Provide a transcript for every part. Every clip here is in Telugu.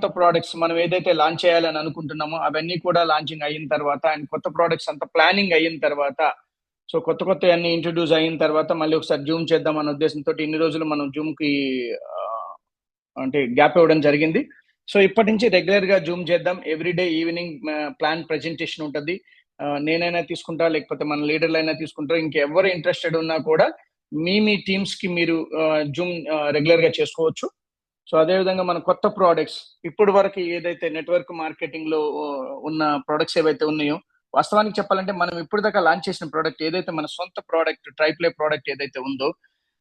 కొత్త ప్రోడక్ట్స్ మనం ఏదైతే లాంచ్ చేయాలని అనుకుంటున్నామో అవన్నీ కూడా లాంచింగ్ అయిన తర్వాత అండ్ కొత్త ప్రోడక్ట్స్ అంతా ప్లానింగ్ అయిన తర్వాత సో కొత్త అన్ని ఇంట్రడ్యూస్ అయిన తర్వాత మళ్ళీ ఒకసారి జూమ్ చేద్దాం అన్న ఉద్దేశంతో ఇన్ని రోజులు మనం జూమ్ కి అంటే గ్యాప్ ఇవ్వడం జరిగింది. సో ఇప్పటి నుంచి రెగ్యులర్ గా జూమ్ చేద్దాం. ఎవ్రీడే ఈవినింగ్ ప్లాన్ ప్రెజెంటేషన్ ఉంటుంది. నేనైనా తీసుకుంటా, లేకపోతే మన లీడర్లు అయినా తీసుకుంటారు. ఇంకెవరు ఇంట్రెస్టెడ్ ఉన్నా కూడా మీ టీమ్స్ కి మీరు జూమ్ రెగ్యులర్ గా చేసుకోవచ్చు. సో అదే విధంగా మన కొత్త ప్రోడక్ట్స్ ఇప్పుడు వరకు ఏదైతే నెట్వర్క్ మార్కెటింగ్ లో ఉన్న ప్రోడక్ట్స్ ఏవైతే ఉన్నాయో, వాస్తవానికి చెప్పాలంటే మనం ఇప్పుడు దాకా లాంచ్ చేసిన ప్రోడక్ట్ ఏదైతే మన సొంత ప్రోడక్ట్ ట్రైప్లే ప్రోడక్ట్ ఏదైతే ఉందో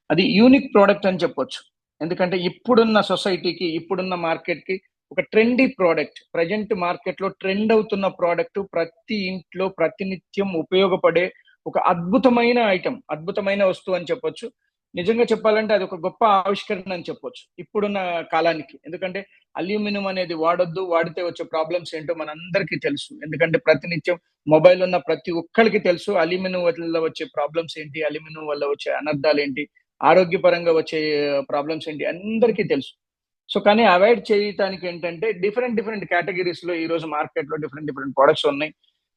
అది యూనిక్ ప్రోడక్ట్ అని చెప్పొచ్చు. ఎందుకంటే ఇప్పుడున్న సొసైటీకి, ఇప్పుడున్న మార్కెట్ కి ఒక ట్రెండీ ప్రోడక్ట్, ప్రజెంట్ మార్కెట్ లో ట్రెండ్ అవుతున్న ప్రోడక్ట్, ప్రతి ఇంట్లో ప్రతినిత్యం ఉపయోగపడే ఒక అద్భుతమైన ఐటమ్, అద్భుతమైన వస్తువు అని చెప్పొచ్చు. నిజంగా చెప్పాలంటే అది ఒక గొప్ప ఆవిష్కరణ అని చెప్పొచ్చు ఇప్పుడున్న కాలానికి. ఎందుకంటే అల్యూమినియం అనేది వాడొద్దు, వాడితే వచ్చే ప్రాబ్లమ్స్ ఏంటో మనందరికీ తెలుసు. ఎందుకంటే ప్రతినిత్యం మొబైల్ ఉన్న ప్రతి ఒక్కరికి తెలుసు అల్యూమినియం వల్ల వచ్చే ప్రాబ్లమ్స్ ఏంటి, అల్యూమినియం వల్ల వచ్చే అనర్థాలు ఏంటి, ఆరోగ్యపరంగా వచ్చే ప్రాబ్లమ్స్ ఏంటి అందరికీ తెలుసు. సో కానీ అవాయిడ్ చేయడానికి ఏంటంటే డిఫరెంట్ కేటగిరీస్ లో ఈ రోజు మార్కెట్ లో డిఫరెంట్ ప్రొడక్ట్స్ ఉన్నాయి.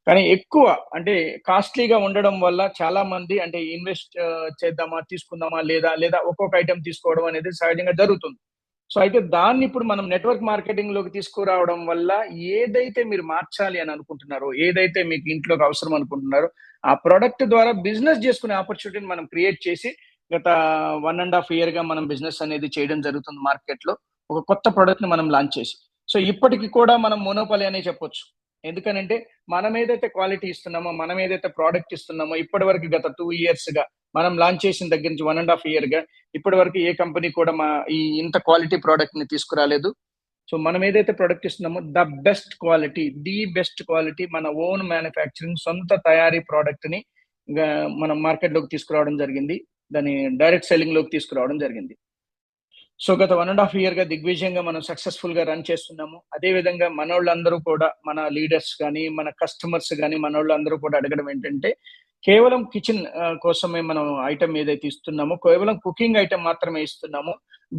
కానీ ఎక్కువ అంటే కాస్ట్లీగా ఉండడం వల్ల చాలా మంది అంటే ఇన్వెస్ట్ చేద్దామా, తీసుకుందామా లేదా ఒక్కొక్క ఐటెం తీసుకోవడం అనేది సహజంగా జరుగుతుంది. సో అయితే దాన్ని ఇప్పుడు మనం నెట్వర్క్ మార్కెటింగ్ లోకి తీసుకురావడం వల్ల ఏదైతే మీరు మార్చాలి అని అనుకుంటున్నారో, ఏదైతే మీకు ఇంట్లోకి అవసరం అనుకుంటున్నారో ఆ ప్రొడక్ట్ ద్వారా బిజినెస్ చేసుకునే ఆపర్చునిటీని మనం క్రియేట్ చేసి గత 1.5 year గా మనం బిజినెస్ అనేది చేయడం జరుగుతుంది మార్కెట్ లో. ఒక కొత్త ప్రొడక్ట్ ని మనం లాంచ్ చేసి. సో ఇప్పటికి కూడా మనం మోనోపలి అనే చెప్పొచ్చు. ఎందుకనంటే మనం ఏదైతే క్వాలిటీ ఇస్తున్నామో, మనం ఏదైతే ప్రోడక్ట్ ఇస్తున్నామో ఇప్పటి వరకు గత 2 years గా మనం లాంచ్ చేసిన దగ్గర నుంచి 1.5 year గా ఇప్పటి వరకు ఏ కంపెనీ కూడా ఈ ఇంత క్వాలిటీ ప్రోడక్ట్ ని తీసుకురాలేదు. సో మనం ఏదైతే ప్రొడక్ట్ ఇస్తున్నామో ది బెస్ట్ క్వాలిటీ మన ఓన్ మ్యానుఫ్యాక్చరింగ్ సొంత తయారీ ప్రోడక్ట్ ని మనం మార్కెట్ లోకి తీసుకురావడం జరిగింది. దాన్ని డైరెక్ట్ సెల్లింగ్ లోకి తీసుకురావడం జరిగింది. సో గత 1.5 year గా దిగ్విజయంగా మనం సక్సెస్ఫుల్ గా రన్ చేస్తున్నాము. అదే విధంగా మనోళ్ళందరూ కూడా, మన లీడర్స్ కానీ, మన కస్టమర్స్ కానీ, మనోళ్ళందరూ కూడా అడగడం ఏంటంటే కేవలం కిచెన్ కోసమే మనం ఐటమ్ ఏదైతే ఇస్తున్నామో కేవలం కుకింగ్ ఐటమ్ మాత్రమే ఇస్తున్నాము,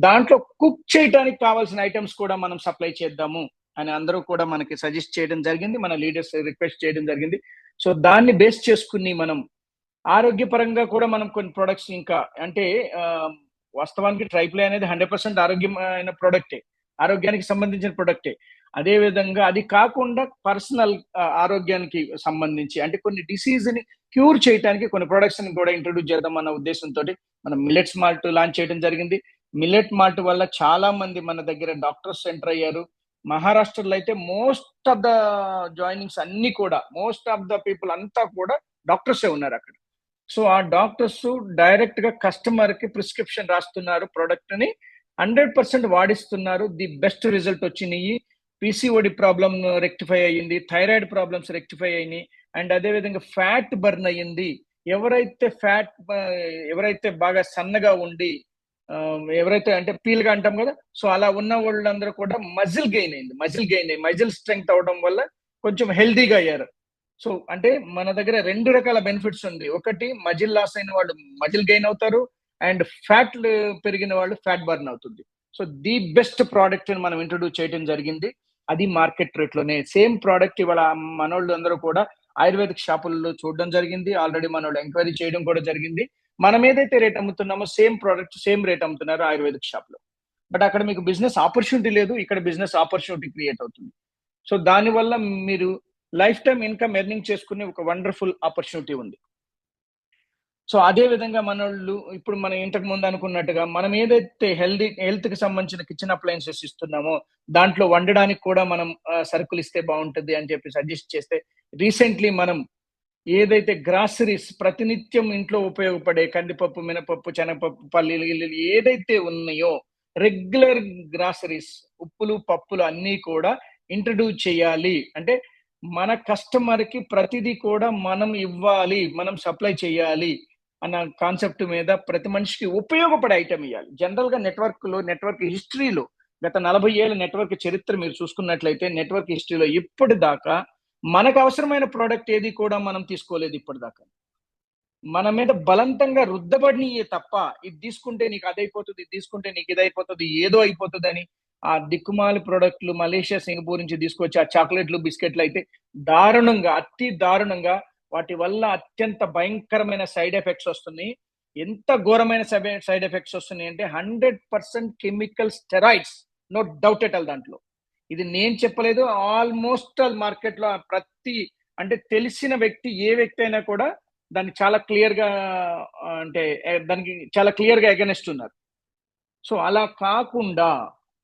దాంట్లో కుక్ చేయడానికి కావాల్సిన ఐటమ్స్ కూడా మనం సప్లై చేద్దాము అని అందరూ కూడా మనకి సజెస్ట్ చేయడం జరిగింది. మన లీడర్స్ రిక్వెస్ట్ చేయడం జరిగింది. సో దాన్ని బేస్ చేసుకుని మనం ఆరోగ్యపరంగా కూడా మనం కొన్ని ప్రొడక్ట్స్ ఇంకా అంటే వాస్తవానికి ట్రైప్లే అనేది 100% ఆరోగ్యమైన ప్రొడక్టే, ఆరోగ్యానికి సంబంధించిన ప్రొడక్టే. అదే విధంగా అది కాకుండా పర్సనల్ ఆరోగ్యానికి సంబంధించి అంటే కొన్ని డిసీజ్ ని క్యూర్ చేయడానికి కొన్ని ప్రొడక్ట్స్ ని కూడా ఇంట్రొడ్యూస్ చేద్దాం అన్న ఉద్దేశంతో మనం మిల్లెట్స్ మాల్ట్ లాంచ్ చేయడం జరిగింది. మిల్లెట్ మాల్ట్ వల్ల చాలా మంది మన దగ్గర డాక్టర్స్ ఎంటర్ అయ్యారు. మహారాష్ట్రలో అయితే మోస్ట్ ఆఫ్ ద జాయినింగ్స్ అన్ని కూడా మోస్ట్ ఆఫ్ ద పీపుల్ అంతా కూడా డాక్టర్సే ఉన్నారు అక్కడ. సో ఆ డాక్టర్స్ డైరెక్ట్ గా కస్టమర్ కి ప్రిస్క్రిప్షన్ రాస్తున్నారు, ప్రొడక్ట్ ని 100% వాడిస్తున్నారు. ది బెస్ట్ రిజల్ట్ వచ్చినాయి. పీసీఓడి ప్రాబ్లం రెక్టిఫై అయ్యింది, థైరాయిడ్ ప్రాబ్లమ్స్ రెక్టిఫై అయినాయి, అండ్ అదే విధంగా ఫ్యాట్ బర్న్ అయ్యింది. ఎవరైతే బాగా సన్నగా ఉండి ఎవరైతే అంటే పీల్ గా అంటాం కదా, సో అలా ఉన్న వాళ్ళందరూ కూడా మజిల్ గెయిన్ అయింది, మజిల్ స్ట్రెంగ్త్ అవడం వల్ల కొంచెం హెల్దీగా అయ్యారు. సో అంటే మన దగ్గర 2 రకాల బెనిఫిట్స్ ఉంది. ఒకటి మజిల్ లాస్ అయిన వాళ్ళు మజిల్ గెయిన్ అవుతారు, అండ్ ఫ్యాట్ పెరిగిన వాళ్ళు ఫ్యాట్ బర్న్ అవుతుంది. సో ది బెస్ట్ ప్రోడక్ట్ మనం ఇంట్రొడ్యూస్ చేయడం జరిగింది. అది మార్కెట్ రేట్ లోనే సేమ్ ప్రోడక్ట్ ఇవాళ మనోళ్ళు అందరూ కూడా ఆయుర్వేదిక్ షాపుల్లో చూడడం జరిగింది. ఆల్రెడీ మనోళ్ళు ఎంక్వైరీ చేయడం కూడా జరిగింది. మనం ఏదైతే రేట్ అమ్ముతున్నామో సేమ్ ప్రోడక్ట్ సేమ్ రేట్ అమ్ముతున్నారు ఆయుర్వేదిక్ షాప్ లో. బట్ అక్కడ మీకు బిజినెస్ ఆపర్చునిటీ లేదు, ఇక్కడ బిజినెస్ ఆపర్చునిటీ క్రియేట్ అవుతుంది. సో దానివల్ల మీరు లైఫ్ టైం ఇన్కమ్ ఎర్నింగ్ చేసుకునే ఒక వండర్ఫుల్ ఆపర్చునిటీ ఉంది. సో అదే విధంగా మనోళ్ళు ఇప్పుడు మనం ఇంతకు ముందు అనుకున్నట్టుగా మనం ఏదైతే హెల్త్ కి సంబంధించిన కిచెన్ అప్లయన్సెస్ ఇస్తున్నామో దాంట్లో వండడానికి కూడా మనం సరుకులు ఇస్తే బాగుంటుంది అని చెప్పి సజెస్ట్ చేస్తే రీసెంట్లీ మనం ఏదైతే గ్రాసరీస్ ప్రతినిత్యం ఇంట్లో ఉపయోగపడే కందిపప్పు, మినపప్పు, శనగపప్పు, పల్లీలు ఏదైతే ఉన్నాయో రెగ్యులర్ గ్రాసరీస్, ఉప్పులు, పప్పులు అన్నీ కూడా ఇంట్రడ్యూస్ చేయాలి. అంటే మన కస్టమర్ కి ప్రతిదీ కూడా మనం ఇవ్వాలి, మనం సప్లై చేయాలి అన్న కాన్సెప్ట్ మీద ప్రతి మనిషికి ఉపయోగపడే ఐటమ్ ఇవ్వాలి. జనరల్ గా నెట్వర్క్ హిస్టరీలో గత 40 ఏళ్ళ నెట్వర్క్ చరిత్ర మీరు చూసుకున్నట్లయితే నెట్వర్క్ హిస్టరీలో ఇప్పటిదాకా మనకు అవసరమైన ప్రోడక్ట్ ఏది కూడా మనం తీసుకోలేదు. ఇప్పటిదాకా మన మీద బలవంతంగా రుద్దబడినయే తప్ప ఇది తీసుకుంటే నీకు అదైపోతుంది, ఇది తీసుకుంటే నీకు ఇదైపోతుంది, ఏదో అయిపోతుంది అని ఆ దిక్కుమాలి ప్రోడక్ట్లు మలేషియా, సింగపూర్ నుంచి తీసుకొచ్చి ఆ చాక్లెట్లు, బిస్కెట్లు అయితే దారుణంగా, అతి దారుణంగా వాటి వల్ల అత్యంత భయంకరమైన సైడ్ ఎఫెక్ట్స్ వస్తున్నాయి. ఎంత ఘోరమైన సైడ్ ఎఫెక్ట్స్ వస్తున్నాయి అంటే 100% chemical steroids, no doubt at all దాంట్లో. ఇది నేను చెప్పలేదు, ఆల్మోస్ట్ ఆల్ మార్కెట్లో ప్రతి అంటే తెలిసిన వ్యక్తి ఏ వ్యక్తి అయినా కూడా దాన్ని చాలా క్లియర్ గా అంటే దానికి చాలా క్లియర్ గా ఎగనెస్ట్ ఉన్నారు. సో అలా కాకుండా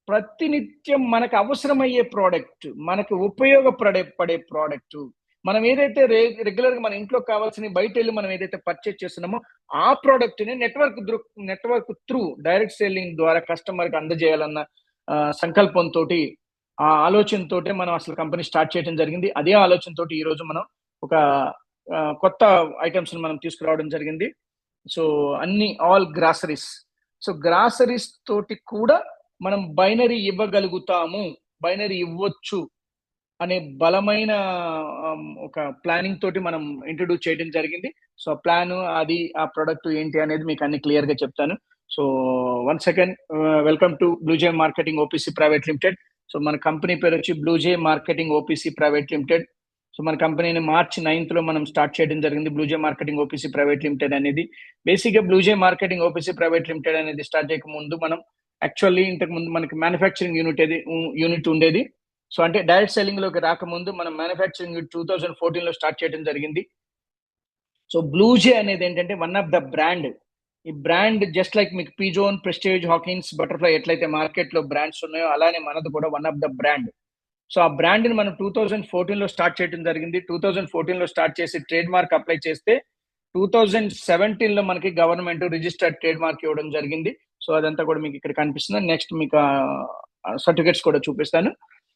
ప్రతినిత్యం మనకు అవసరమయ్యే ప్రోడక్ట్, మనకు ఉపయోగపడే ప్రోడక్ట్, మనం ఏదైతే రెగ్యులర్ గా మన ఇంట్లో కావాల్సిన బయట వెళ్ళి మనం ఏదైతే పర్చేజ్ చేస్తున్నామో ఆ ప్రోడక్ట్ ని నెట్వర్క్ త్రూ డైరెక్ట్ సెల్లింగ్ ద్వారా కస్టమర్ కి అందజేయాలన్న సంకల్పంతో, ఆ ఆలోచనతో మనం అసలు కంపెనీ స్టార్ట్ చేయడం జరిగింది. అదే ఆలోచనతో ఈ రోజు మనం ఒక కొత్త ఐటమ్స్ మనం తీసుకురావడం జరిగింది. సో అన్ని ఆల్ గ్రాసరీస్. సో గ్రాసరీస్ తోటి కూడా మనం బైనరీ ఇవ్వగలుగుతాము, బైనరీ ఇవ్వచ్చు అనే బలమైన ఒక ప్లానింగ్ తోటి మనం ఇంట్రడ్యూస్ చేయడం జరిగింది. సో ప్లాన్ అది, ఆ ప్రొడక్ట్ ఏంటి అనేది మీకు అన్ని క్లియర్ గా చెప్తాను. So one second, welcome to BlueJay marketing OPC private limited. So మన కంపెనీ పేరు వచ్చి BlueJay marketing OPC private limited. So మన కంపెనీని March 9th లో మనం స్టార్ట్ చేయడం జరిగింది. బ్లూజే మార్కెటింగ్ ఓపీసీ ప్రైవేట్ లిమిటెడ్ అనేది బేసిక్ గా BlueJay marketing OPC private limited అనేది స్టార్ట్ చేయక ముందు మనం యాక్చువల్లీ ఇంతకు ముందు మనకి మ్యానుఫ్యాక్చరింగ్ యూనిట్ ఉండేది. సో అంటే డైరెక్ట్ సెల్లింగ్ లోకి రాకముందు మనం మ్యానుఫ్యాక్చరింగ్ 2014 లో స్టార్ట్ చేయడం జరిగింది. సో బ్లూజే అనేది ఏంటంటే వన్ ఆఫ్ ద బ్రాండ్. ఈ బ్రాండ్ జస్ట్ లైక్ మీకు పిజోన్, ప్రెస్టేజ్, హాకిన్స్, బటర్ఫ్లై ఎట్లయితే మార్కెట్ లో బ్రాండ్స్ ఉన్నాయో అలానే మనది కూడా one of the brand. So ఆ బ్రాండ్ ని మనం 2014 లో స్టార్ట్ చేయడం జరిగింది. 2014 లో స్టార్ట్ చేసి ట్రేడ్ మార్క్ అప్లై చేస్తే 2017 లో మనకి గవర్నమెంట్ రిజిస్టర్డ్ ట్రేడ్ మార్క్ ఇవ్వడం జరిగింది. సో అదంతా కూడా మీకు ఇక్కడ కనిపిస్తుంది. నెక్స్ట్ మీకు సర్టిఫికేట్స్ కూడా చూపిస్తాను.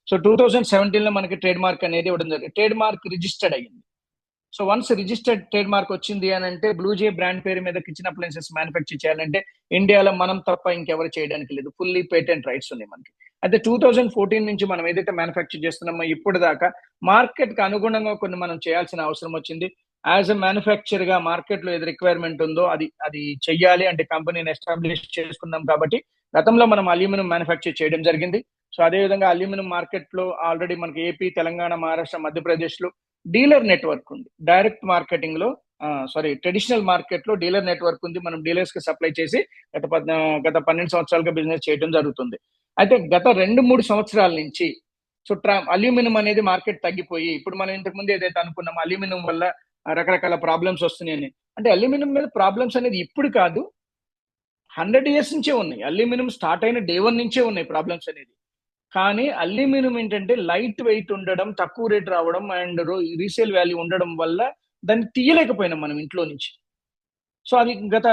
సో 2017 లో మనకి ట్రేడ్ మార్క్ అనేది ఇవ్వడం జరిగింది. ట్రేడ్ మార్క్ రిజిస్టర్డ్ అయ్యింది. So once registered trade mark వచ్చింది అని అంటే బ్లూజే బ్రాండ్ పేరు మీద కిచెన్ అప్లయన్సెస్ మ్యానుఫ్యాక్చర్ చేయాలంటే ఇండియాలో మనం తప్ప ఇంకెవరు చేయడానికి లేదు. ఫుల్లీ పేటెంట్ రైట్స్ ఉన్నాయి మనకి. అయితే 2014 నుంచి మనం ఏదైతే మ్యానుఫ్యాక్చర్ చేస్తున్నామో ఇప్పుడు దాకా మార్కెట్ కి అనుగుణంగా కొన్ని మనం చేయాల్సిన అవసరం వచ్చింది. యాజ్ ఎ మ్యానుఫ్యాక్చర్ గా మార్కెట్ లో ఏది రిక్వైర్మెంట్ ఉందో అది చెయ్యాలి అంటే కంపెనీని ఎస్టాబ్లిష్ చేసుకున్నాం కాబట్టి గతంలో మనం అల్యూమినియం మ్యానుఫ్యాక్చర్ చేయడం జరిగింది. సో అదే విధంగా అల్యూమినియం మార్కెట్ లో ఆల్రెడీ మనకి ఏపీ, తెలంగాణ, మహారాష్ట్ర, మధ్యప్రదేశ్ లో డీలర్ నెట్వర్క్ ఉంది. డైరెక్ట్ మార్కెటింగ్ లో ట్రెడిషనల్ మార్కెట్ లో డీలర్ నెట్వర్క్ ఉంది. మనం డీలర్స్ కి సప్లై చేసి గత 12 సంవత్సరాలుగా బిజినెస్ చేయడం జరుగుతుంది. అయితే గత 2-3 సంవత్సరాల నుంచి సో అల్యూమినియం అనేది మార్కెట్ తగ్గిపోయి ఇప్పుడు మనం ఇంతకు ముందు ఏదైతే అనుకున్నామో అల్యూమినియం వల్ల రకరకాల ప్రాబ్లమ్స్ వస్తున్నాయని, అంటే అల్యూమినియం మీద ప్రాబ్లమ్స్ అనేది ఇప్పుడు కాదు, 100 years నుంచే ఉన్నాయి. అల్యూమినియం స్టార్ట్ అయిన డే 1 నుంచే ఉన్నాయి ప్రాబ్లమ్స్ అనేది. కానీ అల్యూమినియం ఏంటంటే లైట్ వెయిట్ ఉండడం, తక్కువ రేట్ రావడం అండ్ రీసేల్ వాల్యూ ఉండడం వల్ల దాన్ని తీయలేకపోయినాం మనం ఇంట్లో నుంచి. సో అది గత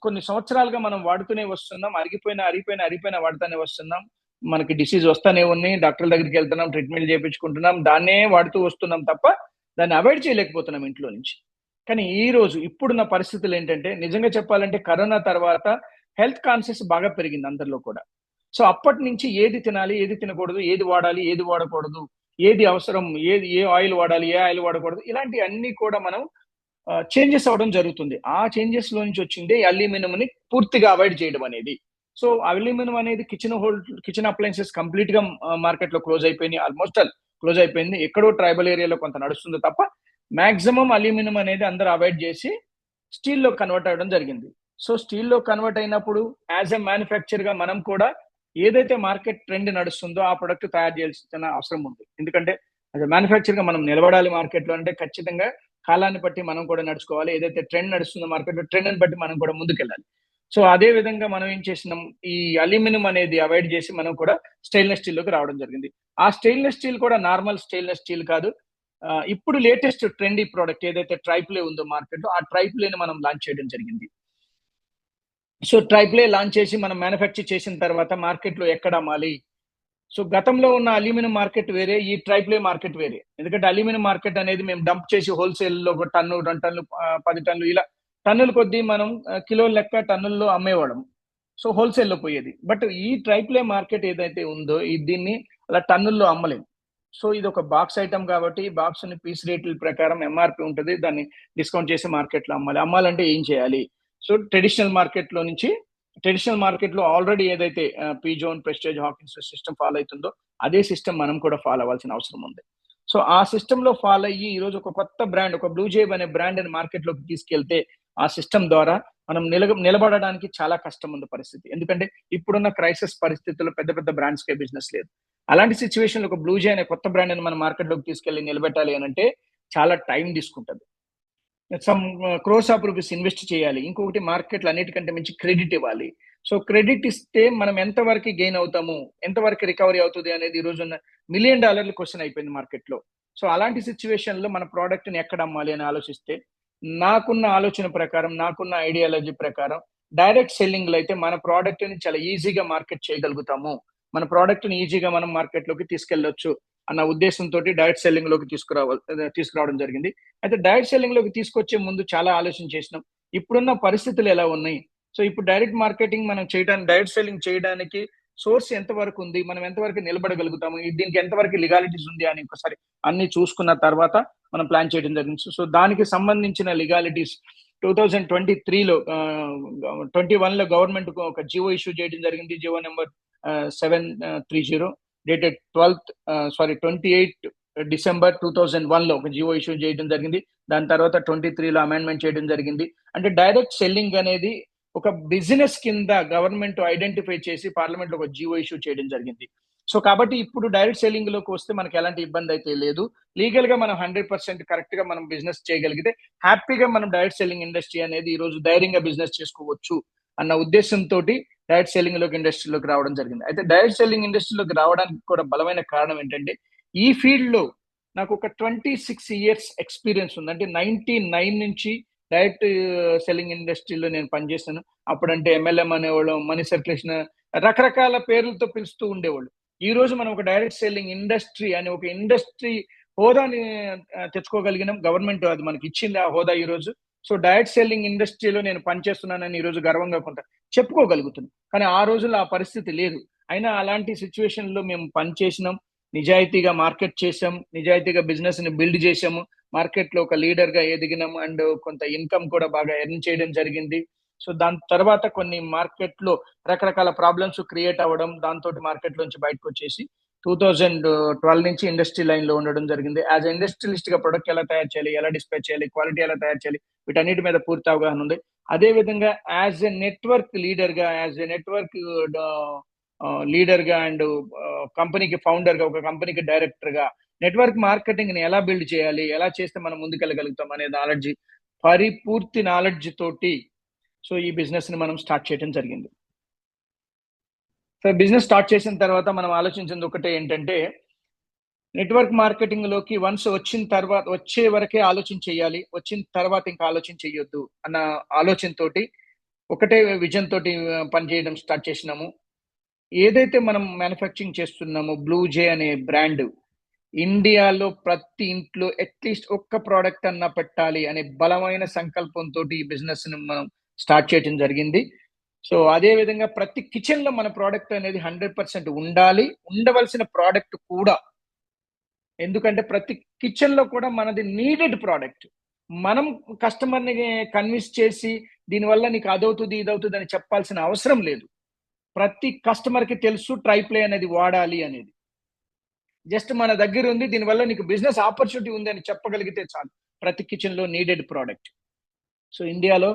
కొన్ని సంవత్సరాలుగా మనం వాడుతూనే వస్తున్నాం. అరిగిపోయిన వాడుతూనే వస్తున్నాం. మనకి డిసీజ్ వస్తానే ఉన్నాయి. డాక్టర్ల దగ్గరికి వెళ్తున్నాం, ట్రీట్మెంట్ చేయించుకుంటున్నాం, దాన్నే వాడుతూ వస్తున్నాం తప్ప దాన్ని అవాయిడ్ చేయలేకపోతున్నాం ఇంట్లో నుంచి. కానీ ఈ రోజు ఇప్పుడున్న పరిస్థితులు ఏంటంటే నిజంగా చెప్పాలంటే కరోనా తర్వాత హెల్త్ కాన్షియస్ బాగా పెరిగింది అందరిలో కూడా. సో అప్పటి నుంచి ఏది తినాలి, ఏది తినకూడదు, ఏది వాడాలి, ఏది వాడకూడదు, ఏది అవసరం, ఏ ఆయిల్ వాడాలి, ఏ ఆయిల్ వాడకూడదు, ఇలాంటి అన్ని కూడా మనం చేంజెస్ అవ్వడం జరుగుతుంది. ఆ చేంజెస్ లో నుంచి వచ్చిందే అల్యూమినియం ని పూర్తిగా అవాయిడ్ చేయడం అనేది. సో అల్యూమినియం అనేది కిచెన్ అప్లయన్సెస్ కంప్లీట్ గా మార్కెట్ లో క్లోజ్ అయిపోయింది. ఆల్మోస్ట్ క్లోజ్ అయిపోయింది. ఎక్కడో ట్రైబల్ ఏరియాలో కొంత నడుస్తుంది తప్ప మాక్సిమం అల్యూమినియం అనేది అందరూ అవాయిడ్ చేసి స్టీల్ లో కన్వర్ట్ అవ్వడం జరిగింది. సో స్టీల్ లో కన్వర్ట్ అయినప్పుడు యాజ్ ఎ మ్యానుఫ్యాక్చర్ గా మనం కూడా ఏదైతే మార్కెట్ ట్రెండ్ నడుస్తుందో ఆ ప్రొడక్ట్ తయారు చేయాల్సిన అవసరం ఉంది. ఎందుకంటే యాజ్ ఎ మ్యానుఫ్యాక్చర్ గా మనం నిలబడాలి మార్కెట్ లో అంటే ఖచ్చితంగా కాలాన్ని బట్టి మనం కూడా నడుచుకోవాలి. ఏదైతే ట్రెండ్ నడుస్తుందో మార్కెట్ లో ట్రెండ్ బట్టి మనం కూడా ముందుకెళ్ళాలి. సో అదే విధంగా మనం ఏం చేసినాం, ఈ అల్యూమినియం అనేది అవాయిడ్ చేసి మనం కూడా స్టెయిన్లెస్ స్టీల్ లోకి రావడం జరిగింది. ఆ స్టెయిన్లెస్ స్టీల్ కూడా నార్మల్ స్టెయిన్లెస్ స్టీల్ కాదు. ఇప్పుడు లేటెస్ట్ ట్రెండీ ప్రోడక్ట్ ఏదైతే ట్రైప్లే ఉందో మార్కెట్ లో ఆ ట్రైప్లేని మనం లాంచ్ చేయడం జరిగింది. సో ట్రైప్లే లాంచ్ చేసి మనం మ్యానుఫ్యాక్చర్ చేసిన తర్వాత మార్కెట్ లో ఎక్కడ అమ్మాలి? సో గతంలో ఉన్న అల్యూమినియం మార్కెట్ వేరే, ఈ ట్రైప్లే మార్కెట్ వేరే. ఎందుకంటే అల్యూమినియం మార్కెట్ అనేది మేము డంప్ చేసి హోల్సేల్ లో 1 టన్ను, 2 టన్నులు, 10 టన్నులు ఇలా టన్నుల కొద్దీ మనం కిలోల లెక్క టన్నుల్లో అమ్మేవాళ్ళం. సో హోల్సేల్ లో పోయేది. బట్ ఈ ట్రైప్లే మార్కెట్ ఏదైతే ఉందో దీన్ని అలా టన్నుల్లో అమ్మలేము. సో ఇది ఒక బాక్స్ ఐటమ్ కాబట్టి బాక్స్ ని పీస్ రేట్ల ప్రకారం ఎంఆర్పి ఉంటుంది. దాన్ని డిస్కౌంట్ చేసి మార్కెట్ లో అమ్మాలంటే ఏం చేయాలి? సో ట్రెడిషనల్ మార్కెట్ లో నుంచి ట్రెడిషనల్ మార్కెట్ లో ఆల్రెడీ ఏదైతే పీజోన్, ప్రెస్టేజ్, హాకిన్స్ సిస్టమ్ ఫాలో అవుతుందో అదే సిస్టమ్ మనం కూడా ఫాలో అవ్వాల్సిన అవసరం ఉంది. సో ఆ సిస్టమ్ లో ఫాలో అయ్యి ఈ రోజు ఒక కొత్త బ్రాండ్, ఒక బ్లూ జేబ్ అనే బ్రాండ్ అని మార్కెట్ లోకి తీసుకెళ్తే ఆ సిస్టమ్ ద్వారా మనం నిలబడడానికి చాలా కష్టం ఉంది పరిస్థితి. ఎందుకంటే ఇప్పుడున్న క్రైసిస్ పరిస్థితుల్లో పెద్ద పెద్ద బ్రాండ్స్ కే బిజినెస్ లేదు. అలాంటి సిచ్యువేషన్ లో ఒక బ్లూ జే అనే కొత్త బ్రాండ్ అని మనం మార్కెట్ లోకి తీసుకెళ్లి నిలబెట్టాలి అని అంటే చాలా టైం తీసుకుంటది. Some crores of rupees invest చేయాలి. ఇంకొకటి మార్కెట్‌లో అన్నిటికంటే మించి క్రెడిట్ ఇవ్వాలి. సో, క్రెడిట్ ఇస్తే మనం ఎంత వరకు గెయిన్ అవుతాము? ఎంత వరకు రికవరీ అవుతది అనేది ఈ రోజున్న $1,000,000 క్వెషన్ అయిపోయింది మార్కెట్‌లో. సో, అలాంటి సిట్యుయేషన్‌లో మన ప్రొడక్ట్‌ని ఎక్కడ అమ్మాలి అని ఆలోచిస్తే, నాకున్న ఆలోచన ప్రకారం, నాకున్న ఐడియాలజీ ప్రకారం డైరెక్ట్ సెల్లింగ్‌లో అయితే మన ప్రొడక్ట్‌ని చాలా ఈజీగా మార్కెట్ చేయగలుగుతాము. మన ప్రొడక్ట్‌ని ఈజీగా మనం మార్కెట్‌లోకి తీసుకెళ్ళొచ్చు అన్న ఉద్దేశంతోటి డైరెక్ట్ సెల్లింగ్‌లోకి తీసుకురావడం జరిగింది. అయితే డైరెక్ట్ సెల్లింగ్ లోకి తీసుకొచ్చే ముందు చాలా ఆలోచన చేసినాం. ఇప్పుడున్న పరిస్థితులు ఎలా ఉన్నాయి? సో, ఇప్పుడు డైరెక్ట్ మార్కెటింగ్ మనం చేయడానికి, డైరెక్ట్ సెల్లింగ్ చేయడానికి సోర్స్ ఎంత వరకు ఉంది? మనం ఎంత వరకు నిలబడగలుగుతాము? దీనికి ఎంత వరకు లీగాలిటీస్ ఉంది అని ఒకసారి అన్ని చూసుకున్న తర్వాత మనం ప్లాన్ చేయడం జరిగింది. సో, దానికి సంబంధించిన లీగాలిటీస్ 2023లో 21లో గవర్నమెంట్ ఒక జియో ఇష్యూ చేయడం జరిగింది. జియో నంబర్ 730 డేటెడ్ 28 డిసెంబర్ 2001లో ఒక జియో ఇష్యూ చేయడం జరిగింది. దాని తర్వాత 23లో అమెండ్మెంట్ చేయడం జరిగింది. అంటే డైరెక్ట్ సెల్లింగ్ అనేది ఒక బిజినెస్ కింద గవర్నమెంట్ ఐడెంటిఫై చేసి పార్లమెంట్ లో ఒక జియో ఇష్యూ చేయడం జరిగింది. సో కాబట్టి ఇప్పుడు డైరెక్ట్ సెల్లింగ్ లోకి వస్తే మనకి ఎలాంటి ఇబ్బంది అయితే లేదు. లీగల్ గా మనం 100% కరెక్ట్ గా మనం బిజినెస్ చేయగలిగితే హ్యాపీగా మనం డైరెక్ట్ సెల్లింగ్ ఇండస్ట్రీ అనేది ఈ రోజు ధైర్యంగా బిజినెస్ చేసుకోవచ్చు అన్న ఉద్దేశంతో డైరెక్ట్ సెల్లింగ్ లోకి ఇండస్ట్రీలోకి రావడం జరిగింది. అయితే డైరెక్ట్ సెల్లింగ్ ఇండస్ట్రీలోకి రావడానికి కూడా బలమైన కారణం ఏంటంటే ఈ ఫీల్డ్ లో నాకు ఒక 26 ఇయర్స్ ఎక్స్పీరియన్స్ ఉంది. అంటే 99 నుంచి డైరెక్ట్ సెల్లింగ్ ఇండస్ట్రీలో నేను పనిచేశాను. అప్పుడంటే ఎంఎల్ఎం అనేవాళ్ళు, మనీ సర్క్యులేషన్, రకరకాల పేర్లతో పిలుస్తూ ఉండేవాళ్ళు. ఈ రోజు మనం ఒక డైరెక్ట్ సెల్లింగ్ ఇండస్ట్రీ అని ఒక ఇండస్ట్రీ హోదాని తెచ్చుకోగలిగినాం. గవర్నమెంట్ అది మనకి ఇచ్చింది ఆ హోదా ఈ రోజు. సో డైరెక్ట్ సెల్లింగ్ ఇండస్ట్రీలో నేను పనిచేస్తున్నానని ఈ రోజు గర్వంగా కొంత చెప్పుకోగలుగుతున్నాం. కానీ ఆ రోజుల్లో ఆ పరిస్థితి లేదు. అయినా అలాంటి సిచ్యువేషన్ లో మేము పనిచేసినాం. నిజాయితీగా మార్కెట్ చేసాం. నిజాయితీగా బిజినెస్ ని బిల్డ్ చేసాము. మార్కెట్ లో ఒక లీడర్ గా ఎదిగినాం. అండ్ కొంత ఇన్కమ్ కూడా బాగా ఎర్న్ చేయడం జరిగింది. సో దాని తర్వాత కొన్ని మార్కెట్ లో రకరకాల ప్రాబ్లమ్స్ క్రియేట్ అవ్వడం, దాంతో మార్కెట్ లోంచి బయటకు వచ్చేసి 2012 నుంచి ఇండస్ట్రీ లైన్ లో ఉండడం జరిగింది. యాజ్ ఇండస్ట్రియలిస్ట్ గా ప్రొడక్ట్ ఎలా తయారు చేయాలి, ఎలా డిస్పాచ్ చేయాలి, క్వాలిటీ ఎలా తయారు చేయాలి, వీటన్నిటి మీద పూర్తి అవగాహన ఉంది. అదే విధంగా యాజ్ ఎ నెట్వర్క్ లీడర్ గా, యాజ్ ఎ నెట్వర్క్ లీడర్ గా అండ్ కంపెనీకి ఫౌండర్ గా, ఒక కంపెనీకి డైరెక్టర్ గా నెట్వర్క్ మార్కెటింగ్ ని ఎలా బిల్డ్ చేయాలి, ఎలా చేస్తే మనం ముందుకెళ్ళగలుగుతాం అనే నాలెడ్జ్, పరిపూర్తి నాలెడ్జ్ తోటి సో ఈ బిజినెస్ ని మనం స్టార్ట్ చేయడం జరిగింది. సో బిజినెస్ స్టార్ట్ చేసిన తర్వాత మనం ఆలోచించింది ఒకటే ఏంటంటే, నెట్వర్క్ మార్కెటింగ్ లోకి వన్స్ వచ్చిన తర్వాత వచ్చే వరకే ఆలోచన చేయాలి, వచ్చిన తర్వాత ఇంకా ఆలోచన చెయ్యొద్దు అన్న ఆలోచనతోటి ఒకటే విజన్ తోటి పనిచేయడం స్టార్ట్ చేసినాము. ఏదైతే మనం మ్యానుఫ్యాక్చరింగ్ చేస్తున్నామో బ్లూ జే అనే బ్రాండ్ ఇండియాలో ప్రతి ఇంట్లో అట్లీస్ట్ ఒక్క ప్రోడక్ట్ అన్నా పెట్టాలి అనే బలమైన సంకల్పంతో ఈ బిజినెస్ ని మనం స్టార్ట్ చేయడం జరిగింది. సో అదే విధంగా ప్రతి కిచెన్ లో మన ప్రోడక్ట్ అనేది 100% ఉండాలి, ఉండవలసిన ప్రోడక్ట్ కూడా. ఎందుకంటే ప్రతి కిచెన్ లో కూడా మనది నీడెడ్ ప్రోడక్ట్. మనం కస్టమర్ ని కన్విన్స్ చేసి దీనివల్ల నీకు అదవుతుంది ఇదవుతుంది అని చెప్పాల్సిన అవసరం లేదు. ప్రతి కస్టమర్ కి తెలుసు ట్రైప్లే అనేది వాడాలి అనేది. జస్ట్ మన దగ్గర ఉంది, దీనివల్ల నీకు బిజినెస్ ఆపర్చునిటీ ఉంది అని చెప్పగలిగితే చాలు. ప్రతి కిచెన్ లో నీడెడ్ ప్రోడక్ట్. సో ఇండియాలో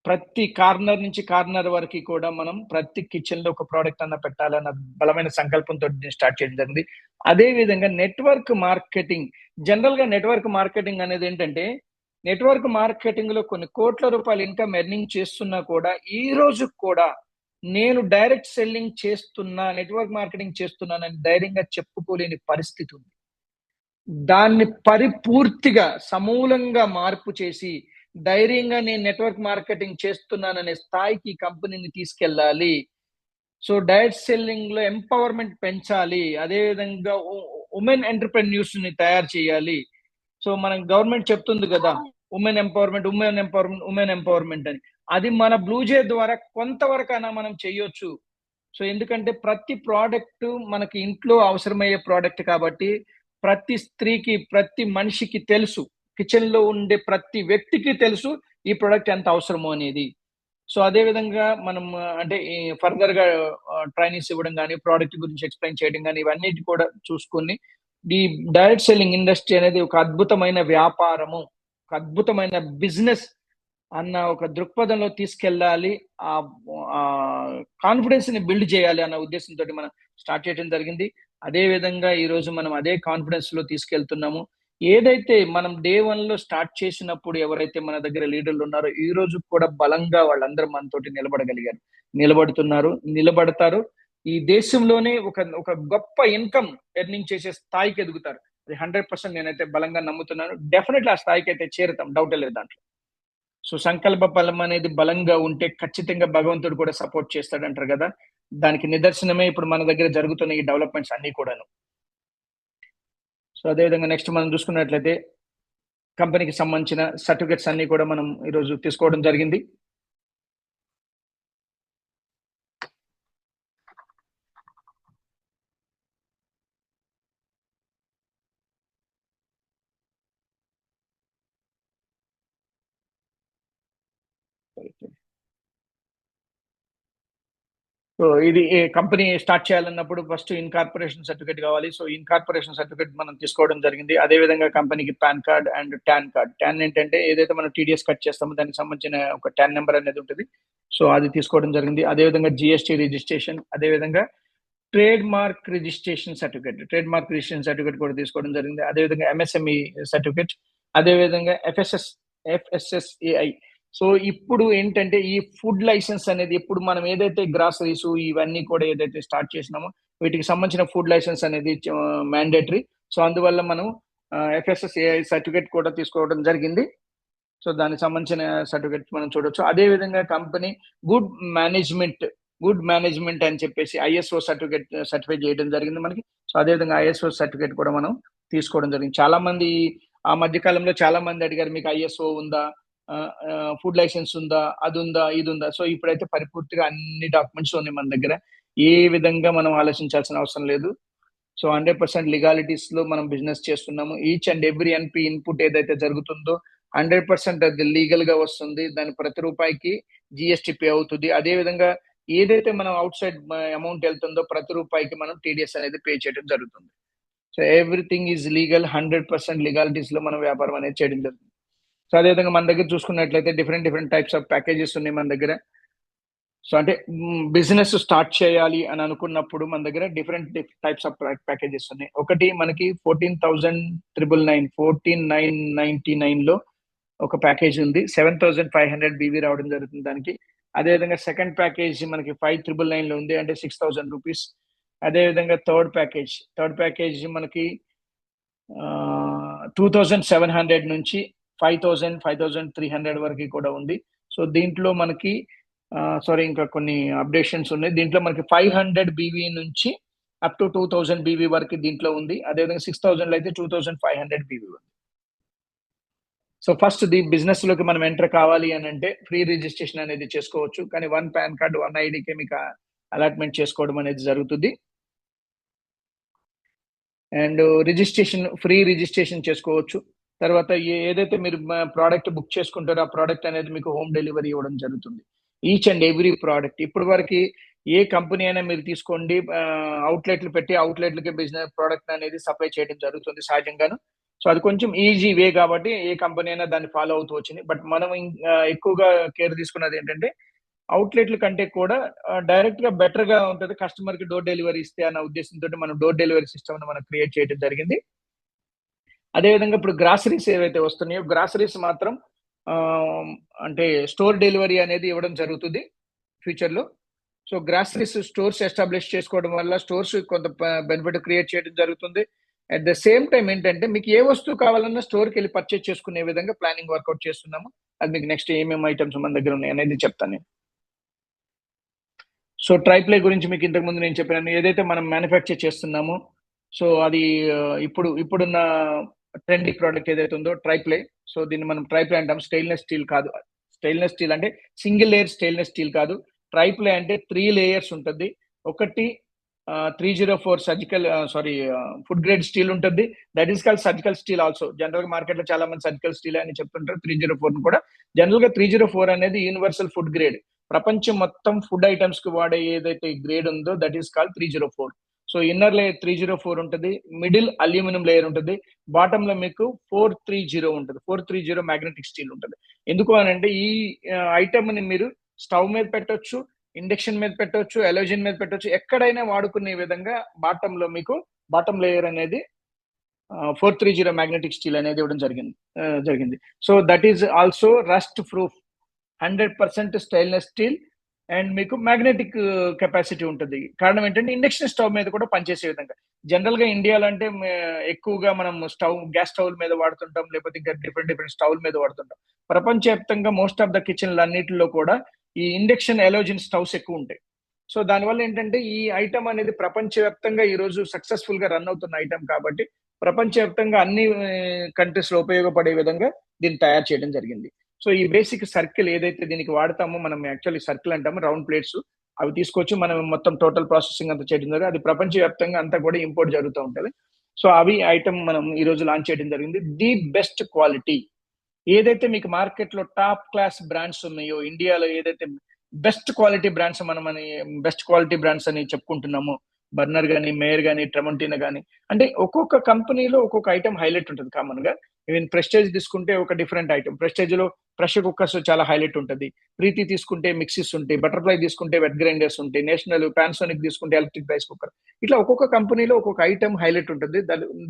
ప్రతి కార్నర్ నుంచి కార్నర్ వరకు కూడా మనం ప్రతి కిచెన్ లో ఒక ప్రోడక్ట్ అన్న పెట్టాలన్న బలమైన సంకల్పంతో స్టార్ట్ చేయడం జరిగింది. అదే విధంగా నెట్వర్క్ మార్కెటింగ్, జనరల్ గా నెట్వర్క్ మార్కెటింగ్ అనేది ఏంటంటే, నెట్వర్క్ మార్కెటింగ్ లో కొన్ని కోట్ల రూపాయలు ఇన్కమ్ ఎర్నింగ్ చేస్తున్నా కూడా ఈ రోజు కూడా నేను డైరెక్ట్ సెల్లింగ్ చేస్తున్నా, నెట్వర్క్ మార్కెటింగ్ చేస్తున్నానని ధైర్యంగా చెప్పుకోలేని పరిస్థితి ఉంది. దాన్ని పరిపూర్తిగా సమూలంగా మార్పు చేసి ధైర్యంగా నేను నెట్వర్క్ మార్కెటింగ్ చేస్తున్నాననే స్థాయికి కంపెనీని తీసుకెళ్ళాలి. సో డైరెక్ట్ సెల్లింగ్ లో ఎంపవర్మెంట్ పెంచాలి. అదేవిధంగా ఉమెన్ ఎంటర్‌ప్రెన్యూర్స్ ని తయారు చేయాలి. సో మన గవర్నమెంట్ చెప్తుంది కదా, women empowerment, women empowerment, women empowerment అని. అది మన బ్లూజే ద్వారా కొంతవరకైనా మనం చేయొచ్చు. సో ఎందుకంటే ప్రతి ప్రోడక్ట్ మనకి ఇంట్లో అవసరమయ్యే ప్రోడక్ట్ కాబట్టి ప్రతి స్త్రీకి, ప్రతి మనిషికి తెలుసు. కిచెన్ లో ఉండే ప్రతి వ్యక్తికి తెలుసు ఈ ప్రోడక్ట్ ఎంత అవసరమో అనేది. సో అదే విధంగా మనం అంటే ఫర్దర్ గా ట్రైనింగ్స్ ఇవ్వడం కానీ, ప్రోడక్ట్ గురించి ఎక్స్ప్లెయిన్ చేయడం కానీ, ఇవన్నీ కూడా చూసుకొని ఈ డైరెక్ట్ సెల్లింగ్ ఇండస్ట్రీ అనేది ఒక అద్భుతమైన వ్యాపారము, ఒక అద్భుతమైన బిజినెస్ అన్న ఒక దృక్పథంలో తీసుకెళ్ళాలి. ఆ కాన్ఫిడెన్స్ ని బిల్డ్ చేయాలి అన్న ఉద్దేశంతో మనం స్టార్ట్ చేయడం జరిగింది. అదే విధంగా ఈ రోజు మనం అదే కాన్ఫిడెన్స్ లో తీసుకెళ్తున్నాము. ఏదైతే మనం డే 1 లో స్టార్ట్ చేసినప్పుడు ఎవరైతే మన దగ్గర లీడర్లు ఉన్నారో ఈ రోజు కూడా బలంగా వాళ్ళందరూ మనతోటి నిలబడగలిగారు, నిలబడుతున్నారు, నిలబడతారు. ఈ దేశంలోనే ఒక గొప్ప ఇన్కమ్ ఎర్నింగ్ చేసే స్థాయికి ఎదుగుతారు. అది 100% నేనైతే బలంగా నమ్ముతున్నాను. డెఫినెట్లీ ఆ స్థాయికి అయితే చేరుతాం, డౌటే లేదు దాంట్లో. సో సంకల్ప బలం అనేది బలంగా ఉంటే ఖచ్చితంగా భగవంతుడు కూడా సపోర్ట్ చేస్తాడంటారు కదా. దానికి నిదర్శనమే ఇప్పుడు మన దగ్గర జరుగుతున్న ఈ డెవలప్మెంట్స్ అన్ని కూడాను. సో అదేవిధంగా నెక్స్ట్ మనం చూసుకున్నట్లయితే కంపెనీకి సంబంధించిన సర్టిఫికెట్స్ అన్ని కూడా మనం ఈరోజు తీసుకోవడం జరిగింది. సో ఇది కంపెనీ స్టార్ట్ చేయాలన్నప్పుడు ఫస్ట్ ఇన్కార్పొరేషన్ సర్టిఫికేట్ కావాలి. సో ఇన్కార్పొరేషన్ సర్టిఫికేట్ మనం తీసుకోవడం జరిగింది. అదే విధంగా కంపెనీకి PAN card and TAN card. TAN ఏంటంటే ఏదైతే మనం టీడీఎస్ కట్ చేస్తామో దానికి సంబంధించిన ఒక టాన్ నెంబర్ అనేది ఉంటుంది. సో అది తీసుకోవడం జరిగింది. అదే విధంగా జిఎస్టీ రిజిస్ట్రేషన్, అదే విధంగా trade mark registration certificate, trade mark registration certificate కూడా తీసుకోవడం జరిగింది. అదే విధంగా ఎంఎస్ఎంఈ సర్టిఫికేట్, అదే విధంగా ఎఫ్ఎస్ఎస్ఏఐ. సో ఇప్పుడు ఏంటంటే ఈ ఫుడ్ లైసెన్స్ అనేది ఇప్పుడు మనం ఏదైతే గ్రాసరీస్ ఇవన్నీ కూడా ఏదైతే స్టార్ట్ చేసినామో వీటికి సంబంధించిన ఫుడ్ లైసెన్స్ అనేది మ్యాండేటరీ. సో అందువల్ల మనం ఎఫ్ఎస్ఎస్ఏఐ సర్టిఫికేట్ కూడా తీసుకోవడం జరిగింది. సో దానికి సంబంధించిన సర్టిఫికేట్ మనం చూడొచ్చు. అదే విధంగా company good management, good management అని చెప్పేసి ఐఎస్ఓ సర్టిఫై చేయడం జరిగింది మనకి. సో అదే విధంగా ఐఎస్ఓ సర్టిఫికేట్ కూడా మనం తీసుకోవడం జరిగింది. చాలా మంది ఆ మధ్య కాలంలో చాలా మంది అడిగారు, మీకు ఐఎస్ఓ ఉందా, ఫుడ్ లైసెన్స్ ఉందా, అది ఉందా, ఇది ఉందా. సో ఇప్పుడైతే పరిపూర్తిగా అన్ని డాక్యుమెంట్స్ ఉన్నాయి మన దగ్గర. ఏ విధంగా మనం ఆలోచించాల్సిన అవసరం లేదు. సో 100% లీగాలిటీస్ లో మనం బిజినెస్ చేస్తున్నాము. ఈచ్ అండ్ ఎవ్రీ ఎన్పి ఇన్పుట్ ఏదైతే జరుగుతుందో 100% అది లీగల్ గా వస్తుంది. దాని ప్రతి రూపాయికి జిఎస్టీ పే అవుతుంది. అదే విధంగా ఏదైతే మనం అవుట్ సైడ్ అమౌంట్ వెళ్తుందో ప్రతి రూపాయికి మనం టీడీఎస్ అనేది పే చేయడం జరుగుతుంది. So everything is legal, 100% legalities లో మనం వ్యాపారం అనేది చేయడం జరుగుతుంది. సో అదేవిధంగా మన దగ్గర చూసుకున్నట్లయితే డిఫరెంట్ టైప్స్ ఆఫ్ ప్యాకేజెస్ ఉన్నాయి మన దగ్గర. సో అంటే బిజినెస్ స్టార్ట్ చేయాలి అని అనుకున్నప్పుడు మన దగ్గర డిఫరెంట్ టైప్స్ ఆఫ్ ప్యాకేజెస్ ఉన్నాయి. ఒకటి మనకి 14,999 లో ఒక ప్యాకేజ్ ఉంది. 7,500 బీవీ రావడం జరుగుతుంది దానికి. అదేవిధంగా సెకండ్ ప్యాకేజ్ మనకి 5,999 లో ఉంది, అంటే 6,000 రూపీస్. అదేవిధంగా థర్డ్ ప్యాకేజ్ మనకి 2,700 నుంచి 5,300 వరకు కూడా ఉంది. సో దీంట్లో మనకి ఇంకా కొన్ని అప్డేషన్స్ ఉన్నాయి. దీంట్లో మనకి 500 బీవీ నుంచి అప్ టు 2,000 బీవీ వరకు దీంట్లో ఉంది. అదేవిధంగా 6,000 లో అయితే 2,500 బీవీ ఉంది. సో ఫస్ట్ ది బిజినెస్ లోకి మనం ఎంటర్ కావాలి అని అంటే ఫ్రీ రిజిస్ట్రేషన్ అనేది చేసుకోవచ్చు. కానీ 1 పాన్ కార్డ్ 1 ఐడికి మీకు అలాట్మెంట్ చేసుకోవడం అనేది జరుగుతుంది. అండ్ ఫ్రీ రిజిస్ట్రేషన్ చేసుకోవచ్చు. తర్వాత ఏదైతే మీరు ప్రోడక్ట్ బుక్ చేసుకుంటారో ఆ ప్రోడక్ట్ అనేది మీకు హోమ్ డెలివరీ ఇవ్వడం జరుగుతుంది. Each and every product. ఇప్పటి వరకు ఏ కంపెనీ అయినా మీరు తీసుకోండి, అవుట్లెట్లు పెట్టి అవుట్లెట్లకి బిజినెస్ ప్రోడక్ట్ అనేది సప్లై చేయడం జరుగుతుంది సహజంగాను. సో అది కొంచెం ఈజీ వే కాబట్టి ఏ కంపెనీ అయినా దాన్ని ఫాలో అవుతూ వచ్చింది. బట్ మనం ఎక్కువగా కేర్ తీసుకున్నది ఏంటంటే అవుట్లెట్ల కంటే కూడా డైరెక్ట్ గా బెటర్ గా ఉంటుంది, కస్టమర్ కి డోర్ డెలివరీ ఇస్తే అన్న ఉద్దేశంతో మనం డోర్ డెలివరీ సిస్టమ్ మనం క్రియేట్ చేయడం జరిగింది. అదేవిధంగా ఇప్పుడు గ్రాసరీస్ ఏవైతే వస్తున్నాయో గ్రాసరీస్ మాత్రం అంటే స్టోర్ డెలివరీ అనేది ఇవ్వడం జరుగుతుంది ఫ్యూచర్ లో. సో గ్రాసరీస్ స్టోర్స్ ఎస్టాబ్లిష్ చేసుకోవడం వల్ల స్టోర్స్ కొంత బెనిఫిట్ క్రియేట్ చేయడం జరుగుతుంది. అట్ ద సేమ్ టైం ఏంటంటే మీకు ఏ వస్తువు కావాలన్నా స్టోర్కి వెళ్ళి పర్చేజ్ చేసుకునే విధంగా ప్లానింగ్ వర్కౌట్ చేస్తున్నాము. అది మీకు నెక్స్ట్ ఏమేమి ఐటమ్స్ మన దగ్గర ఉన్నాయి అనేది చెప్తాను నేను. సో ట్రైప్లే గురించి మీకు ఇంతకు ముందు నేను చెప్పాను, ఏదైతే మనం మ్యానుఫ్యాక్చర్ చేస్తున్నామో సో అది ఇప్పుడున్న ట్రెండీ ప్రోడక్ట్ ఏదైతే ఉందో ట్రైప్లే. సో దీన్ని మనం ట్రైప్లే అంటాం. స్టెయిన్లెస్ స్టీల్ కాదు. స్టెయిన్లెస్ స్టీల్ అంటే సింగిల్ లేయర్ స్టెయిన్లెస్ స్టీల్ కాదు. ట్రైప్లే అంటే 3 లేయర్స్ ఉంటుంది. ఒకటి 304 ఫుడ్ గ్రేడ్ స్టీల్ ఉంటుంది. That is called surgical steel also. General గా మార్కెట్ లో చాలా మంది సర్జికల్ స్టీల్ అని చెప్తుంటారు. 304 కూడా జనరల్ గా 304 అనేది యూనివర్సల్ ఫుడ్ గ్రేడ్. ప్రపంచం మొత్తం ఫుడ్ ఐటమ్స్ కి వాడే ఏదైతే గ్రేడ్ ఉందో that is called 304. So inner layer 304 ఉంటుంది, మిడిల్ అల్యూమినియం లేయర్ ఉంటుంది, బాటమ్ లో మీకు 430 ఉంటుంది. 430 మ్యాగ్నెటిక్ స్టీల్ ఉంటుంది. ఎందుకు అని అంటే ఈ ఐటమ్ ని మీరు స్టవ్ మీద పెట్టొచ్చు, ఇండక్షన్ మీద పెట్టొచ్చు, ఎలోజన్ మీద పెట్టొచ్చు, ఎక్కడైనా వాడుకునే విధంగా బాటమ్ లో మీకు బాటమ్ లేయర్ అనేది 430 మ్యాగ్నెటిక్ స్టీల్ అనేది ఇవ్వడం జరిగింది. So that is also rust proof, 100% stainless steel and మీకు మ్యాగ్నెటిక్ కెపాసిటీ ఉంటుంది. కారణం ఏంటంటే ఇండక్షన్ స్టవ్ మీద కూడా పనిచేసే విధంగా. జనరల్ గా ఇండియాలో అంటే ఎక్కువగా మనం గ్యాస్ స్టవ్ మీద వాడుతుంటాం, లేకపోతే ఇంకా డిఫరెంట్ స్టవ్ మీద వాడుతుంటాం. ప్రపంచవ్యాప్తంగా మోస్ట్ ఆఫ్ ద కిచెన్లు అన్నిటిలో కూడా ఈ ఇండక్షన్ ఎలోజిన్ స్టవ్స్ ఎక్కువ ఉంటాయి. సో దానివల్ల ఏంటంటే ఈ ఐటమ్ అనేది ప్రపంచవ్యాప్తంగా ఈ రోజు సక్సెస్ఫుల్ గా రన్ అవుతున్న ఐటమ్ కాబట్టి ప్రపంచవ్యాప్తంగా అన్ని కంట్రీస్ లో ఉపయోగపడే విధంగా దీన్ని తయారు చేయడం జరిగింది. సో ఈ బేసిక్ సర్కిల్ ఏదైతే దీనికి వాడతామో, మనం యాక్చువల్లీ సర్కిల్ అంటాము, రౌండ్ ప్లేట్స్ అవి తీసుకొచ్చి మనం మొత్తం టోటల్ ప్రాసెసింగ్ అంతా చేయడం జరిగింది. అది ప్రపంచవ్యాప్తంగా అంతా కూడా ఇంపోర్ట్ జరుగుతూ ఉంటుంది. సో అవి ఐటమ్ మనం ఈ రోజు లాంచ్ చేయడం జరిగింది. ది బెస్ట్ క్వాలిటీ ఏదైతే మీకు మార్కెట్ లో టాప్ క్లాస్ బ్రాండ్స్ ఉన్నాయో, ఇండియాలో ఏదైతే best quality brands best quality brands అని చెప్పుకుంటున్నామో, బర్నర్ గానీ, మేయర్ గానీ, ట్రెమంటినా గానీ, అంటే ఒక్కొక్క కంపెనీలో ఒక్కొక్క ఐటమ్ హైలైట్ ఉంటుంది. కామన్ గా ఈవెన్ ప్రెస్టేజ్ తీసుకుంటే ఒక డిఫరెంట్ ఐటమ్, ప్రెస్టేజ్ లో ప్రెషర్ కుక్కర్స్ చాలా హైలైట్ ఉంటుంది. ప్రీతి తీసుకుంటే మిక్సీస్ ఉంటాయి, బటర్ఫ్లై తీసుకుంటే వెట్ గ్రైండర్స్ ఉంటాయి, నేషనల్ పానాసోనిక్ తీసుకుంటే ఎలక్ట్రిక్ రైస్ కుక్కర్. ఇట్లా ఒక్కొక్క కంపెనీలో ఒక్కొక్క ఐటమ్ హైలైట్ ఉంటుంది,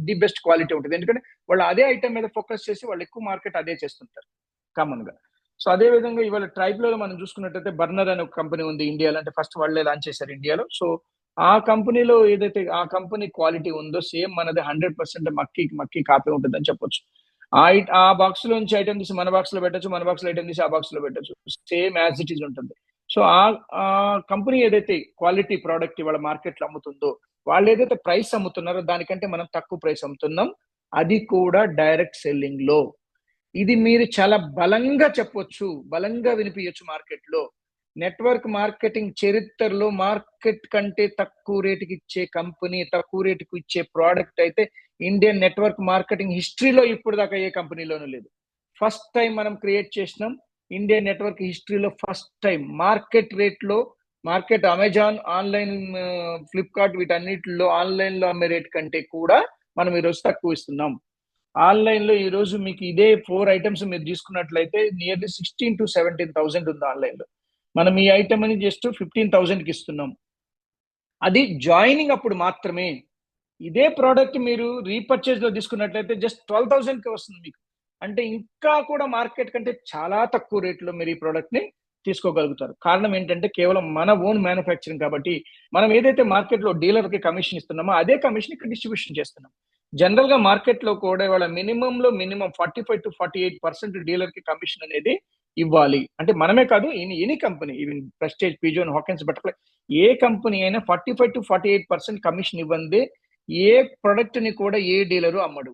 ది బెస్ట్ క్వాలిటీ ఉంటుంది. ఎందుకంటే వాళ్ళు అదే ఐటమ్ మీద ఫోకస్ చేసి వాళ్ళు ఎక్కువ మార్కెట్ అదే చేస్తుంటారు కామన్ గా. సో అదే విధంగా ఇవాళ ట్రైబ్ లో మనం చూసుకున్నట్టయితే బర్నర్ అనే ఒక కంపెనీ ఉంది ఇండియాలో, అంటే ఫస్ట్ వాళ్ళే లాంచ్ చేశారు ఇండియాలో. సో ఆ కంపెనీలో ఏదైతే ఆ కంపెనీ క్వాలిటీ ఉందో సేమ్ మనది 100% మక్కి కాపీ ఉంటుందని చెప్పొచ్చు. ఆ బాక్స్ లోంచి ఐటమ్ తీసి మన బాక్స్ లో పెట్టచ్చు, మన బాక్స్ లో ఐటమ్ తీసి ఆ బాక్స్ లో పెట్టచ్చు, సేమ్ యాజ్ ఇట్ ఈస్ ఉంటుంది. సో ఆ కంపెనీ ఏదైతే క్వాలిటీ ప్రోడక్ట్ ఇవాళ మార్కెట్ లో అమ్ముతుందో, వాళ్ళు ఏదైతే ప్రైస్ అమ్ముతున్నారో దానికంటే మనం తక్కువ ప్రైస్ అమ్ముతున్నాం, అది కూడా డైరెక్ట్ సెల్లింగ్ లో. ఇది మీరు చాలా బలంగా చెప్పొచ్చు, బలంగా వినిపించచ్చు మార్కెట్ లో. నెట్వర్క్ మార్కెటింగ్ చరిత్రలో మార్కెట్ కంటే తక్కువ రేటుకి ఇచ్చే కంపెనీ, తక్కువ రేటుకి ఇచ్చే ప్రోడక్ట్ అయితే ఇండియన్ నెట్వర్క్ మార్కెటింగ్ హిస్టరీలో ఇప్పుడు దాకా ఏ కంపెనీలోనూ లేదు. ఫస్ట్ టైం మనం క్రియేట్ చేసినాం ఇండియన్ నెట్వర్క్ హిస్టరీలో. ఫస్ట్ టైం మార్కెట్ రేట్ లో, మార్కెట్ అమెజాన్, ఆన్లైన్, ఫ్లిప్కార్ట్ వీటన్నిటిలో ఆన్లైన్ లో అమ్మే రేట్ కంటే కూడా మనం ఈరోజు తక్కువ ఇస్తున్నాం. ఆన్లైన్ లో ఈ రోజు మీకు ఇదే 4 ఐటమ్స్ మీరు తీసుకున్నట్లయితే నియర్లీ 16,000 to 17,000 ఉంది ఆన్లైన్ లో. మనం ఈ ఐటమ్ అని జస్ట్ 15,000 కి ఇస్తున్నాం. అది జాయినింగ్ అప్పుడు మాత్రమే. ఇదే ప్రోడక్ట్ మీరు రీపర్చేజ్ లో తీసుకున్నట్లయితే జస్ట్ 12,000 కి వస్తుంది మీకు. అంటే ఇంకా కూడా మార్కెట్ కంటే చాలా తక్కువ రేట్లో మీరు ఈ ప్రోడక్ట్ ని తీసుకోగలుగుతారు. కారణం ఏంటంటే కేవలం మన ఓన్ మ్యానుఫ్యాక్చరింగ్ కాబట్టి. మనం ఏదైతే మార్కెట్ లో డీలర్ కి కమిషన్ ఇస్తున్నామో అదే కమిషన్ ఇక్కడ డిస్ట్రిబ్యూషన్ చేస్తున్నాం. జనరల్ గా మార్కెట్ లో కూడా ఇవాళ మినిమం 45 to 48% డీలర్ కి కమిషన్ అనేది ఇవ్వాలి. అంటే మనమే కాదు, any company, even Prestige, Pigeon, Hawkins, Butterfly, ఏ కంపెనీ అయినా 45 to 48% కమిషన్ ఇవ్వందే ఏ ప్రొడక్ట్ ని కూడా ఏ డీలరు అమ్మడు.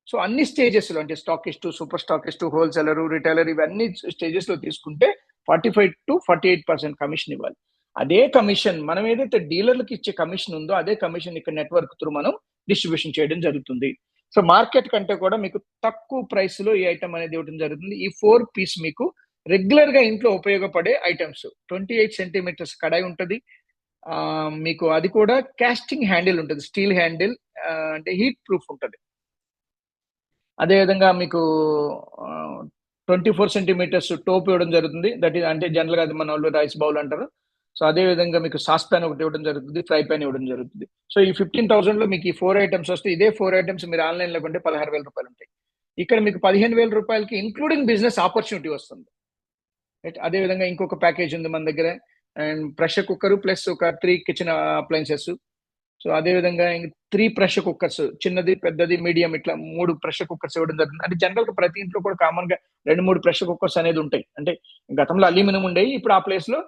సో అన్ని స్టేజెస్ లో, అంటే stockist, super stockist, wholesaler, retailer, ఇవన్నీ స్టేజెస్ లో తీసుకుంటే 45 to 48% కమిషన్ ఇవ్వాలి. అదే కమిషన్ మనం ఏదైతే డీలర్లకు ఇచ్చే కమిషన్ ఉందో అదే కమిషన్ ఇక్కడ నెట్వర్క్ త్రూ మనం డిస్ట్రిబ్యూషన్ చేయడం జరుగుతుంది. సో మార్కెట్ కంటే కూడా మీకు తక్కువ ప్రైస్ లో ఈ ఐటమ్ అనేది ఇవ్వడం జరుగుతుంది. ఈ 4 పీస్ మీకు రెగ్యులర్ గా ఇంట్లో ఉపయోగపడే ఐటమ్స్. 28 సెంటీమీటర్స్ కడాయి ఉంటుంది, మీకు అది కూడా కాస్టింగ్ హ్యాండిల్ ఉంటుంది, స్టీల్ హ్యాండిల్, అంటే హీట్ ప్రూఫ్ ఉంటుంది. అదేవిధంగా మీకు 24 సెంటీమీటర్స్ టోప్ ఇవ్వడం జరుగుతుంది. దట్ ఈస్ అంటే జనరల్ గా అది మన వాళ్ళు రైస్ బౌల్ అంటారు. సో అదే విధంగా మీకు సాస్ ప్యాన్ ఒకటి ఇవ్వడం జరుగుతుంది, ఫ్రై ప్యాన్ ఇవ్వడం జరుగుతుంది. సో ఈ 15,000 లో మీకు ఈ 4 ఐటమ్స్ వస్తే, ఇదే 4 ఐటమ్స్ మీరు ఆన్లైన్ లో కొంటే 16,000 రూపాయలు ఉంటాయి. ఇక్కడ మీకు 15,000 రూపాయలకి ఇంక్లూడింగ్ బిజినెస్ ఆపర్చునిటీ వస్తుంది. అదే విధంగా ఇంకొక ప్యాకేజ్ ఉంది మన దగ్గర, అండ్ ప్రెషర్ కుక్కర్ ప్లస్ ఒక 3 కిచెన్ అప్లయన్సెస్. సో అదే విధంగా 3 ప్రెషర్ కుక్కర్స్, చిన్నది, పెద్దది, మీడియం, ఇట్లా 3 ప్రెషర్ కుక్కర్స్ ఇవ్వడం జరుగుతుంది. అంటే జనరల్ గా ప్రతి ఇంట్లో కూడా కామన్ గా 2-3 ప్రెషర్ కుక్కర్స్ అనేది ఉంటాయి. అంటే గతంలో అల్యూమినియం ఉండేవి, ఇప్పుడు ఆ ప్లేస్ లో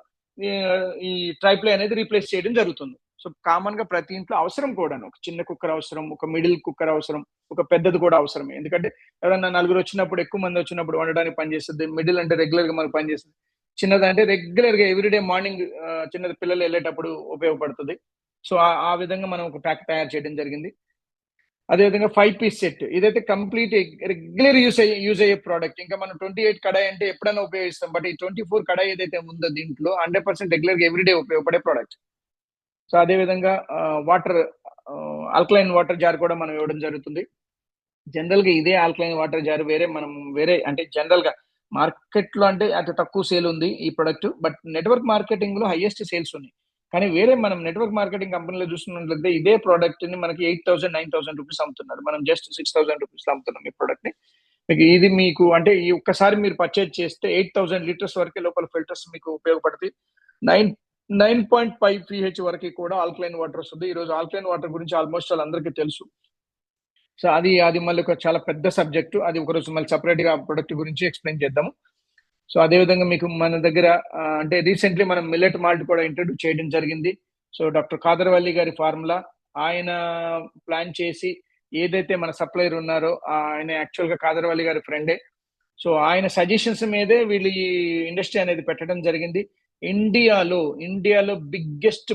ఈ ట్రైప్లే అనేది రీప్లేస్ చేయడం జరుగుతుంది. సో కామన్ గా ప్రతి ఇంట్లో అవసరం కూడా, ఒక చిన్న కుక్కర్ అవసరం, ఒక మిడిల్ కుక్కర్ అవసరం, ఒక పెద్దది కూడా అవసరమే. ఎందుకంటే ఎవరైనా నలుగురు వచ్చినప్పుడు, ఎక్కువ మంది వచ్చినప్పుడు వండడానికి పనిచేస్తుంది. మిడిల్ అంటే రెగ్యులర్ గా మనకు పనిచేస్తుంది. చిన్నది అంటే రెగ్యులర్ గా ఎవ్రీడే మార్నింగ్ చిన్నది పిల్లలు వెళ్ళేటప్పుడు ఉపయోగపడుతుంది. సో ఆ విధంగా మనం ఒక ప్యాక్ తయారు చేయడం జరిగింది. అదేవిధంగా 5 పీస్ సెట్, ఇదైతే కంప్లీట్ రెగ్యులర్ యూజ్ అయ్యే ప్రోడక్ట్. ఇంకా మనం 28 కడాయి అంటే ఎప్పుడైనా ఉపయోగిస్తాం, బట్ ఈ 24 కడాయి ఏదైతే ఉందో దీంట్లో 100% రెగ్యులర్ గా ఎవ్రీడే ఉపయోగపడే ప్రోడక్ట్. సో అదేవిధంగా వాటర్, ఆల్కలైన్ వాటర్ జార్ కూడా మనం ఇవ్వడం జరుగుతుంది. జనరల్ గా ఇదే ఆల్కలైన్ వాటర్ జార్ వేరే అంటే జనరల్ గా మార్కెట్ లో అంటే అతి తక్కువ సేల్ ఉంది ఈ ప్రొడక్ట్, బట్ నెట్వర్క్ మార్కెటింగ్ లో హైయెస్ట్ సేల్స్ ఉన్నాయి. కానీ వేరే మనం నెట్వర్క్ మార్కెటింగ్ కంపెనీలో చూస్తున్నట్లయితే ఇదే ప్రోడక్ట్ ని మనకి 8,000 9,000 రూపీస్ అమ్ముతున్నారు, మనం జస్ట్ 6,000 రూపీస్ అమ్ముతున్నాం ఈ ప్రోడక్ట్ ని. ఇది మీకు అంటే ఈ ఒక్కసారి మీరు పర్చేజ్ చేస్తే 8,000 లీటర్స్ వరకు లోపల ఫిల్టర్స్ మీకు ఉపయోగపడతాయి. 9.5 pH వరకు కూడా ఆల్కలైన్ వాటర్ వస్తుంది. ఈ రోజు ఆల్కలైన్ వాటర్ గురించి ఆల్మోస్ట్ వాళ్ళందరికీ తెలుసు. సో అది మళ్ళీ ఒక చాలా పెద్ద సబ్జెక్టు, అది ఒకరోజు మళ్ళీ సపరేట్ గా ప్రొడక్ట్ గురించి ఎక్స్ప్లెయిన్ చేద్దాము. సో అదే విధంగా మీకు మన దగ్గర అంటే రీసెంట్లీ మనం మిల్లెట్ మాల్ట్ కూడా ఇంట్రడ్యూస్ చేయడం జరిగింది. సో డాక్టర్ కాదర్వల్లి గారి ఫార్ములా, ఆయన ప్లాన్ చేసి ఏదైతే మన సప్లయర్ ఉన్నారో ఆయన యాక్చువల్ గా కాదర్వల్లి గారి ఫ్రెండే. సో ఆయన సజెషన్స్ మీదే వీళ్ళు ఈ ఇండస్ట్రీ అనేది పెట్టడం జరిగింది. ఇండియాలో బిగ్గెస్ట్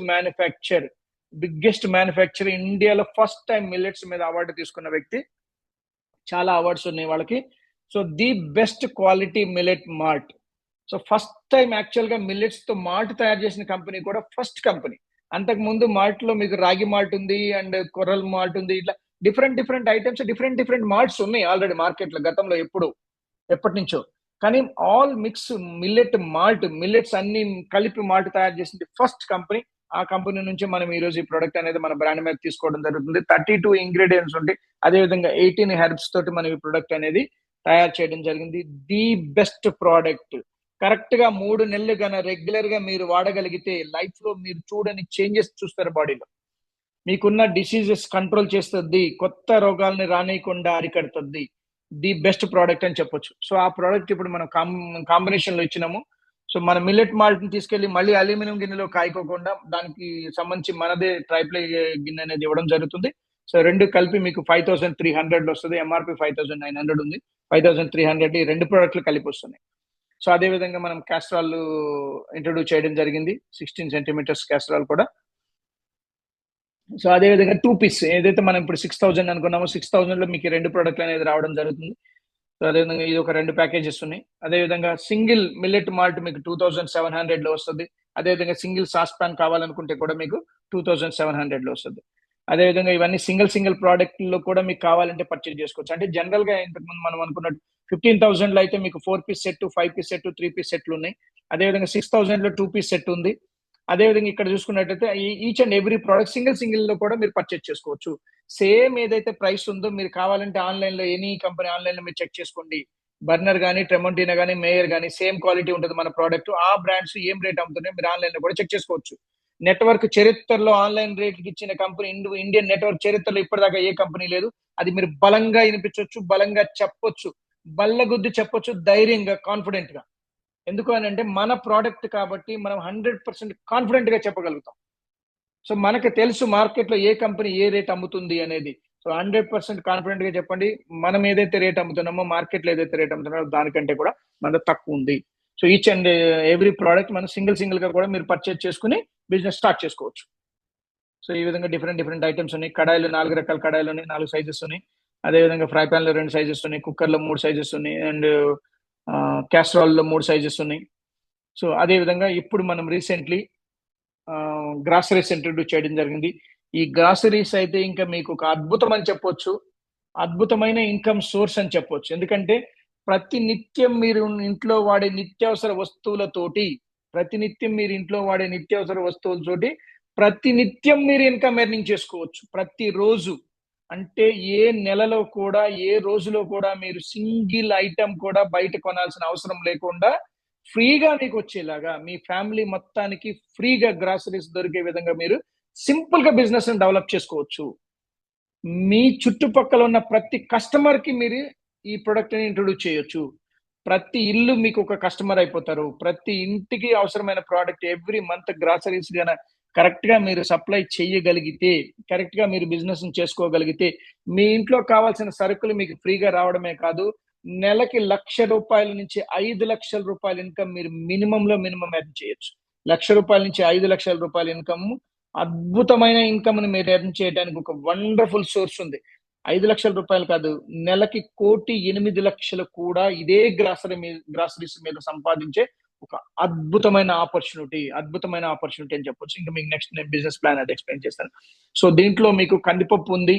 మ్యానుఫ్యాక్చర్ ఇండియాలో ఫస్ట్ టైం మిల్లెట్స్ మీద అవార్డు తీసుకున్న వ్యక్తి. చాలా అవార్డ్స్ ఉన్నాయి వాళ్ళకి. So the best quality millet malt. So first time actual గా మిల్లెట్స్ తో మాల్ట్ తయారు చేసిన కంపెనీ కూడా ఫస్ట్ కంపెనీ. అంతకు ముందు మాల్ట్ లో మీకు రాగి మాల్ట్ ఉంది అండ్ కొర్రల్ మాల్ట్ ఉంది, ఇట్లా డిఫరెంట్ ఐటమ్స్, డిఫరెంట్ మాల్ట్స్ ఉన్నాయి ఆల్రెడీ మార్కెట్ లో గతంలో ఎప్పటి నుంచో. కానీ ఆల్ మిక్స్ మిల్లెట్స్ అన్ని కలిపి మాల్ట్ తయారు చేసింది ఫస్ట్ కంపెనీ. ఆ కంపెనీ నుంచి మనం ఈ రోజు ఈ ప్రొడక్ట్ అనేది మన బ్రాండ్ మీద తీసుకోవడం జరుగుతుంది. 32 ఇంగ్రీడియంట్స్ ఉంటాయి, అదేవిధంగా 18 హెర్బ్స్ తోటి మనం ఈ ప్రొడక్ట్ అనేది తయారు చేయడం జరిగింది. The best product. కరెక్ట్ గా 3 నెలలు కన్నా రెగ్యులర్ గా మీరు వాడగలిగితే లైఫ్ లో మీరు చూడని చేంజెస్ చూస్తారు బాడీలో. మీకున్న డిసీజెస్ కంట్రోల్ చేస్తుంది, కొత్త రోగాల్ని రానియకుండా అరికడుతుంది. ది బెస్ట్ ప్రోడక్ట్ అని చెప్పొచ్చు. సో ఆ ప్రోడక్ట్ ఇప్పుడు మనం కాంబినేషన్ లో ఇచ్చినాము. సో మన మిల్లెట్ మాల్ట్ ని తీసుకెళ్లి మళ్ళీ అల్యూమినియం గిన్నెలో కాయకోకుండా దానికి సంబంధించి మనదే ట్రైప్లే గిన్నె అనేది ఇవ్వడం జరుగుతుంది. సో రెండు కలిపి మీకు 5,300 వస్తుంది. ఎంఆర్పి 5,900 ఉంది, 5,300 ఈ రెండు ప్రోడక్ట్లు కలిపి వస్తున్నాయి. సో అదే విధంగా మనం క్యాస్ట్రాల్ ఇంట్రొడ్యూస్ చేయడం జరిగింది, 16 సెంటీమీటర్స్ క్యాస్ట్రాల్ కూడా. సో అదే విధంగా 2 పీస్ ఏదైతే మనం ఇప్పుడు 6,000 అనుకున్నామో 6,000 లో మీకు రెండు ప్రోడక్ట్లు అనేది రావడం జరుగుతుంది. సో అదేవిధంగా ఇది ఒక 2 ప్యాకేజెస్ ఉన్నాయి. అదేవిధంగా సింగిల్ మిల్లెట్ మాల్ట్ మీకు 2,700 లో వస్తుంది. అదేవిధంగా సింగిల్ సాస్ పాన్ కావాలనుకుంటే కూడా మీకు 2,700 లో వస్తుంది. అదేవిధంగా ఇవన్నీ సింగిల్ ప్రోడక్ట్ లో కూడా మీకు కావాలంటే పర్చేజ్ చేసుకోవచ్చు. అంటే జనరల్ గా ఇంతకుముందు మనం అనుకున్నట్టు 15,000 లో అయితే మీకు 4 piece set, 5 piece set, 3 piece సెట్లు ఉన్నాయి. అదేవిధంగా 6,000 లో 2 పీస్ సెట్ ఉంది. అదేవిధంగా ఇక్కడ చూసుకున్నట్టయితే each and every product single లో కూడా మీరు పర్చేజ్ చేసుకోవచ్చు. సేమ్ ఏదైతే ప్రైస్ ఉందో మీరు కావాలంటే ఆన్లైన్ లో ఎనీ కంపెనీ ఆన్లైన్ లో మీరు చెక్ చేసుకోండి. బర్నర్ కానీ, ట్రెమంటినా కానీ, మేయర్ కానీ సేమ్ క్వాలిటీ ఉంటుంది మన ప్రోడక్ట్. ఆ బ్రాండ్స్ ఏం రేట్ అమ్ముతున్నాయో మీరు ఆన్లైన్ లో కూడా చెక్ చేసుకోవచ్చు. నెట్వర్క్ చరిత్రలో ఆన్లైన్ రేట్ ఇచ్చిన కంపెనీ ఇండియన్ నెట్వర్క్ చరిత్రలో ఇప్పటిదాకా ఏ కంపెనీ లేదు. అది మీరు బలంగా వినిపించవచ్చు, బలంగా చెప్పొచ్చు, బల్లగుద్ది చెప్పొచ్చు, ధైర్యంగా కాన్ఫిడెంట్ గా. ఎందుకు అని అంటే మన ప్రోడక్ట్ కాబట్టి మనం 100% కాన్ఫిడెంట్ గా చెప్పగలుగుతాం. సో మనకు తెలుసు మార్కెట్ లో ఏ కంపెనీ ఏ రేట్ అమ్ముతుంది అనేది. సో 100% కాన్ఫిడెంట్ గా చెప్పండి, మనం ఏదైతే రేట్ అమ్ముతున్నామో మార్కెట్ లో ఏదైతే రేట్ అమ్ముతున్నామో దానికంటే కూడా మన తక్కువ ఉంది. So each and every product మనం సింగిల్ గా కూడా మీరు పర్చేజ్ చేసుకుని బిజినెస్ స్టార్ట్ చేసుకోవచ్చు. సో ఈ విధంగా డిఫరెంట్ ఐటమ్స్ ఉన్నాయి. కడాయిలు 4 రకాల కడాయిలు ఉన్నాయి, 4 సైజెస్ ఉన్నాయి. అదేవిధంగా ఫ్రై పాన్ లో 2 సైజెస్ ఉన్నాయి, కుక్కర్ లో 3 సైజెస్ ఉన్నాయి, అండ్ క్యాస్ట్రాల్ లో 3 సైజెస్ ఉన్నాయి. సో అదే విధంగా ఇప్పుడు మనం రీసెంట్లీ గ్రాసరీస్ ఇంట్రడ్యూస్ చేయడం జరిగింది. ఈ గ్రాసరీస్ అయితే ఇంకా మీకు ఒక అద్భుతం అని చెప్పొచ్చు, అద్భుతమైన ఇన్కమ్ సోర్స్ అని చెప్పొచ్చు. ఎందుకంటే ప్రతి నిత్యం మీరు ఇంట్లో వాడే నిత్యావసర వస్తువులతోటి ప్రతి నిత్యం మీరు ఇన్కమ్ ఎర్నింగ్ చేసుకోవచ్చు. ప్రతిరోజు అంటే ఏ నెలలో కూడా ఏ రోజులో కూడా మీరు సింగిల్ ఐటమ్ కూడా బయట కొనాల్సిన అవసరం లేకుండా ఫ్రీగా మీకు వచ్చేలాగా మీ ఫ్యామిలీ మొత్తానికి ఫ్రీగా గ్రాసరీస్ దొరికే విధంగా మీరు సింపుల్ గా బిజినెస్ డెవలప్ చేసుకోవచ్చు. మీ చుట్టుపక్కల ఉన్న ప్రతి కస్టమర్ కి మీరు ఈ ప్రొడక్ట్ ని ఇంట్రొడ్యూస్ చేయొచ్చు. ప్రతి ఇల్లు మీకు ఒక కస్టమర్ అయిపోతారు. ప్రతి ఇంటికి అవసరమైన ప్రోడక్ట్ ఎవ్రీ మంత్ గ్రాసరీస్ గాన కరెక్ట్ గా మీరు సప్లై చేయగలిగితే, కరెక్ట్ గా మీరు బిజినెస్ చేసుకోగలిగితే మీ ఇంట్లో కావాల్సిన సరుకులు మీకు ఫ్రీగా రావడమే కాదు, నెలకి ₹1,00,000 నుంచి 5,00,000 రూపాయల ఇన్కమ్ మీరు మినిమం ఎర్న్ చేయొచ్చు. ₹1,00,000 నుంచి 5,00,000 రూపాయల ఇన్కమ్, అద్భుతమైన ఇన్కమ్ ని మీరు ఎర్న్ చేయడానికి ఒక వండర్ఫుల్ సోర్స్ ఉంది. 5 లక్షల రూపాయలు కాదు, నెలకి 1,08,00,000 కూడా ఇదే గ్రాసరీస్ మీద సంపాదించే ఒక అద్భుతమైన ఆపర్చునిటీ అని చెప్పొచ్చు. ఇంకా మీకు నెక్స్ట్ నేను బిజినెస్ ప్లాన్ అది ఎక్స్ప్లెయిన్ చేస్తాను. సో దీంట్లో మీకు కందిపప్పు ఉంది,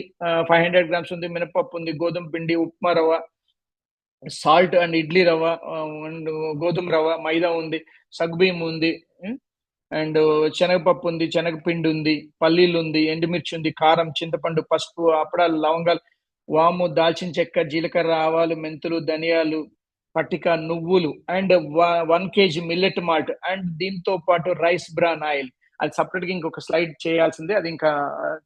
500 గ్రామ్స్ ఉంది, మినపప్పు ఉంది, గోధుమ పిండి, ఉప్మా రవ్వ, సాల్ట్ అండ్ ఇడ్లీ రవ్వ, అండ్ గోధుమ రవ్వ, మైదా ఉంది, సగ్గుబియ్యం ఉంది, అండ్ శనగపప్పు ఉంది, శనగపిండి ఉంది, పల్లీలు ఉంది, ఎండుమిర్చి ఉంది, కారం, చింతపండు, పసుపు, అప్పడాలు, లవంగాలు, వాము, దాల్చిన చెక్క, జీలకర్ర, ఆవాలు, మెంతులు, ధనియాలు, పటిక, నువ్వులు, and 1 kg millet malt, and దీంతో పాటు రైస్ బ్రాన్ ఆయిల్. అది సపరేట్ గా ఇంకొక స్లైడ్ చేయాల్సిందే, అది ఇంకా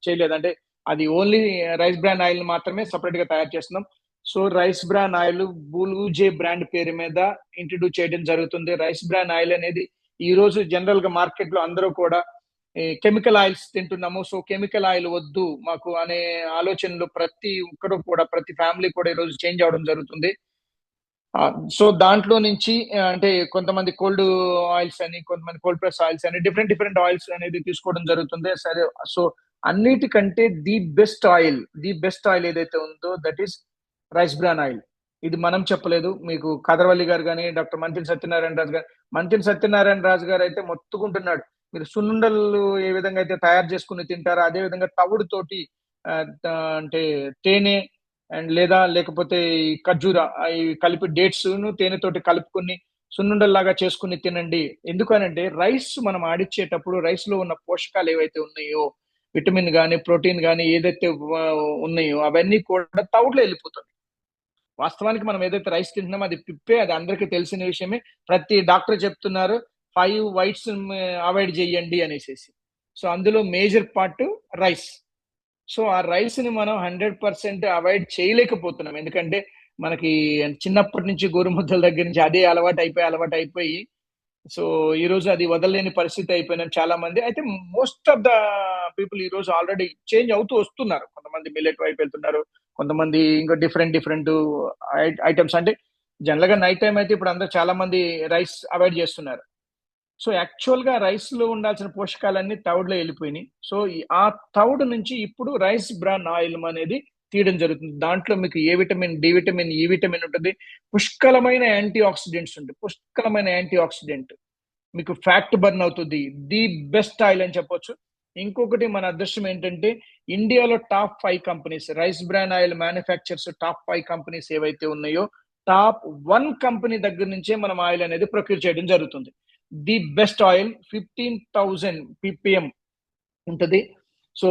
చేయలేదు. అంటే అది ఓన్లీ రైస్ బ్రాన్ ఆయిల్ మాత్రమే సపరేట్ గా తయారు చేస్తున్నాం. So rice bran oil BlueJay brand పేరు మీద ఇంట్రడ్యూస్ చేయడం జరుగుతుంది. రైస్ బ్రాన్ ఆయిల్ అనేది ఈ రోజు జనరల్ గా మార్కెట్ లో అందరూ కూడా కెమికల్ ఆయిల్స్ తింటున్నాము. సో కెమికల్ ఆయిల్ వద్దు మాకు అనే ఆలోచనలు ప్రతి ఒక్కరు కూడా, ప్రతి ఫ్యామిలీ కూడా ఈ రోజు చేంజ్ అవడం జరుగుతుంది. సో దాంట్లో నుంచి అంటే కొంతమంది కోల్డ్ ఆయిల్స్ అని, కొంతమంది కోల్డ్ ప్రెస్ ఆయిల్స్ అని, డిఫరెంట్ డిఫరెంట్ ఆయిల్స్ అనేది తీసుకోవడం జరుగుతుంది. సరే, సో అన్నిటికంటే ది బెస్ట్ ఆయిల్ ఏదైతే ఉందో that is rice bran oil. ఇది మనం చెప్పలేదు, మీకు కదరవల్లి గారు కానీ, డాక్టర్ మంతిని సత్యనారాయణ రాజు గారు అయితే మొత్తుకుంటున్నాడు. మీరు సున్నుండలు ఏ విధంగా అయితే తయారు చేసుకుని తింటారో అదే విధంగా తవుడుతోటి అంటే తేనె అండ్ లేకపోతే ఈ ఖర్జూర ఈ కలిపి డేట్స్ ను తేనెతోటి కలుపుకొని సున్నుండల్లాగా చేసుకుని తినండి. ఎందుకనంటే రైస్ మనం ఆడిచ్చేటప్పుడు రైస్ లో ఉన్న పోషకాలు ఏవైతే ఉన్నాయో, విటమిన్ కానీ, ప్రోటీన్ కానీ ఏదైతే ఉన్నాయో అవన్నీ కూడా తవుడులో వెళ్ళిపోతుంది. వాస్తవానికి మనం ఏదైతే రైస్ తింటున్నామో అది పిప్పే, అది అందరికీ తెలిసిన విషయమే. ప్రతి డాక్టర్ చెప్తున్నారు 5 వైట్స్ అవాయిడ్ చేయండి అనేసి. సో అందులో మేజర్ పార్ట్ రైస్. సో ఆ రైస్ ని మనం 100% అవాయిడ్ చేయలేకపోతున్నాం. ఎందుకంటే మనకి చిన్నప్పటి నుంచి గోరుముద్దల దగ్గర నుంచి అదే అలవాటు అయిపోయి సో ఈ రోజు అది వదలలేని పరిస్థితి అయిపోయినాం చాలా మంది. అయితే మోస్ట్ ఆఫ్ ద పీపుల్ ఈ రోజు ఆల్రెడీ చేంజ్ అవుతూ వస్తున్నారు. కొంతమంది మిల్లెట్ వైపు వెళ్తున్నారు, కొంతమంది ఇంకా డిఫరెంట్ ఐటమ్స్. అంటే జనరల్ గా నైట్ టైం అయితే ఇప్పుడు అందరూ చాలా మంది రైస్ అవాయిడ్ చేస్తున్నారు. సో యాక్చువల్ గా రైస్ లో ఉండాల్సిన పోషకాలన్నీ తవుడులో వెళ్ళిపోయినాయి. సో ఆ తవుడు నుంచి ఇప్పుడు రైస్ బ్రాన్ ఆయిల్ అనేది తీయడం జరుగుతుంది. దాంట్లో మీకు A vitamin, D vitamin, E vitamin ఉంటుంది, పుష్కలమైన యాంటీ ఆక్సిడెంట్స్ ఉంటాయి. మీకు ఫ్యాట్ బర్న్ అవుతుంది. ది బెస్ట్ ఆయిల్ అని చెప్పొచ్చు. ఇంకొకటి మన అదృష్టం ఏంటంటే ఇండియాలో top 5 companies rice bran oil manufactures, top 5 companies ఏవైతే ఉన్నాయో టాప్ 1 కంపెనీ దగ్గర నుంచే మనం ఆయిల్ అనేది ప్రొక్యూర్ చేయడం జరుగుతుంది. ది బెస్ట్ ఆయిల్ 15,000 ppm ఉంటుంది. So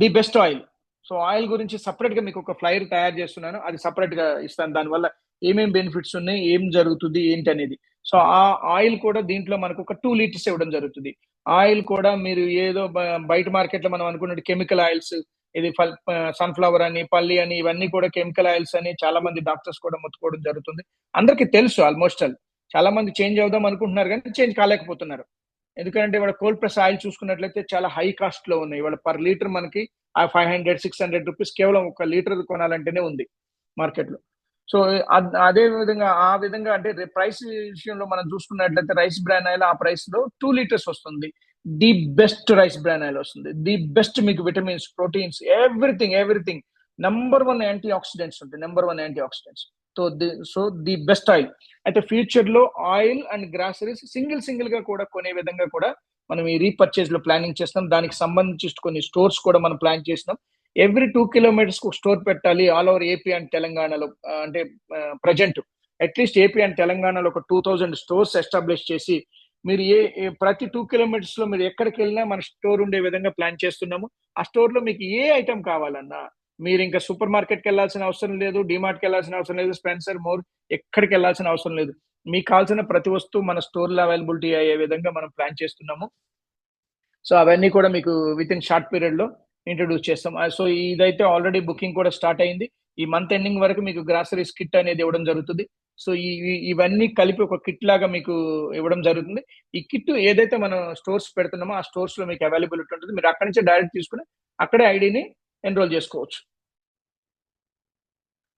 the best oil. So oil గురించి సపరేట్ గా మీకు ఒక ఫ్లైర్ తయారు చేస్తున్నాను, అది సపరేట్ గా ఇస్తాను. దానివల్ల ఏమేం బెనిఫిట్స్ ఉన్నాయి, ఏం జరుగుతుంది ఏంటి అనేది. సో ఆ ఆయిల్ కూడా దీంట్లో మనకు ఒక 2 లీటర్స్ ఇవ్వడం జరుగుతుంది. ఆయిల్ కూడా మీరు ఏదో బయట మార్కెట్ లో మనం అనుకున్నట్టు కెమికల్ ఆయిల్స్, ఇది సన్ఫ్లవర్ అని, పల్లి అని, ఇవన్నీ కూడా కెమికల్ ఆయిల్స్ అని చాలా మంది డాక్టర్స్ కూడా మొత్తుకోవడం జరుగుతుంది. అందరికీ తెలుసు ఆల్మోస్ట్ చాలా మంది చేంజ్ అవుదాం అనుకుంటున్నారు కానీ చేంజ్ కాలేకపోతున్నారు. ఎందుకంటే వాళ్ళ కోల్డ్ ప్రెస్ ఆయిల్ చూసుకున్నట్లయితే చాలా హై కాస్ట్ లో ఉన్నాయి. వాళ్ళ పర్ లీటర్ మనకి ఆ 500-600 రూపీస్ కేవలం 1 లీటర్ కొనాలంటేనే ఉంది మార్కెట్ లో. సో అదే విధంగా ఆ విధంగా అంటే ప్రైస్ విషయంలో మనం చూసుకున్నట్లయితే రైస్ బ్రాన్ ఆయిల్ ఆ ప్రైస్ లో 2 లీటర్స్ వస్తుంది. The best rice bran oil వస్తుంది. ది బెస్ట్ మీకు vitamins, proteins, everything. Number 1 anti oxidants ఉంటాయి. So the best oil. అయితే ఫ్యూచర్ లో ఆయిల్ అండ్ గ్రాసరీస్ సింగిల్ గా కూడా కొనే విధంగా కూడా మనం ఈ రీపర్చేజ్ లో ప్లానింగ్ చేస్తాం. దానికి సంబంధించి కొన్ని స్టోర్స్ కూడా మనం ప్లాన్ చేసినాం. ఎవ్రీ 2 kilometers ఒక స్టోర్ పెట్టాలి ఆల్ ఓవర్ ఏపీ అండ్ తెలంగాణలో. అంటే ప్రజెంట్ అట్లీస్ట్ ఏపీ అండ్ తెలంగాణలో ఒక 2000 స్టోర్స్ ఎస్టాబ్లిష్ చేసి మీరు ప్రతి 2 kilometers లో మీరు ఎక్కడికి వెళ్ళినా మన స్టోర్ ఉండే విధంగా ప్లాన్ చేస్తున్నాము. ఆ స్టోర్ లో మీకు ఏ ఐటమ్ కావాలన్నా మీరు ఇంకా సూపర్ మార్కెట్కి వెళ్ళాల్సిన అవసరం లేదు, డిమార్ట్కి వెళ్ళాల్సిన అవసరం లేదు, స్పెన్సర్ మోర్ ఎక్కడికి వెళ్ళాల్సిన అవసరం లేదు. మీకు కావాల్సిన ప్రతి వస్తువు మన స్టోర్లో అవైలబిలిటీ అయ్యే విధంగా మనం ప్లాన్ చేస్తున్నాము. సో అవన్నీ కూడా మీకు విత్ ఇన్ షార్ట్ పీరియడ్ లో ఇంట్రొడ్యూస్ చేస్తాం. సో ఇదైతే ఆల్రెడీ బుకింగ్ కూడా స్టార్ట్ అయింది. ఈ మంత్ ఎండింగ్ వరకు మీకు గ్రాసరీస్ కిట్ అనేది ఇవ్వడం జరుగుతుంది. సో ఇవన్నీ కలిపి ఒక కిట్ లాగా మీకు ఇవ్వడం జరుగుతుంది. ఈ కిట్ ఏదైతే మనం స్టోర్స్ పెడుతున్నామో ఆ స్టోర్స్ లో మీకు అవైలబిలిటీ ఉంటుంది. మీరు అక్కడి నుంచి డైరెక్ట్ తీసుకుని అక్కడే ఐడిని ఎన్రోల్ చేసుకోవచ్చు.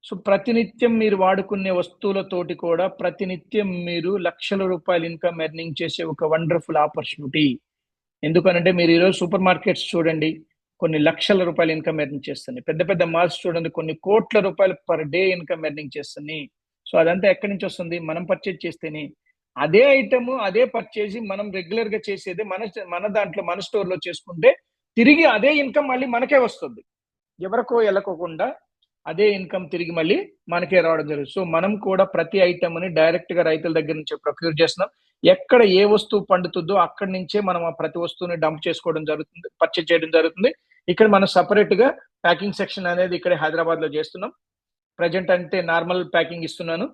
సో ప్రతినిత్యం మీరు వాడుకునే వస్తువులతోటి కూడా ప్రతినిత్యం మీరు లక్షల రూపాయలు ఇన్కమ్ ఎర్నింగ్ చేసే ఒక వండర్ఫుల్ ఆపర్చునిటీ. ఎందుకనంటే మీరు ఈరోజు సూపర్ మార్కెట్స్ చూడండి, కొన్ని లక్షల రూపాయలు ఇన్కమ్ ఎర్నింగ్ చేస్తున్నాయి. పెద్ద పెద్ద మాల్స్ చూడండి, కొన్ని కోట్ల రూపాయలు పర్ డే ఇన్కమ్ ఎర్నింగ్ చేస్తున్నాయి. సో అదంతా ఎక్కడి నుంచి వస్తుంది? మనం పర్చేజ్ చేస్తేనే. అదే ఐటమ్, అదే పర్చేజ్ మనం రెగ్యులర్ గా చేసేది మన దాంట్లో మన స్టోర్ లో చేసుకుంటే తిరిగి అదే ఇన్కమ్ మళ్ళీ మనకే వస్తుంది. ఎవరికో వెళ్ళకోకుండా అదే ఇన్కమ్ తిరిగి మళ్ళీ మనకే రావడం జరుగుతుంది. సో మనం కూడా ప్రతి ఐటమ్ ని డైరెక్ట్ గా రైతుల దగ్గర నుంచి ప్రొక్యూర్ చేస్తున్నాం. ఎక్కడ ఏ వస్తువు పండుతుందో అక్కడి నుంచే మనం ఆ ప్రతి వస్తువుని డంప్ చేసుకోవడం జరుగుతుంది, పర్చేజ్ చేయడం జరుగుతుంది. ఇక్కడ మనం సపరేట్ గా ప్యాకింగ్ సెక్షన్ అనేది ఇక్కడ హైదరాబాద్ లో చేస్తున్నాం. ప్రజెంట్ అంటే నార్మల్ ప్యాకింగ్ ఇస్తున్నాను.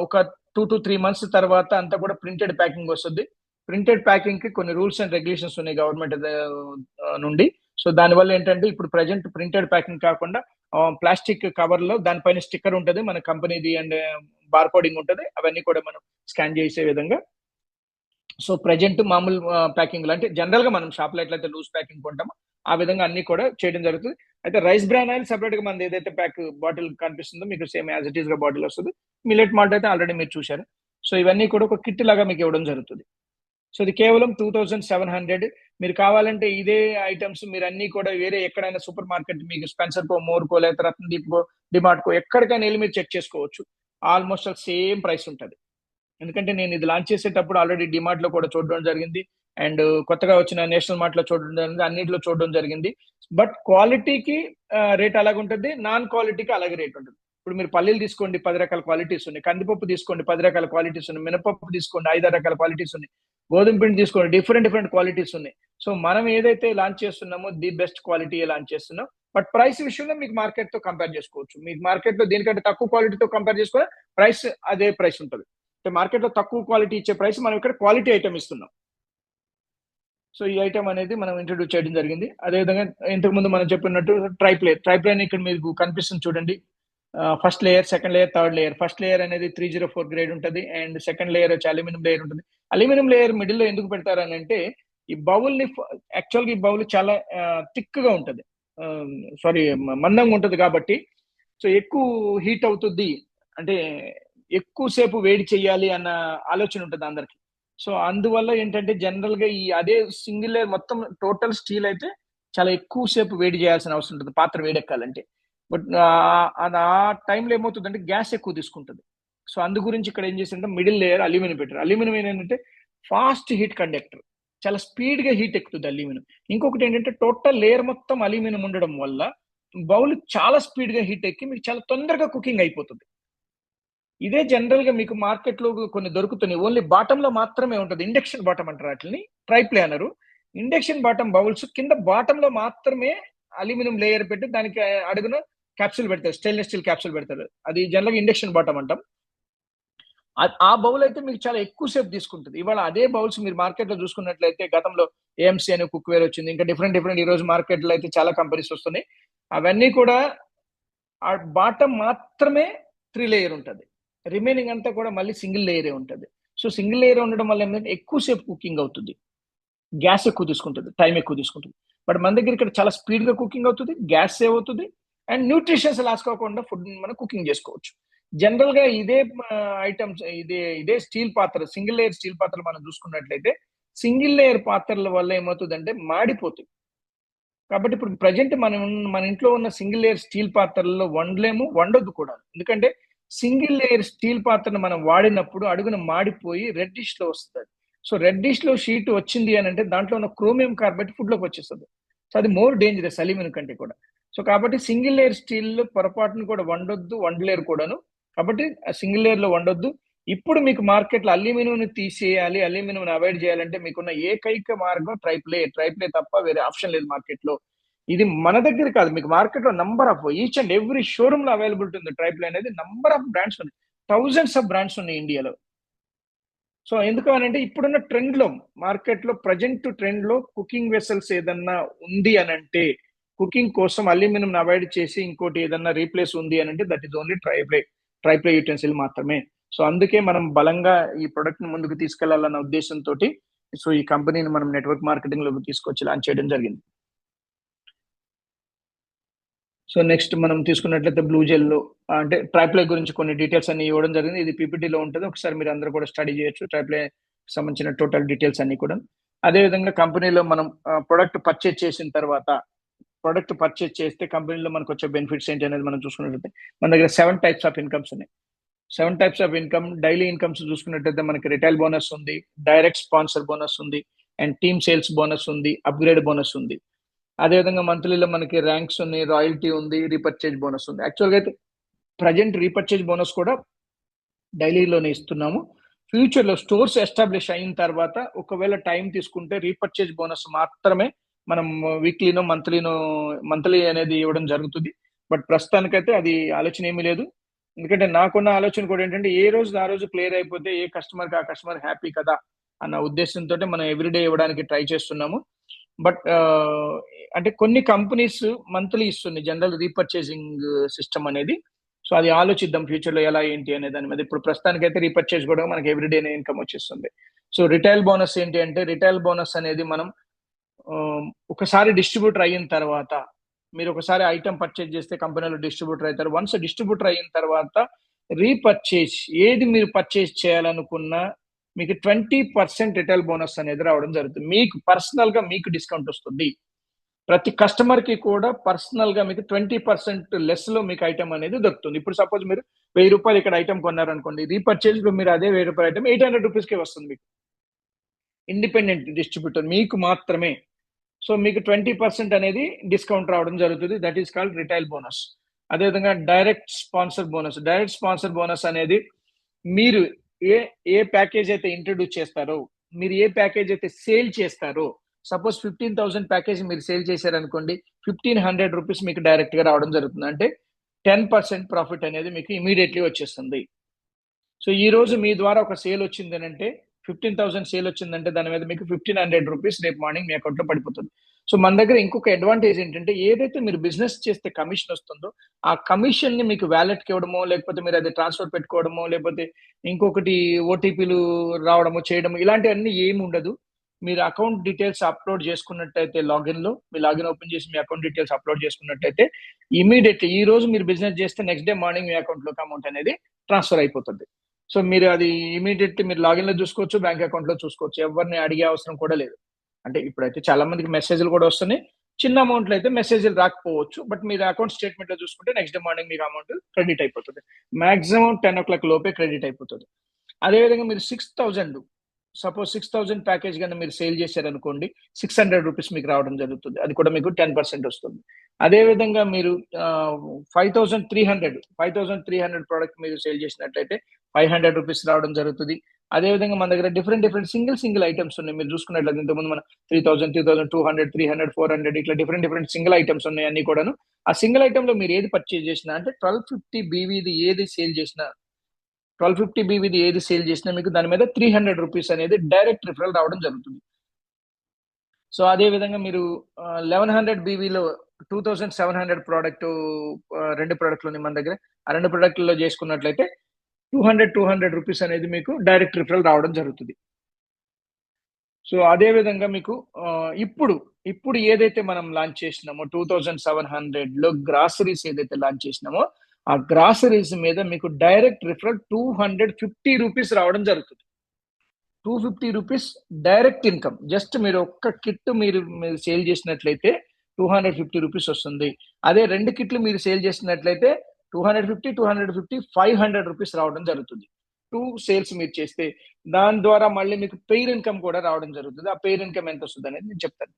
ఒక 2 to 3 months తర్వాత అంతా కూడా ప్రింటెడ్ ప్యాకింగ్ వస్తుంది. ప్రింటెడ్ ప్యాకింగ్ కి కొన్ని రూల్స్ అండ్ రెగ్యులేషన్స్ ఉన్నాయి గవర్నమెంట్ నుండి. సో దానివల్ల ఏంటంటే ఇప్పుడు ప్రజెంట్ ప్రింటెడ్ ప్యాకింగ్ కాకుండా ప్లాస్టిక్ కవర్ లో దానిపైన స్టిక్కర్ ఉంటుంది, మన కంపెనీది అండ్ బార్ కోడింగ్ ఉంటుంది. అవన్నీ కూడా మనం స్కాన్ చేసే విధంగా. సో ప్రజెంట్ మామూలు ప్యాకింగ్ అంటే జనరల్ గా మనం షాప్ లో ఎట్లయితే లూజ్ ప్యాకింగ్ కొంటామో ఆ విధంగా అన్ని కూడా చేయడం జరుగుతుంది. అయితే రైస్ బ్రాన్ ఆయిల్ సెపరేట్ గా మనది ఏదైతే ప్యాక్ బాటిల్ కనిపిస్తుందో మీకు సేమ్ యాజ్ ఇట్ ఈస్ గా బాటిల్ వస్తుంది. మిల్లెట్ మాల్ట్ అయితే ఆల్రెడీ మీరు చూశారు. సో ఇవన్నీ కూడా ఒక కిట్ లాగా మీకు ఇవ్వడం జరుగుతుంది. సో ఇది కేవలం 2700. మీరు కావాలంటే ఇదే ఐటమ్స్ మీరు అన్ని కూడా వేరే ఎక్కడైనా సూపర్ మార్కెట్ మీకు స్పెన్సర్ కో, మోర్ కో, లేదా రత్నదీప్ కో, డిమార్ట్ కో ఎక్కడికైనా వెళ్ళి మీరు చెక్ చేసుకోవచ్చు. ఆల్మోస్ట్ సేమ్ ప్రైస్ ఉంటుంది. ఎందుకంటే నేను ఇది లాంచ్ చేసేటప్పుడు ఆల్రెడీ డిమార్ట్ లో కూడా చూడడం జరిగింది, అండ్ కొత్తగా వచ్చిన నేషనల్ మార్ట్ లో చూడడం జరిగింది, అన్నింటిలో చూడడం జరిగింది. బట్ క్వాలిటీకి రేట్ అలాగే ఉంటుంది, నాన్ క్వాలిటీకి అలాగే రేట్ ఉంటుంది. ఇప్పుడు మీరు పల్లీలు తీసుకోండి, 10 రకాల క్వాలిటీస్ ఉన్నాయి. కందిపప్పు తీసుకోండి, 10 రకాల క్వాలిటీస్ ఉన్నాయి. మినపప్పు తీసుకోండి, 5 రకాల క్వాలిటీస్ ఉన్నాయి. గోధుమ పిండి తీసుకోండి, డిఫరెంట్ క్వాలిటీస్ ఉన్నాయి. సో మనం ఏదైతే లాంచ్ చేస్తున్నామో ది బెస్ట్ క్వాలిటీ లాంచ్ చేస్తున్నాం. బట్ ప్రైస్ విషయంలో మీకు మార్కెట్ తో కంపేర్ చేసుకోవచ్చు. మీకు మార్కెట్ లో దీనికంటే తక్కువ క్వాలిటీతో కంపేర్ చేసుకుని ప్రైస్ అదే ప్రైస్ ఉంటుంది. మార్కెట్ లో తక్కువ క్వాలిటీ ఇచ్చే ప్రైస్ మనం ఇక్కడ క్వాలిటీ ఐటమ్ ఇస్తున్నాం. సో ఈ ఐటమ్ అనేది మనం ఇంట్రొడ్యూస్ చేయడం జరిగింది. అదేవిధంగా ఇంతకు ముందు మనం చెప్పినట్టు ట్రైప్లైన్ ఇక్కడ మీకు కనిపిస్తుంది చూడండి. First layer, second layer, third layer. First layer అనేది 304 గ్రేడ్ ఉంటుంది, అండ్ సెకండ్ లేయర్ వచ్చి అల్యూమినియం లేయర్ ఉంటుంది. అల్యూమినియం లేయర్ మిడిల్ లో ఎందుకు పెడతారని అంటే ఈ బౌల్ ని యాక్చువల్గా ఈ బౌల్ చాలా థిక్ గా ఉంటుంది, మందంగా ఉంటుంది కాబట్టి సో ఎక్కువ హీట్ అవుతుంది, అంటే ఎక్కువసేపు వేడి చేయాలి అన్న ఆలోచన ఉంటుంది అందరికి. సో అందువల్ల ఏంటంటే జనరల్ గా ఈ అదే సింగిల్ లేయర్ మొత్తం టోటల్ స్టీల్ అయితే చాలా ఎక్కువసేపు వేడి చేయాల్సిన అవసరం ఉంటుంది పాత్ర వేడెక్కాలంటే. బట్ ఆ టైంలో ఏమవుతుందంటే గ్యాస్ ఎక్కువ తీసుకుంటుంది. సో అందు గురించి ఇక్కడ ఏం చేసిందంటే మిడిల్ లేయర్ అల్యూమినియం పెట్టారు. అల్యూమినియం ఏంటంటే ఫాస్ట్ హీట్ కండక్టర్, చాలా స్పీడ్ గా హీట్ ఎక్కుతుంది అల్యూమినియం. ఇంకొకటి ఏంటంటే టోటల్ లేయర్ మొత్తం అల్యూమినియం ఉండడం వల్ల బౌల్ చాలా స్పీడ్ గా హీట్ ఎక్కి మీకు చాలా తొందరగా కుకింగ్ అయిపోతుంది. ఇదే జనరల్ గా మీకు మార్కెట్ లో కొన్ని దొరుకుతున్నాయి, ఓన్లీ బాటమ్ లో మాత్రమే ఉంటుంది. ఇండక్షన్ బాటమ్ అంటారు వాటిని, ట్రైప్లే అనరు. ఇండక్షన్ బాటమ్ బౌల్స్ కింద బాటమ్ లో మాత్రమే అల్యూమినియం లేయర్ పెట్టి దానికి అడుగున క్యాప్సూల్ పెడతారు, స్టెయిన్లెస్ స్టీల్ క్యాప్సూల్ పెడతారు. అది జనరల్ గా ఇండక్షన్ బాటమ్ అంటాం. ఆ బౌల్ అయితే మీకు చాలా ఎక్కువ సేపు తీసుకుంటుంది. ఇవాళ అదే బౌల్స్ మీరు మార్కెట్ లో చూసుకున్నట్లయితే గతంలో ఏఎంసీ అనే కుక్వేర్ వచ్చింది, ఇంకా డిఫరెంట్ ఈ రోజు మార్కెట్ లో అయితే చాలా కంపెనీస్ వస్తున్నాయి. అవన్నీ కూడా ఆ బాటమ్ మాత్రమే 3 లేయర్ ఉంటుంది, రిమైనింగ్ అంతా కూడా మళ్ళీ సింగిల్ లేయరే ఉంటుంది. సో సింగిల్ లేయర్ ఉండడం వల్ల ఏంటంటే ఎక్కువసేపు కుకింగ్ అవుతుంది, గ్యాస్ ఎక్కువ తీసుకుంటుంది, టైం ఎక్కువ తీసుకుంటుంది. బట్ మన దగ్గర ఇక్కడ చాలా స్పీడ్ గా కుకింగ్ అవుతుంది, గ్యాస్ సేవ్ అవుతుంది, అండ్ న్యూట్రిషన్స్ లాస్ కాకుండా ఫుడ్ మనం కుకింగ్ చేసుకోవచ్చు. జనరల్ గా ఇదే ఐటమ్స్ ఇదే స్టీల్ పాత్ర, సింగిల్ లేయర్ స్టీల్ పాత్రలు మనం చూసుకున్నట్లయితే సింగిల్ లేయర్ పాత్రల వల్ల ఏమవుతుందంటే మాడిపోతుంది. కాబట్టి ఇప్పుడు ప్రజెంట్ మన ఇంట్లో ఉన్న సింగిల్ లేయర్ స్టీల్ పాత్రల్లో వండొద్దు కూడా. ఎందుకంటే సింగిల్ లేయర్ స్టీల్ పాత్రను మనం వాడినప్పుడు అడుగున మాడిపోయి రెడ్ డిష్ లో వస్తుంది. సో రెడ్ డిష్ లో షీట్ వచ్చింది అని అంటే దాంట్లో ఉన్న క్రోమియం కార్బైడ్ ఫుడ్ లోకి వచ్చేస్తుంది. సో అది మోర్ డేంజరస్ అల్యూమినియం కంటే కూడా. సో కాబట్టి సింగిల్ లేయర్ స్టీల్ లో పొరపాటును కూడా వండలేరు కూడాను. కాబట్టి సింగిల్ లేయర్ లో వండొద్దు. ఇప్పుడు మీకు మార్కెట్ లో అల్యూమినియం తీసేయాలి, అల్యూమినియం అవాయిడ్ చేయాలంటే మీకున్న ఏకైక మార్గం ట్రైప్లే తప్ప వేరే ఆప్షన్ లేదు మార్కెట్ లో. ఇది మన దగ్గర కాదు, మీకు మార్కెట్ లో number of each and every showroom లో అవైలబిలిటీ ఉంది. ట్రైప్లే అనేది నంబర్ ఆఫ్ బ్రాండ్స్ ఉన్నాయి, థౌజండ్స్ ఆఫ్ బ్రాండ్స్ ఉన్నాయి ఇండియాలో. సో ఎందుకు అనంటే ఇప్పుడున్న ట్రెండ్ లో మార్కెట్ లో ప్రజెంట్ ట్రెండ్ లో కుకింగ్ వెసల్స్ ఏదన్నా ఉంది అని అంటే కుకింగ్ కోసం అల్యూమినియం అవాయిడ్ చేసి ఇంకోటి ఏదన్నా రీప్లేస్ ఉంది అని అంటే that is only tri-ply utensil మాత్రమే. సో అందుకే మనం బలంగా ఈ ప్రొడక్ట్ ని ముందుకు తీసుకెళ్లాలన్న ఉద్దేశంతో సో ఈ కంపెనీని మనం నెట్వర్క్ మార్కెటింగ్ లోకి తీసుకొచ్చి లాంచ్ చేయడం జరిగింది. సో నెక్స్ట్ మనం తీసుకున్నట్లయితే బ్లూ జెల్ లో అంటే ట్రైప్లే గురించి కొన్ని డీటెయిల్స్ అన్ని ఇవ్వడం జరిగింది. ఇది పీపీటీలో ఉంటుంది, ఒకసారి మీరు అందరూ కూడా స్టడీ చేయొచ్చు ట్రైప్లే సంబంధించిన టోటల్ డీటెయిల్స్ అన్ని కూడా. అదేవిధంగా కంపెనీలో మనం ప్రొడక్ట్ పర్చేజ్ చేసిన తర్వాత ప్రొడక్ట్ పర్చేస్ చేస్తే కంపెనీలో మనకు వచ్చే బెనిఫిట్స్ ఏంటి అనేది మనం చూసుకున్నట్లయితే మన దగ్గర 7 టైప్స్ ఆఫ్ ఇన్కమ్స్ ఉన్నాయి. 7 types of income. Daily incomes చూసుకున్నట్లయితే మనకి రిటైల్ బోనస్ ఉంది, డైరెక్ట్ స్పాన్సర్ బోనస్ ఉంది, అండ్ టీమ్ సేల్స్ బోనస్ ఉంది, అప్గ్రేడ్ బోనస్ ఉంది. అదేవిధంగా మంత్లీలో మనకి ర్యాంక్స్ ఉన్నాయి, రాయల్టీ ఉంది, రీపర్చేజ్ బోనస్ ఉంది. యాక్చువల్గా అయితే ప్రజెంట్ రీపర్చేజ్ బోనస్ కూడా డైలీలోనే ఇస్తున్నాము. ఫ్యూచర్లో స్టోర్స్ ఎస్టాబ్లిష్ అయిన తర్వాత ఒకవేళ టైం తీసుకుంటే రీపర్చేజ్ బోనస్ మాత్రమే మనం వీక్లీనో మంత్లీ అనేది ఇవ్వడం జరుగుతుంది. బట్ ప్రస్తుతానికైతే అది ఆలోచన ఏమీ లేదు. ఎందుకంటే నాకున్న ఆలోచన కూడా ఏంటంటే ఏ రోజు ఆ రోజు క్లియర్ అయిపోతే ఏ కస్టమర్కి ఆ కస్టమర్ హ్యాపీ కదా అన్న ఉద్దేశంతో మనం ఎవ్రీడే ఇవ్వడానికి ట్రై చేస్తున్నాము. బట్ అంటే కొన్ని కంపెనీస్ మంత్లీ ఇస్తుంది జనరల్ రీపర్చేసింగ్ సిస్టమ్ అనేది. సో అది ఆలోచిద్దాం ఫ్యూచర్లో ఎలా ఏంటి అనే దాని మీద. ఇప్పుడు ప్రస్తుతానికైతే రీపర్చేజ్ కూడా మనకి ఎవ్రీడే ఇన్కమ్ వచ్చేస్తుంది. సో రిటైల్ బోనస్ ఏంటి అంటే, రిటైల్ బోనస్ అనేది మనం ఒకసారి డిస్ట్రిబ్యూటర్ అయిన తర్వాత, మీరు ఒకసారి ఐటమ్ పర్చేజ్ చేస్తే కంపెనీలో డిస్ట్రిబ్యూటర్ అవుతారు. వన్స్ డిస్ట్రిబ్యూటర్ అయిన తర్వాత రీపర్చేజ్ ఏది మీరు పర్చేజ్ చేయాలనుకున్నా మీకు 20% రిటైల్ బోనస్ అనేది రావడం జరుగుతుంది. మీకు పర్సనల్ గా మీకు డిస్కౌంట్ వస్తుంది. ప్రతి కస్టమర్ కి కూడా పర్సనల్ గా మీకు 20% లెస్ లో మీకు ఐటమ్ అనేది దొరుకుతుంది. ఇప్పుడు సపోజ్ మీరు 1000 రూపాయలు ఇక్కడ ఐటమ్ కొన్నారనుకోండి, రీపర్చేజ్ లో మీరు అదే 1000 రూపాయల ఐటమ్ 800 రూపీస్ కే వస్తుంది మీకు. ఇండిపెండెంట్ డిస్ట్రిబ్యూటర్ మీకు మాత్రమే. సో మీకు 20% అనేది డిస్కౌంట్ రావడం జరుగుతుంది. That is called retail bonus. అదేవిధంగా direct sponsor bonus. Direct sponsor bonus అనేది మీరు ఏ ప్యాకేజ్ అయితే ఇంట్రడ్యూస్ చేస్తారో, మీరు ఏ ప్యాకేజ్ అయితే సేల్ చేస్తారో, సపోజ్ 15,000 ప్యాకేజ్ మీరు సేల్ చేశారనుకోండి, 1,500 రూపీస్ మీకు డైరెక్ట్ గా రావడం జరుగుతుంది. అంటే 10% ప్రాఫిట్ అనేది మీకు ఇమీడియట్లీ వచ్చేస్తుంది. సో ఈ రోజు మీ ద్వారా ఒక సేల్ వచ్చింది అంటే, 15,000 సేల్ వచ్చిందంటే దాని మీద మీకు 1,500 రూపీస్ రేపు మార్నింగ్ మీ అకౌంట్ లో పడిపోతుంది. సో మన దగ్గర ఇంకొక అడ్వాంటేజ్ ఏంటంటే, ఏదైతే మీరు బిజినెస్ చేస్తే కమిషన్ వస్తుందో ఆ కమిషన్ ని మీకు వ్యాలెట్ కి ఇవ్వడమో, లేకపోతే మీరు అది ట్రాన్స్ఫర్ పెట్టుకోవడమో, లేకపోతే ఇంకొకటి ఓటీపీలు రావడమో చేయడము, ఇలాంటివన్నీ ఏమి ఉండదు. మీరు అకౌంట్ డీటెయిల్స్ అప్లోడ్ చేసుకున్నట్టయితే లాగిన్ లో, మీ లాగిన్ ఓపెన్ చేసి మీ అకౌంట్ డీటెయిల్స్ అప్లోడ్ చేసుకున్నట్టయితే ఇమీడియట్లీ ఈ రోజు మీరు బిజినెస్ చేస్తే నెక్స్ట్ డే మార్నింగ్ మీ అకౌంట్ లోకి అమౌంట్ అనేది ట్రాన్స్ఫర్ అయిపోతుంది. సో మీరు అది ఇమీడియట్లీ మీరు లాగిన్ లో చూసుకోవచ్చు, బ్యాంక్ అకౌంట్ లో చూసుకోవచ్చు. ఎవరిని అడిగే అవసరం కూడా లేదు. అంటే ఇప్పుడైతే చాలా మందికి మెసేజ్లు కూడా వస్తున్నాయి. చిన్న అమౌంట్లో అయితే మెసేజ్లు రాకపోవచ్చు, బట్ మీరు అకౌంట్ స్టేట్మెంట్ లో చూసుకుంటే నెక్స్ట్ డే మార్నింగ్ మీకు అమౌంట్ క్రెడిట్ అయిపోతుంది. మాక్సిమం 10 o'clock లోపే క్రెడిట్ అయిపోతుంది. అదేవిధంగా మీరు 6,000 సపోజ్ 6,000 ప్యాకేజ్ కన్నా మీరు సేల్ చేశారనుకోండి, 600 రూపీస్ మీకు రావడం జరుగుతుంది. అది కూడా మీకు 10% వస్తుంది. అదేవిధంగా మీరు 5,300 ప్రోడక్ట్ మీరు సేల్ చేసినట్లయితే 500 రూపీస్ రావడం జరుగుతుంది. అదేవిధంగా మన దగ్గర డిఫరెంట్ సింగిల్ ఐటమ్స్ ఉన్నాయి. మీరు చూసుకున్నట్లయితే ఇంతకుముందు మన 3,000, 3,200, 300, 400 ఇట్లా డిఫరెంట్ సింగిల్ ఐటమ్స్ ఉన్నాయి అన్ని కూడాను. ఆ సింగిల్ ఐటమ్ లో మీరు ఏది పర్చేజ్ చేసినా, అంటే 1250 బీవీది ఏది సేల్ చేసినా, 1250 బీవీది ఏది సేల్ చేసినా మీకు దాని మీద 300 రూపీస్ అనేది డైరెక్ట్ రిఫరల్ రావడం జరుగుతుంది. సో అదే విధంగా మీరు 1100 బీవీలో 2,700 ప్రోడక్ట్, 2 ప్రోడక్ట్లు ఉన్నాయి మన దగ్గర. ఆ 2 ప్రోడక్ట్లో చేసుకున్నట్లయితే 200 రూపీస్ అనేది మీకు డైరెక్ట్ రిఫరల్ రావడం జరుగుతుంది. సో అదే విధంగా మీకు ఇప్పుడు ఏదైతే మనం లాంచ్ చేసినామో 2,700 లో గ్రాసరీస్ ఏదైతే లాంచ్ చేసినామో, ఆ గ్రాసరీస్ మీద మీకు డైరెక్ట్ రిఫరల్ 250 రూపీస్ రావడం జరుగుతుంది. 250 రూపీస్ డైరెక్ట్ ఇన్కమ్. జస్ట్ మీరు ఒక్క కిట్ మీరు సేల్ చేసినట్లయితే 250 రూపీస్ వస్తుంది. అదే 2 కిట్లు మీరు సేల్ చేసినట్లయితే 250, 500 రూపీస్ రావడం జరుగుతుంది. 2 సేల్స్ మీరు చేస్తే దాని ద్వారా మళ్ళీ మీకు పెయిర్ ఇన్కమ్ కూడా రావడం జరుగుతుంది. ఆ పెయిర్ ఇన్కమ్ ఎంత వస్తుంది అనేది నేను చెప్తాను.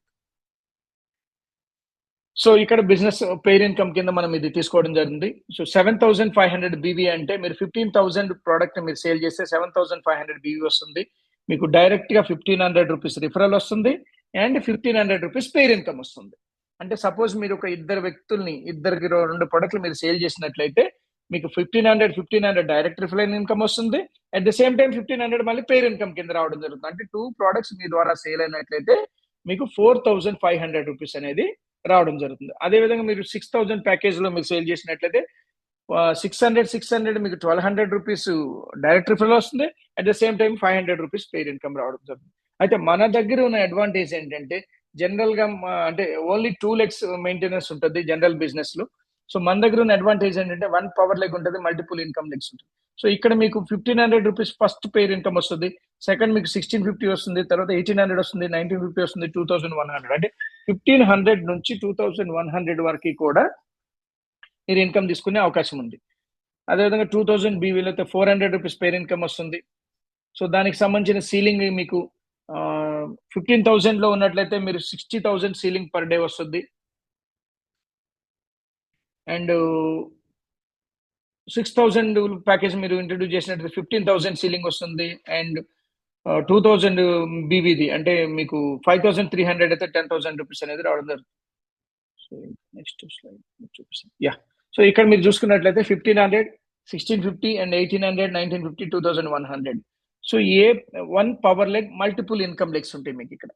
సో ఇక్కడ బిజినెస్ పెయిర్ ఇన్కమ్ కింద మనం ఇది తీసుకోవడం జరిగింది. సో 7,500 బీవీ అంటే మీరు 15,000 ప్రోడక్ట్ మీరు సేల్ చేస్తే 7,500 బీవీ వస్తుంది. మీకు డైరెక్ట్ గా 1,500 రూపీస్ రిఫరల్ వస్తుంది అండ్ 1,500 రూపీస్ పెయిర్ ఇన్కమ్ వస్తుంది. అంటే సపోజ్ మీరు ఒక ఇద్దరికి 2 ప్రొడక్ట్లు మీరు సేల్ చేసినట్లయితే మీకు 1,500 డైరెక్ట్ రిఫరల్ ఇన్కమ్ వస్తుంది. అట్ ద సేమ్ టైం 1,500 మళ్ళీ పెయిర్ ఇన్కమ్ కింద రావడం జరుగుతుంది. అంటే 2 ప్రోడక్ట్స్ మీ ద్వారా సేల్ అయినట్లయితే మీకు 4,500 రూపీస్ అనేది రావడం జరుగుతుంది. అదేవిధంగా మీరు 6,000 ప్యాకేజ్ లో మీరు సేల్ చేసినట్లయితే 600 మీకు 1,200 రూపీస్ డైరెక్ట్ రిఫరల్ వస్తుంది. At the same time 500 rupees pair income రావడం జరుగుతుంది. అయితే మన దగ్గర ఉన్న అడ్వాంటేజ్ ఏంటంటే, జనరల్ గా అంటే ఓన్లీ 2 legs మెయింటెనెన్స్ ఉంటుంది జనరల్ బిజినెస్ లో. సో మన దగ్గర ఉన్న అడ్వాంటేజ్ ఏంటంటే 1 పవర్ లెగ్ ఉంటుంది, మల్టిపుల్ ఇన్కమ్ లెగ్స్ ఉంటుంది. సో ఇక్కడ మీకు 1500 రూపీస్ ఫస్ట్ పేర్ ఇన్కమ్ వస్తుంది, సెకండ్ మీకు 1650 వస్తుంది, తర్వాత 1800 వస్తుంది, 1950 వస్తుంది, 2100. అంటే 1500 నుంచి 2100 వరకు కూడా మీరు ఇన్కమ్ తీసుకునే అవకాశం ఉంది. అదేవిధంగా 2000 బీవీలో అయితే 400 రూపీస్ పేర్ ఇన్కమ్ వస్తుంది. సో దానికి సంబంధించిన సీలింగ్ మీకు 15,000 లో ఉన్నట్లయితే మీరు 60,000 సీలింగ్ పర్ డే వస్తుంది. అండ్ 6,000 ప్యాకేజ్ మీరు ఇంట్రడ్యూస్ చేసినట్టు 15,000 సీలింగ్ వస్తుంది. అండ్ 2,000 బీవీది అంటే మీకు 5,300 అయితే 10,000 రూపీస్ అనేది రావడం జరుగుతుంది. సో నెక్స్ట్ స్లైడ్ చూపిస్తాను. యా, సో ఇక్కడ మీరు చూసుకున్నట్లయితే 1500, 1650 and 1800, 1950, 2100. So A one power leg multiple income legs ఉంటాయి మీకు ఇక్కడ.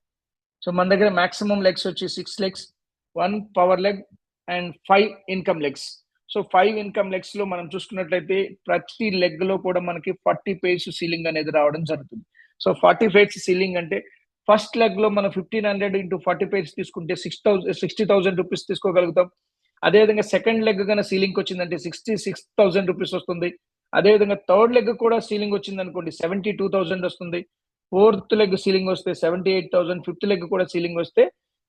సో మన దగ్గర మాక్సిమం లెగ్స్ వచ్చి 6 legs, 1 power leg and 5 income legs. So 5 income legs లో మనం చూసుకున్నట్లయితే ప్రతి లెగ్ లో కూడా మనకి 40 పేజ్ సీలింగ్ అనేది రావడం జరుగుతుంది. సో 40 పేజ్ సీలింగ్ అంటే ఫస్ట్ లెగ్ లో మనం 1500 ఇంటూ 40 పేజ్ తీసుకుంటే 60,000 రూపీస్ తీసుకోగలుగుతాం. అదేవిధంగా సెకండ్ లెగ్ కన్నా సీలింగ్ వచ్చిందంటే 66,000 రూపీస్ వస్తుంది. అదేవిధంగా థర్డ్ లెగ్ కూడా సీలింగ్ వచ్చింది అనుకోండి 72,000 వస్తుంది. ఫోర్త్ లెగ్ సీలింగ్ వస్తే 78,000, ఫిఫ్త్ లెగ్ కూడా సీలింగ్ వస్తే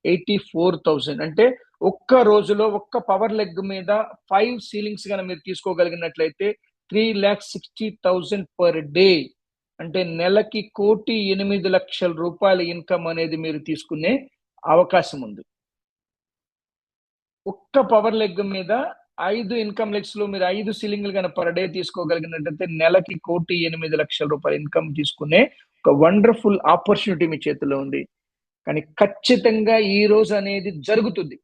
84,000. అంటే ఒక్క రోజులో ఒక్క పవర్ లెగ్ మీద 5 సీలింగ్స్ కనుక మీరు తీసుకోగలిగినట్లయితే 3,60,000 పర్ డే, అంటే నెలకి 1,08,00,000 రూపాయల ఇన్కమ్ అనేది మీరు తీసుకునే అవకాశం ఉంది. ఒక్క పవర్ లెగ్ మీద 5 ఇన్కమ్ లెగ్స్ లో మీరు 5 సీలింగ్లు కనుక పర్ డే తీసుకోగలిగినట్లయితే నెలకి 1,08,00,000 రూపాయల ఇన్కమ్ తీసుకునే ఒక వండర్ఫుల్ ఆపర్చునిటీ మీ చేతిలో ఉంది. కానీ ఖచ్చితంగా ఈ రోజు అనేది జరుగుతుంది.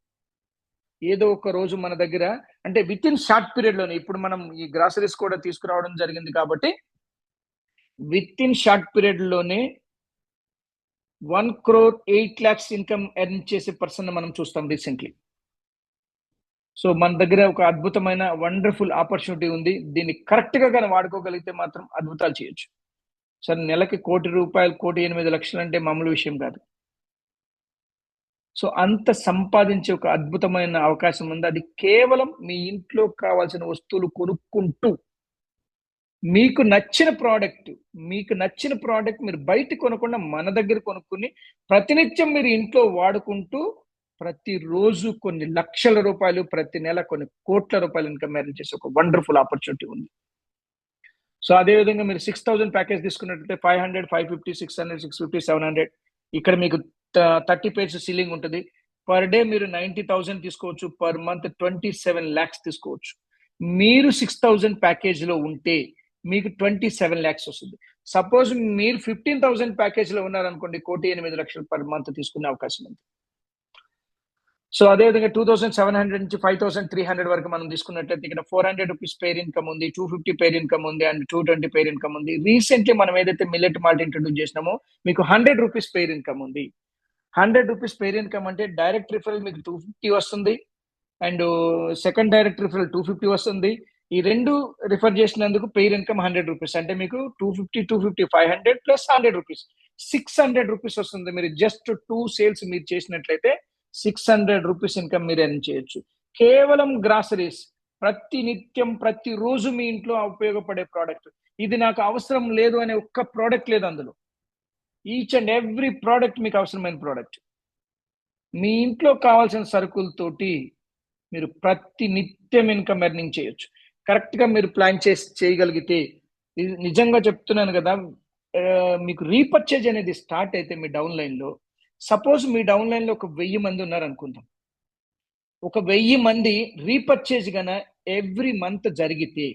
ఏదో ఒక రోజు మన దగ్గర అంటే విత్ ఇన్ షార్ట్ పీరియడ్ లోనే ఇప్పుడు మనం ఈ గ్రాసరీస్ కూడా తీసుకురావడం జరిగింది కాబట్టి విత్ ఇన్ షార్ట్ పీరియడ్ లోనే 1,08 lakhs ఇన్కమ్ ఎర్న్ చేసే పర్సన్ మనం చూస్తాం రీసెంట్లీ. సో మన దగ్గర ఒక అద్భుతమైన వండర్ఫుల్ ఆపర్చునిటీ ఉంది. దీన్ని కరెక్ట్ గా కానీ వాడుకోగలిగితే మాత్రం అద్భుతాలు చేయొచ్చు. సరే, నెలకి 1,00,00,000 రూపాయలు, 1,08,00,000 అంటే మామూలు విషయం కాదు. సో అంత సంపాదించే ఒక అద్భుతమైన అవకాశం ఉంది. అది కేవలం మీ ఇంట్లో కావాల్సిన వస్తువులు కొనుక్కుంటూ మీకు నచ్చిన ప్రోడక్ట్ మీరు బయట కొనకుండా మన దగ్గర కొనుక్కుని ప్రతినిత్యం మీరు ఇంట్లో వాడుకుంటూ ప్రతిరోజు కొన్ని లక్షల రూపాయలు, ప్రతి నెల కొన్ని కోట్ల రూపాయలు ఇన్కమ్ ఎర్న్ చేసే ఒక వండర్ఫుల్ ఆపర్చునిటీ ఉంది. సో అదేవిధంగా మీరు 6,000 ప్యాకేజ్ తీసుకున్నట్లయితే 500, 550, 600, 650, 700 ఇక్కడ మీకు 30 పేజ్ సీలింగ్ ఉంటుంది. పర్ డే మీరు 90,000 తీసుకోవచ్చు, పర్ మంత్ 27 lakhs తీసుకోవచ్చు. మీరు 6,000 ప్యాకేజ్ లో ఉంటే మీకు 27 lakhs వస్తుంది. సపోజ్ మీరు 15,000 ప్యాకేజ్ లో ఉన్నారనుకోండి, 1,08,00,000 పర్ మంత్ తీసుకునే అవకాశం ఉంది. సో అదేవిధంగా 2,700 నుంచి 5,300 వరకు మనం తీసుకున్నట్లయితే ఇక్కడ 400 రూపీస్ పేర్ ఇన్కమ్ ఉంది, 250 పేర్ ఇన్కమ్ ఉంది, అండ్ 220 పేర్ ఇన్కమ్ ఉంది. రీసెంట్లీ మనం ఏదైతే మిల్లెట్ మాల్ట్ ఇంట్రొడ్యూస్ చేసినామో మీకు 100 రూపీస్ పేర్ ఇన్కమ్ ఉంది. 100 రూపీస్ పేర్ ఇన్కమ్ అంటే డైరెక్ట్ రిఫరల్ మీకు 250 వస్తుంది, అండ్ సెకండ్ డైరెక్ట్ రిఫరల్ 250 వస్తుంది. ఈ రెండు రిఫర్ చేసినందుకు పేర్ ఇన్కమ్ 100 రూపీస్, అంటే మీకు 250, 500 ప్లస్ 100 రూపీస్ 600 రూపీస్ వస్తుంది. మీరు జస్ట్ 2 సేల్స్ మీరు చేసినట్లయితే 600 రూపీస్ ఇన్కమ్ మీరు ఎర్న్ చేయొచ్చు. కేవలం గ్రాసరీస్, ప్రతి నిత్యం ప్రతిరోజు మీ ఇంట్లో ఉపయోగపడే ప్రోడక్ట్. ఇది నాకు అవసరం లేదు అనే ఒక్క ప్రోడక్ట్ లేదు అందులో. ఈచ్ అండ్ ఎవ్రీ ప్రోడక్ట్ మీకు అవసరమైన ప్రోడక్ట్. మీ ఇంట్లో కావాల్సిన సరుకులతోటి మీరు ప్రతి నిత్యం ఇన్కమ్ ఎర్నింగ్ చేయొచ్చు. కరెక్ట్ గా మీరు ప్లాన్ చేయగలిగితే, నిజంగా చెప్తున్నాను కదా, మీకు రీపర్చేజ్ అనేది స్టార్ట్ అయితే మీ డౌన్ లైన్ లో, సపోజ్ మీ డౌన్ లైన్ లో ఒక 1000 మంది ఉన్నారు అనుకుందాం. ఒక 1000 మంది రీపర్చేజ్ గన ఎవ్రీ మంత్ జరిగితే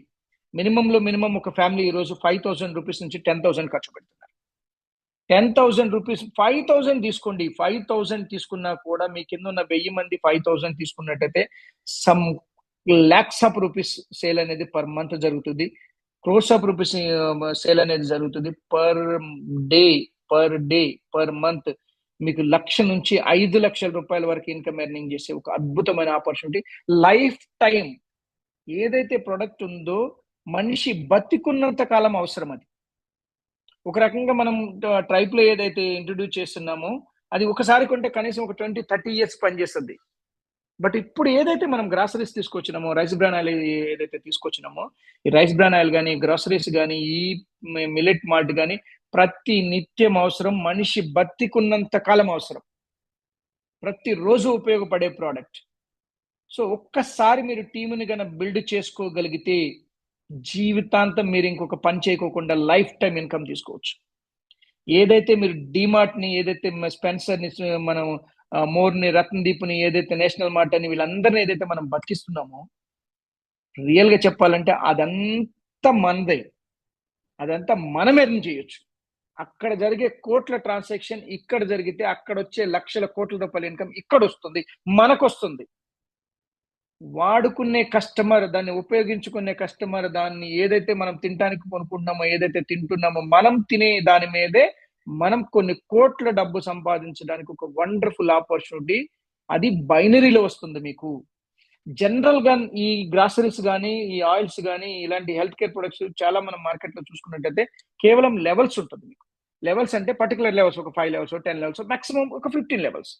మినిమం ఒక ఫ్యామిలీ ఈ రోజు 5,000 రూపీస్ నుంచి 10,000 ఖర్చు పెడుతున్నారు. 10,000 రూపీస్ 5,000 తీసుకోండి. 5,000 తీసుకున్నా కూడా మీ కింద ఉన్న 1000 మంది 5,000 తీసుకున్నట్టయితే some lakhs of rupees sale అనేది పర్ మంత్ జరుగుతుంది. క్రోర్స్ ఆఫ్ రూపీస్ సేల్ అనేది జరుగుతుంది. పర్ డే పర్ మంత్ మీకు 1,00,000 నుంచి 5,00,000 రూపాయల వరకు ఇన్కమ్ ఎర్నింగ్ చేసే ఒక అద్భుతమైన ఆపర్చునిటీ. లైఫ్ టైం ఏదైతే ప్రొడక్ట్ ఉందో మనిషి బతికున్నంత కాలం అవసరం. అది ఒక రకంగా మనం ట్రైప్ లో ఏదైతే ఇంట్రొడ్యూస్ చేస్తున్నామో అది ఒకసారి కొంటే కనీసం ఒక 20-30 years పనిచేస్తుంది. బట్ ఇప్పుడు ఏదైతే మనం గ్రాసరీస్ తీసుకొచ్చినామో, రైస్ బ్రాన్ ఆయిల్ ఏదైతే తీసుకొచ్చినామో, ఈ రైస్ బ్రాన్ ఆయిల్ కానీ, గ్రాసరీస్ కానీ, ఈ మిల్లెట్ మార్ట్ కానీ ప్రతి నిత్యం అవసరం, మనిషి బతికున్నంత కాలం అవసరం, ప్రతిరోజు ఉపయోగపడే ప్రోడక్ట్. సో ఒక్కసారి మీరు టీముని గన బిల్డ్ చేసుకోగలిగితే జీవితాంతం మీరు ఇంకొక పని చేయకోకుండా లైఫ్ టైం ఇన్కమ్ తీసుకోవచ్చు. ఏదైతే మీరు డిమార్ట్ ని, ఏదైతే స్పెన్సర్ ని, మనం మోర్ ని, రత్నదీప్ని, ఏదైతే నేషనల్ మార్ట్ అని వీళ్ళందరినీ ఏదైతే మనం బతికిస్తున్నామో, రియల్ గా చెప్పాలంటే అదంతా మనదే, అదంతా మనం ఎర్న్ చేయొచ్చు. అక్కడ జరిగే కోట్ల ట్రాన్సాక్షన్ ఇక్కడ జరిగితే అక్కడ వచ్చే లక్షల కోట్ల రూపాయల ఇన్కమ్ ఇక్కడ వస్తుంది, మనకొస్తుంది. వాడుకునే కస్టమర్, దాన్ని ఉపయోగించుకునే కస్టమర్, దాన్ని ఏదైతే మనం తినడానికి కొనుక్కుంటున్నామో, ఏదైతే తింటున్నామో, మనం తినే దాని మీదే మనం కొన్ని కోట్ల డబ్బు సంపాదించడానికి ఒక వండర్ఫుల్ ఆపర్చునిటీ. అది బైనరీలో వస్తుంది మీకు. జనరల్ గా ఈ గ్రాసరీస్ కానీ, ఈ ఆయిల్స్ కానీ, ఇలాంటి హెల్త్ కేర్ ప్రొడక్ట్స్ చాలా మనం మార్కెట్ లో చూసుకున్నట్టయితే కేవలం లెవెల్స్ ఉంటుంది మీకు. లెవెల్స్ అంటే పర్టికులర్ లెవెల్స్, ఒక 5 లెవెల్స్, 10 లెవెల్స్, మాక్సిమం ఒక 15 లెవెల్స్.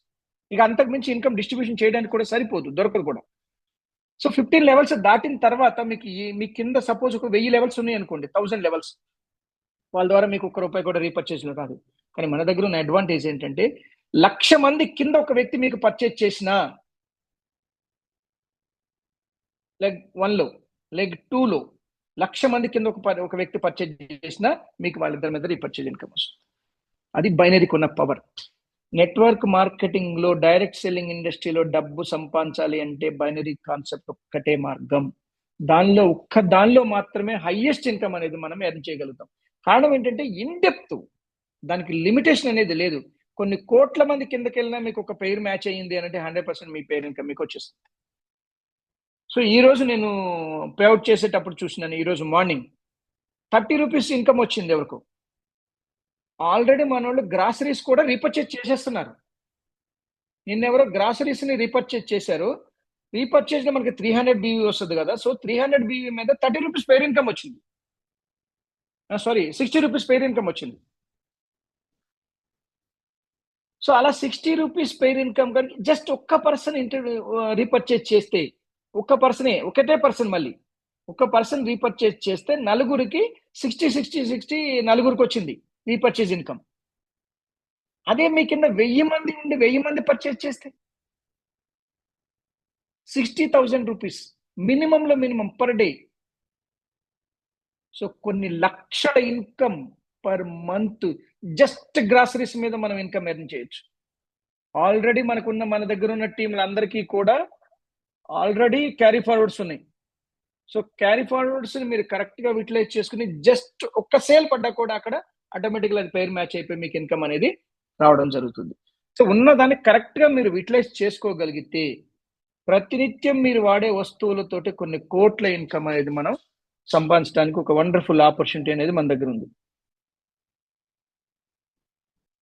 ఇక అంతకు మించి ఇన్కమ్ డిస్ట్రిబ్యూషన్ చేయడానికి కూడా సరిపోదు, దొరకదు కూడా. సో 15 లెవెల్స్ దాటిన తర్వాత మీకు మీ కింద సపోజ్ ఒక 1000 లెవెల్స్ ఉన్నాయి అనుకోండి, 1000 లెవెల్స్, వాళ్ళ ద్వారా మీకు ₹1 కూడా రీపర్చేజ్ రాదు. కానీ మన దగ్గర ఉన్న అడ్వాంటేజ్ ఏంటంటే 1,00,000 మంది కింద ఒక వ్యక్తి మీకు పర్చేజ్ చేసినా, లెగ్ 1లో, లెగ్ 2లో 1,00,000 మంది కింద ఒక వ్యక్తి పర్చేజ్ చేసినా మీకు వాళ్ళిద్దరి మీద రీపర్చేజ్ ఇన్కమ్ వస్తుంది. అది బైనరీకి ఉన్న పవర్. నెట్వర్క్ మార్కెటింగ్ లో, డైరెక్ట్ సెల్లింగ్ ఇండస్ట్రీలో డబ్బు సంపాదించాలి అంటే బైనరీ కాన్సెప్ట్ ఒక్కటే మార్గం. దానిలో మాత్రమే హైయెస్ట్ ఇన్కమ్ అనేది మనం ఎర్న్ చేయగలుగుతాం. కారణం ఏంటంటే ఇన్ డెప్త్, దానికి లిమిటేషన్ అనేది లేదు. కొన్ని కోట్ల మంది కిందకి వెళ్ళినా మీకు ఒక పేరు మ్యాచ్ అయ్యింది అంటే 100% మీ పేరు ఇన్కమ్ మీకు వచ్చేస్తుంది. సో ఈ రోజు నేను పేఅవుట్ చేసేటప్పుడు చూసినాను, ఈ రోజు మార్నింగ్ ₹30 ఇన్కమ్ వచ్చింది ఎవరికో. ఆల్రెడీ మన వాళ్ళు గ్రాసరీస్ కూడా రీపర్చేజ్ చేసేస్తున్నారు. నిన్నెవరో గ్రాసరీస్ ని రీపర్చేజ్ చేశారు. రీపర్చేజ్ లో మనకి 300 BV వస్తుంది కదా. సో 300 BV మీద ₹30 పేర్ ఇన్కమ్ వచ్చింది. సారీ, ₹60 పేర్ ఇన్కమ్ వచ్చింది. సో అలా ₹60 పేర్ ఇన్కమ్ కానీ జస్ట్ ఒక్క పర్సన్ రీపర్చేజ్ చేస్తే, ఒకటే పర్సన్, మళ్ళీ ఒక పర్సన్ రీపర్చేజ్ చేస్తే నలుగురికి 60 నలుగురికి వచ్చింది రీపర్చేజ్ ఇన్కమ్. అదే మీ కింద 1000 మంది ఉండి 1000 మంది పర్చేజ్ చేస్తే ₹60,000 మినిమంలో మినిమం పర్ డే. సో కొన్ని లక్షల income per month just groceries మీద మనం ఇన్కమ్ ఎర్న్ చేయొచ్చు. ఆల్రెడీ మన దగ్గర ఉన్న టీంలందరికీ కూడా ఆల్రెడీ క్యారీ ఫార్వర్డ్స్ ఉన్నాయి. సో క్యారీ ఫార్వర్డ్స్ ని మీరు కరెక్ట్ గా యూటిలైజ్ చేసుకుని జస్ట్ ఒక్క సేల్ పడ్డా కూడా అక్కడ ఆటోమేటిక్గా అది పేర్ మ్యాచ్ అయిపోయి మీకు ఇన్కమ్ అనేది రావడం జరుగుతుంది. సో ఉన్నదాన్ని కరెక్ట్ గా మీరు యూటిలైజ్ చేసుకోగలిగితే ప్రతినిత్యం మీరు వాడే వస్తువులతోటి కొన్ని కోట్ల ఇన్కమ్ అనేది మనం సంపాదించడానికి ఒక వండర్ఫుల్ ఆపర్చునిటీ అనేది మన దగ్గర ఉంది.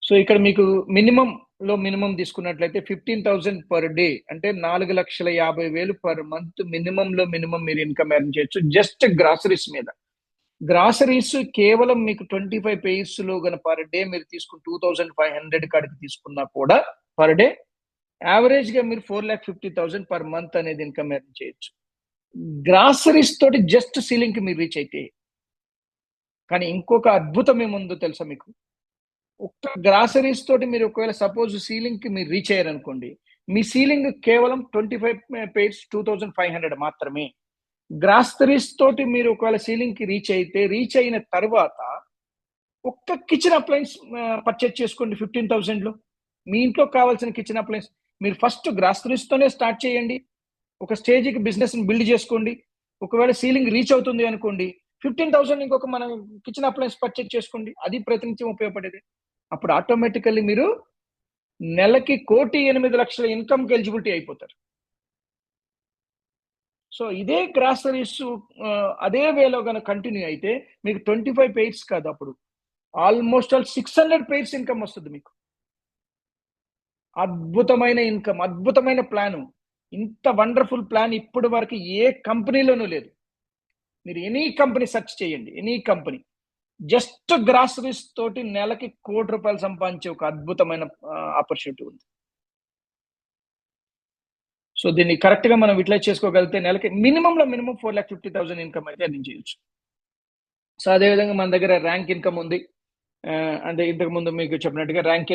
సో ఇక్కడ మీకు మినిమం తీసుకున్నట్లయితే 15,000 పర్ డే అంటే 4,50,000 పర్ మంత్ మినిమం మీరు ఇన్కమ్ ఎర్న్ చేయొచ్చు జస్ట్ గ్రాసరీస్ మీద. గ్రాసరీస్ కేవలం మీకు 25 పేస్ లో గన పర్ డే మీరు తీసుకుని 2,500 కాడికి తీసుకున్నా కూడా పర్ డే యావరేజ్ గా మీరు 4,50,000 పర్ మంత్ అనేది ఇన్కమ్ ఎర్న్ చేయొచ్చు గ్రాసరీస్ తోటి జస్ట్ సీలింగ్ కి మీరు రీచ్ అయితే. కానీ ఇంకొక అద్భుతం ఏముందో తెలుసా మీకు? ఒక్క గ్రాసరీస్ తోటి మీరు ఒకవేళ సపోజ్ సీలింగ్ కి మీరు రీచ్ అయ్యారనుకోండి, మీ సీలింగ్ కేవలం 25 పేస్ 2,500 మాత్రమే. గ్రాసరీస్ తోటి మీరు ఒకవేళ సీలింగ్ కి రీచ్ అయిన తర్వాత ఒక్క కిచెన్ అప్లయన్స్ పర్చేజ్ చేసుకోండి 15,000 లో. మీ ఇంట్లో కావాల్సిన కిచెన్ అప్లయన్స్ మీరు ఫస్ట్ గ్రాసరీస్ తోనే స్టార్ట్ చేయండి. ఒక స్టేజ్కి బిజినెస్ బిల్డ్ చేసుకోండి. ఒకవేళ సీలింగ్ రీచ్ అవుతుంది అనుకోండి, 15,000 ఇంకొక మనం కిచెన్ అప్లయన్స్ పర్చేజ్ చేసుకోండి. అది ప్రతినిత్యం ఉపయోగపడేది. అప్పుడు ఆటోమేటికల్లీ మీరు నెలకి 1,08,00,000 ఇన్కమ్ ఎలిజిబిలిటీ అయిపోతారు. సో ఇదే గ్రాసరీస్ అదే వేలో కనుక కంటిన్యూ అయితే మీకు 25 పేర్స్ కాదు, అప్పుడు ఆల్మోస్ట్ 600 పేర్స్ ఇన్కమ్ వస్తుంది మీకు. అద్భుతమైన ఇన్కమ్, అద్భుతమైన ప్లాన్. ఇంత వండర్ఫుల్ ప్లాన్ ఇప్పటి వరకు ఏ కంపెనీలోనూ లేదు. మీరు ఎనీ కంపెనీ సెర్చ్ చేయండి, ఎనీ కంపెనీ జస్ట్ గ్రాసరీస్ తోటి నెలకి ₹1,00,00,000 సంపాదించే ఒక అద్భుతమైన ఆపర్చునిటీ ఉంది. సో దీన్ని కరెక్ట్ గా మనం యూటిలైజ్ చేసుకోగలిగితే నెలకి మినిమం 4,50,000 ఇన్కమ్ అయితే ఎర్న్ చేయొచ్చు. సో అదేవిధంగా మన దగ్గర ర్యాంక్ ఇన్కమ్ ఉంది. అంటే ఇంతకు ముందు మీకు చెప్పినట్టుగా ర్యాంక్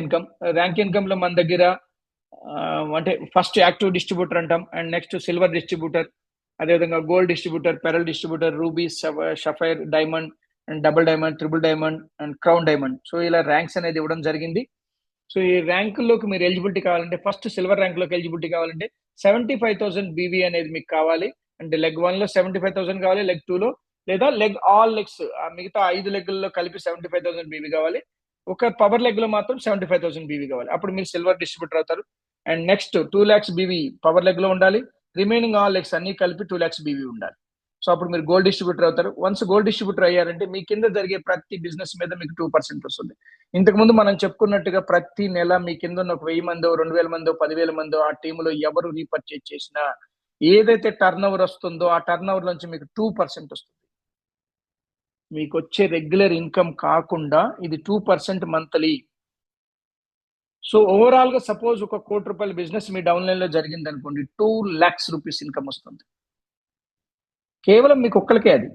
ఇన్కమ్ లో మన దగ్గర అంటే ఫస్ట్ యాక్టివ్ డిస్ట్రిబ్యూటర్ అంటాం, అండ్ నెక్స్ట్ సిల్వర్ డిస్ట్రిబ్యూటర్, అదేవిధంగా gold distributor, pearl distributor, ruby, sapphire, diamond and double diamond, triple diamond and crown diamond. So ఇలా ర్యాంక్స్ అనేది ఇవ్వడం జరిగింది. సో ఈ ర్యాంకుల్లోకి మీరు ఎలిజిబిలిటీ కావాలంటే ఫస్ట్ సిల్వర్ ర్యాంక్ లోకి ఎలిజిబిలిటీ కావాలంటే 75,000 బీవీ అనేది మీకు కావాలి. అంటే లెగ్ 1 లో 75,000 కావాలి, లెగ్ 2 లో, లేదా ఆల్ లెగ్స్ మిగతా 5 లెగ్లలో కలిపి 75,000 బీవీ కావాలి. ఒక పవర్ లెగ్ లో మాత్రం 75,000 బీవీ కావాలి. అప్పుడు మీరు సిల్వర్ డిస్ట్రిబ్యూటర్ అవుతారు. And next 2 lakhs BV power leg లో ఉండాలి. రిమైనింగ్ ఆల్ లెగ్స్ అన్ని కలిపి 2 lakhs బీవీ ఉండాలి. సో అప్పుడు మీరు గోల్డ్ డిస్ట్రిబ్యూటర్ అవుతారు. వన్స్ గోల్డ్ డిస్ట్రిబ్యూటర్ అయ్యారంటే మీ కింద జరిగే ప్రతి బిజినెస్ మీద మీకు 2% వస్తుంది. ఇంతకు ముందు మనం చెప్పుకున్నట్టుగా ప్రతి నెల మీ కింద ఉన్న 1,000 మందో, 2,000 మందో, 10,000 మందో ఆ టీంలో ఎవరు రీపర్చేజ్ చేసినా ఏదైతే టర్న్ ఓవర్ వస్తుందో ఆ టర్న్ ఓవర్ నుంచి మీకు 2% వస్తుంది. మీకు వచ్చే రెగ్యులర్ ఇన్కమ్ కాకుండా ఇది 2% మంత్లీ. సో ఓవరాల్ గా సపోజ్ ఒక ₹1,00,00,000 బిజినెస్ మీ డౌన్ లైన్ లో జరిగింది అనుకోండి, 2 lakhs రూపీస్ ఇన్కమ్ వస్తుంది. కేవలం మీకు ఒక్కరికే అది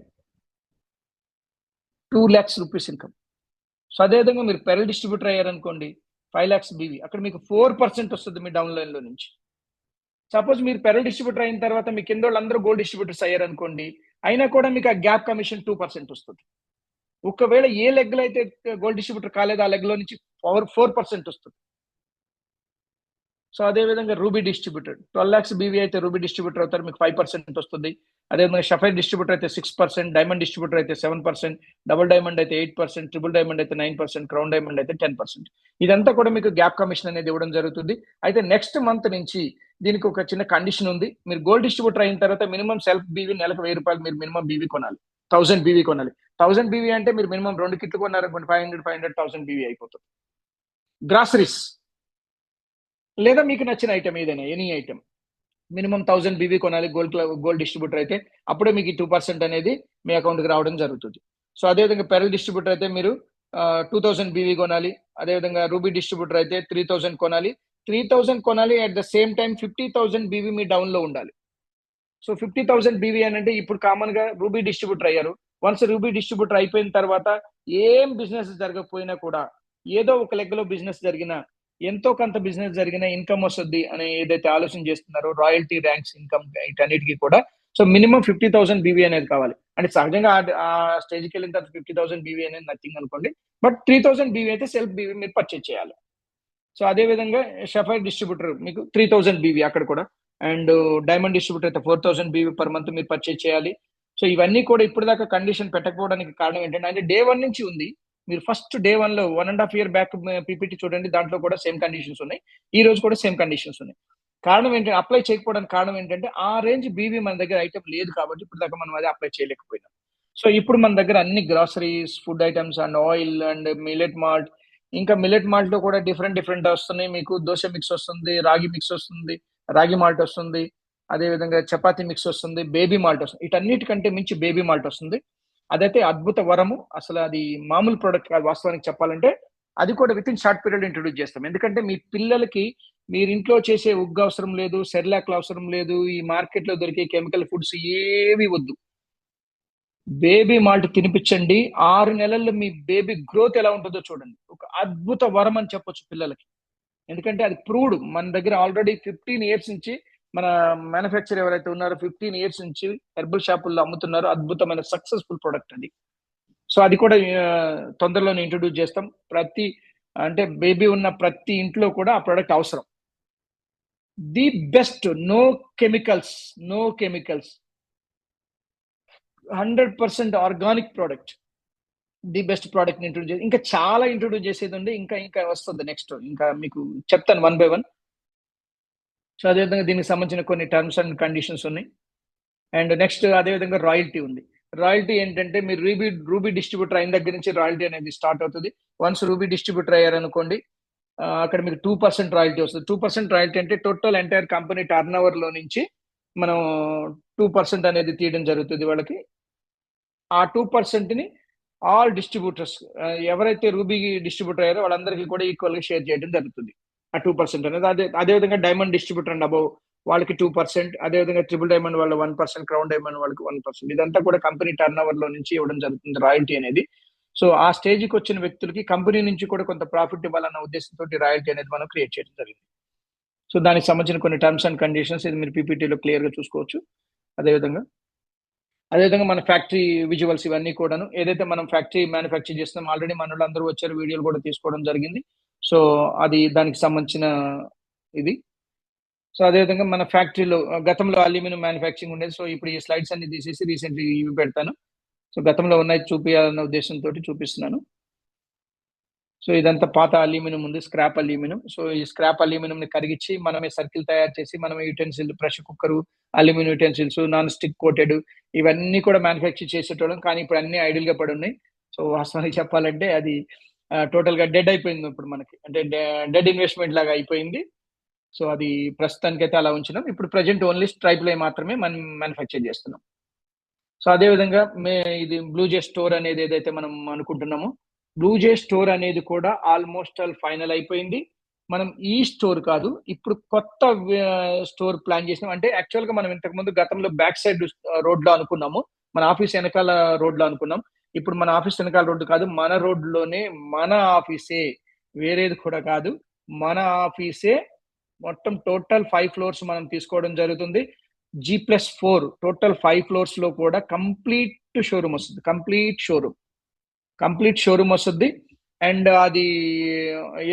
2 lakhs రూపీస్ ఇన్కమ్. సో అదేవిధంగా మీరు పెరల్ డిస్ట్రిబ్యూటర్ అయ్యారనుకోండి, 5 lakhs బీవీ, అక్కడ మీకు 4% వస్తుంది మీ డౌన్ లైన్ లో నుంచి. సపోజ్ మీరు పెరల్ డిస్ట్రిబ్యూటర్ అయిన తర్వాత మీ కింద వాళ్ళందరూ గోల్డ్ డిస్ట్రిబ్యూటర్స్ అయ్యారనుకోండి, అయినా కూడా మీకు ఆ గ్యాప్ కమిషన్ 2% వస్తుంది. ఒకవేళ ఏ లెగ్ లో అయితే గోల్డ్ డిస్ట్రిబ్యూటర్ కాలేదో ఆ లెగ్ లో నుంచి 4% వస్తుంది. సో అదేవిధంగా రూబీ డిస్ట్రిబ్యూటర్ 12 lakhs బీవీ అయితే రూబీ డిస్ట్రిబ్యూటర్ అవుతారు, మీకు 5% వస్తుంది. అదేవిధంగా షఫైర్ డిస్ట్రిబ్యూటర్ అయితే 6%, డైమండ్ డిస్ట్రిబ్యూటర్ అయితే 7%, డబుల్ డైమండ్ అయితే 8%, ట్రిపుల్ డైమండ్ అయితే 9%, క్రౌన్ డైమండ్ అయితే 10%. ఇదంతా కూడా మీకు గ్యాప్ కమిషన్ అనేది ఇవ్వడం జరుగుతుంది. అయితే నెక్స్ట్ మంత్ నుంచి దీనికి ఒక చిన్న కండిషన్ ఉంది. మీరు గోల్డ్ డిస్ట్రిబ్యూటర్ అయిన తర్వాత మినిమం సెల్ఫ్ బీవీ నెలకు ₹1,000 మీరు మినిమం బీవీ కొనాలి. 1000 బీవీ కొనాలి. 1000 బీవీ అంటే మీరు మినిమం 2 కిట్లు కొన్నారనుకోండి, 500, 1000 బీవీ అయిపోతుంది. గ్రాసరీస్ లేదా మీకు నచ్చిన ఐటమ్ ఏదైనా, ఎనీ ఐటమ్ మినిమం 1000 బీవీ కొనాలి గోల్డ్ డిస్ట్రిబ్యూటర్ అయితే. అప్పుడే మీకు 2% అనేది మీ అకౌంట్కి రావడం జరుగుతుంది. సో అదేవిధంగా పెరల్ డిస్ట్రిబ్యూటర్ అయితే మీరు 2000 బీవీ కొనాలి. అదేవిధంగా రూబీ డిస్ట్రిబ్యూటర్ అయితే 3000 కొనాలి. 3000 కొనాలి, at the same time 50,000 BV మీ డౌన్ లో ఉండాలి. సో 50,000 బీవీ అని అంటే ఇప్పుడు కామన్ గా రూబీ డిస్ట్రిబ్యూటర్ అయ్యారు. వన్స్ రూబీ డిస్ట్రిబ్యూటర్ అయిపోయిన తర్వాత ఏం బిజినెస్ జరగకపోయినా కూడా, ఏదో ఒక లెగ్ లో బిజినెస్ జరిగినా, ఎంతో కొంత బిజినెస్ జరిగిన ఇన్కమ్ వస్తుంది అని ఏదైతే ఆలోచన చేస్తున్నారో, రాయల్టీ, ర్యాంక్స్, ఇన్కమ్ వీటన్నిటికీ కూడా సో మినిమం 50,000 బీవీ అనేది కావాలి. అంటే సహజంగా ఆ స్టేజ్కి వెళ్ళిన తర్వాత 50,000 బీవీ అనేది నథింగ్ అనుకోండి. బట్ 3,000 బీవీ అయితే సెల్ఫ్ బీవీ మీరు పర్చేజ్ చేయాలి. సో అదే విధంగా షఫైర్ డిస్ట్రిబ్యూటర్ మీకు 3,000 బీవీ అక్కడ కూడా, అండ్ డైమండ్ డిస్ట్రిబ్యూటర్ అయితే 4,000 బీవీ పర్ మంత్ మీరు పర్చేజ్ చేయాలి. సో ఇవన్నీ కూడా ఇప్పుడు దాకా కండిషన్ పెట్టకపోవడానికి కారణం ఏంటంటే, అంటే డే 1 నుంచి ఉంది. మీరు ఫస్ట్ డే 1 లో 1.5 year బ్యాక్ పీపీటీ చూడండి, దాంట్లో కూడా సేమ్ కండిషన్స్ ఉన్నాయి. ఈ రోజు కూడా సేమ్ కండిషన్స్ ఉన్నాయి. కారణం ఏంటంటే, అప్లై చేయకపోవడానికి కారణం ఏంటంటే ఆ రేంజ్ బీవీ మన దగ్గర ఐటమ్ లేదు కాబట్టి ఇప్పుడు దాకా మనం అది అప్లై చేయలేకపోయినాం. సో ఇప్పుడు మన దగ్గర అన్ని groceries, food items and oil and millet malt, ఇంకా మిల్లెట్ మాల్ట్ లో కూడా డిఫరెంట్ వస్తున్నాయి. మీకు దోశ మిక్స్ వస్తుంది, రాగి మిక్స్ వస్తుంది, రాగి మాల్ట్ వస్తుంది, అదే విధంగా చపాతీ మిక్స్ వస్తుంది, బేబీ మాల్ట్ వస్తుంది. వీటన్నిటికంటే మించి బేబీ మాల్ట్ వస్తుంది. అదైతే అద్భుత వరము. అసలు అది మామూలు ప్రోడక్ట్ కాదు వాస్తవానికి చెప్పాలంటే. అది కూడా with in short period introduce చేస్తాం. ఎందుకంటే మీ పిల్లలకి మీరు ఇంట్లో చేసే ఉగ్గు అవసరం లేదు, సెర్లాక్లు అవసరం లేదు, ఈ మార్కెట్ లో దొరికే కెమికల్ ఫుడ్స్ ఏవి వద్దు. Baby malt తినిపించండి. 6 నెలల్లో మీ బేబీ గ్రోత్ ఎలా ఉంటుందో చూడండి. ఒక అద్భుత వరం అని చెప్పొచ్చు పిల్లలకి. ఎందుకంటే అది ప్రూవ్డ్. మన దగ్గర ఆల్రెడీ 15 years నుంచి మన మ్యానుఫ్యాక్చర్ ఎవరైతే ఉన్నారో 15 years నుంచి హెర్బల్ షాపుల్లో అమ్ముతున్నారు. అద్భుతమైన సక్సెస్ఫుల్ ప్రొడక్ట్ అది. సో అది కూడా తొందరలోనే ఇంట్రొడ్యూస్ చేస్తాం. అంటే బేబీ ఉన్న ప్రతి ఇంట్లో కూడా ఆ ప్రొడక్ట్ అవసరం. The best, no chemicals, 100% organic product. The best product introduce ఇంకా చాలా ఇంట్రొడ్యూస్ చేసేది ఉంది. ఇంకా వస్తుంది నెక్స్ట్. ఇంకా మీకు చెప్తాను 1 by 1. సో అదేవిధంగా దీనికి సంబంధించిన కొన్ని టర్మ్స్ అండ్ కండిషన్స్ ఉన్నాయి. అండ్ నెక్స్ట్ అదేవిధంగా రాయల్టీ ఉంది. రాయల్టీ ఏంటంటే మీరు రూబీ డిస్ట్రిబ్యూటర్ అయిన దగ్గర నుంచి రాయల్టీ అనేది స్టార్ట్ అవుతుంది. వన్స్ రూబీ డిస్ట్రిబ్యూటర్ అయ్యారనుకోండి, అక్కడ మీకు 2% రాయల్టీ వస్తుంది. 2% రాయల్టీ అంటే total entire company turn over లో నుంచి మనం 2% అనేది తీయడం జరుగుతుంది వాళ్ళకి. ఆ 2% ని ఆల్ డిస్ట్రిబ్యూటర్స్, ఎవరైతే రూబీ డిస్ట్రిబ్యూటర్ అయ్యారో వాళ్ళందరికీ కూడా ఈక్వల్ గా షేర్ చేయడం జరుగుతుంది. ఆ 2% అనేది. అదేవిధంగా డైమండ్ డిస్ట్రిబ్యూటర్ అండ్ అబౌవ్ వాళ్ళకి 2%, అదేవిధంగా ట్రిపుల్ డైమండ్ వాళ్ళ 1%, క్రౌన్ డైమండ్ వాళ్ళకి 1%. ఇదంతా కూడా కంపెనీ టర్న్ ఓవర్ లో నుంచి ఇవ్వడం జరుగుతుంది రాయల్టీ అనేది. సో ఆ స్టేజ్కి వచ్చిన వ్యక్తులకి కంపెనీ నుంచి కూడా కొంత ప్రాఫిట్ ఇవ్వాలన్న ఉద్దేశంతో రాయల్టీ అనేది మనం క్రియేట్ చేయడం జరిగింది. సో దానికి సంబంధించిన కొన్ని టర్మ్స్ అండ్ కండిషన్స్ ఇది మీరు పీపీటీలో క్లియర్ గా చూసుకోవచ్చు. అదేవిధంగా మన ఫ్యాక్టరీ విజువల్స్ ఇవన్నీ కూడాను, ఏదైతే మనం ఫ్యాక్టరీ మ్యానుఫ్యాక్చర్ చేస్తున్నాం, ఆల్రెడీ మన వాళ్ళు అందరూ వచ్చారు, వీడియోలు కూడా తీసుకోవడం జరిగింది. సో అది దానికి సంబంధించిన ఇది. సో అదేవిధంగా మన ఫ్యాక్టరీలో గతంలో అల్యూమినియం మ్యానుఫ్యాక్చరింగ్ ఉండేది. సో ఇప్పుడు ఈ స్లైడ్స్ అన్ని తీసేసి రీసెంట్లీ ఇవి పెడతాను. సో గతంలో ఉన్నాయి చూపించాలన్న ఉద్దేశంతో చూపిస్తున్నాను. సో ఇదంతా పాత అల్యూమినియం ఉంది, స్క్రాప్ అల్యూమినియం. సో ఈ స్క్రాప్ అల్యూమినియం ని కరిగించి మనమే సర్కిల్ తయారు చేసి మనమే utensil, pressure cooker, aluminium utensils, non stick coated ఇవన్నీ కూడా మ్యానుఫ్యాక్చర్ చేసేటోళ్ళం. కానీ ఇప్పుడు అన్ని ఐడిల్ గా పడి ఉన్నాయి. సో వాస్తవానికి చెప్పాలంటే అది టోటల్ గా డెడ్ అయిపోయింది ఇప్పుడు మనకి, అంటే డెడ్ ఇన్వెస్ట్మెంట్ లాగా అయిపోయింది. సో అది ప్రస్తుతానికి అయితే అలా ఉంచినాం. ఇప్పుడు ప్రజెంట్ ఓన్లీ స్ట్రైప్ లై మాత్రమే మనం మ్యానుఫ్యాక్చర్ చేస్తున్నాం. సో అదే విధంగా ఇది బ్లూ జే స్టోర్ అనేది ఏదైతే మనం అనుకుంటున్నామో, బ్లూ జే స్టోర్ అనేది కూడా ఆల్మోస్ట్ ఆల్ ఫైనల్ అయిపోయింది. మనం ఈ స్టోర్ కాదు, ఇప్పుడు కొత్త స్టోర్ ప్లాన్ చేసినాం. అంటే యాక్చువల్ గా మనం ఇంతకు ముందు గతంలో బ్యాక్ సైడ్ రోడ్ లో అనుకున్నాము, మన ఆఫీస్ వెనకాల రోడ్ లో అనుకున్నాం. ఇప్పుడు మన ఆఫీస్ వెనకాల రోడ్డు కాదు, మన రోడ్ లోనే మన ఆఫీసే, వేరేది కూడా కాదు, మన ఆఫీసే. మొత్తం టోటల్ 5 ఫ్లోర్స్ మనం తీసుకోవడం జరుగుతుంది. G+4 టోటల్ 5 ఫ్లోర్స్ లో కూడా కంప్లీట్ షోరూమ్ వస్తుంది. కంప్లీట్ షోరూమ్ వస్తుంది. అండ్ అది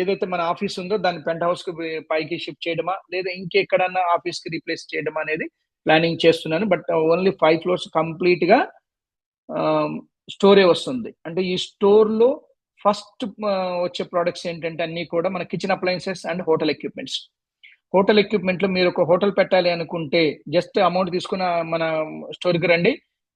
ఏదైతే మన ఆఫీస్ ఉందో దాన్ని పెంట్ హౌస్ కి పైకి షిఫ్ట్ చేయడమా లేదా ఇంకెక్కడన్నా ఆఫీస్ కి రీప్లేస్ చేయడమా అనేది ప్లానింగ్ చేస్తున్నాను. బట్ ఓన్లీ 5 ఫ్లోర్స్ కంప్లీట్ గా స్టోరే వస్తుంది. అంటే ఈ స్టోర్ లో ఫస్ట్ వచ్చే ప్రొడక్ట్స్ ఏంటంటే అన్ని కూడా మన kitchen appliances and hotel equipments. Hotel equipment లో మీరు ఒక హోటల్ పెట్టాలి అనుకుంటే జస్ట్ అమౌంట్ తీసుకున్న మన స్టోర్కి రండి,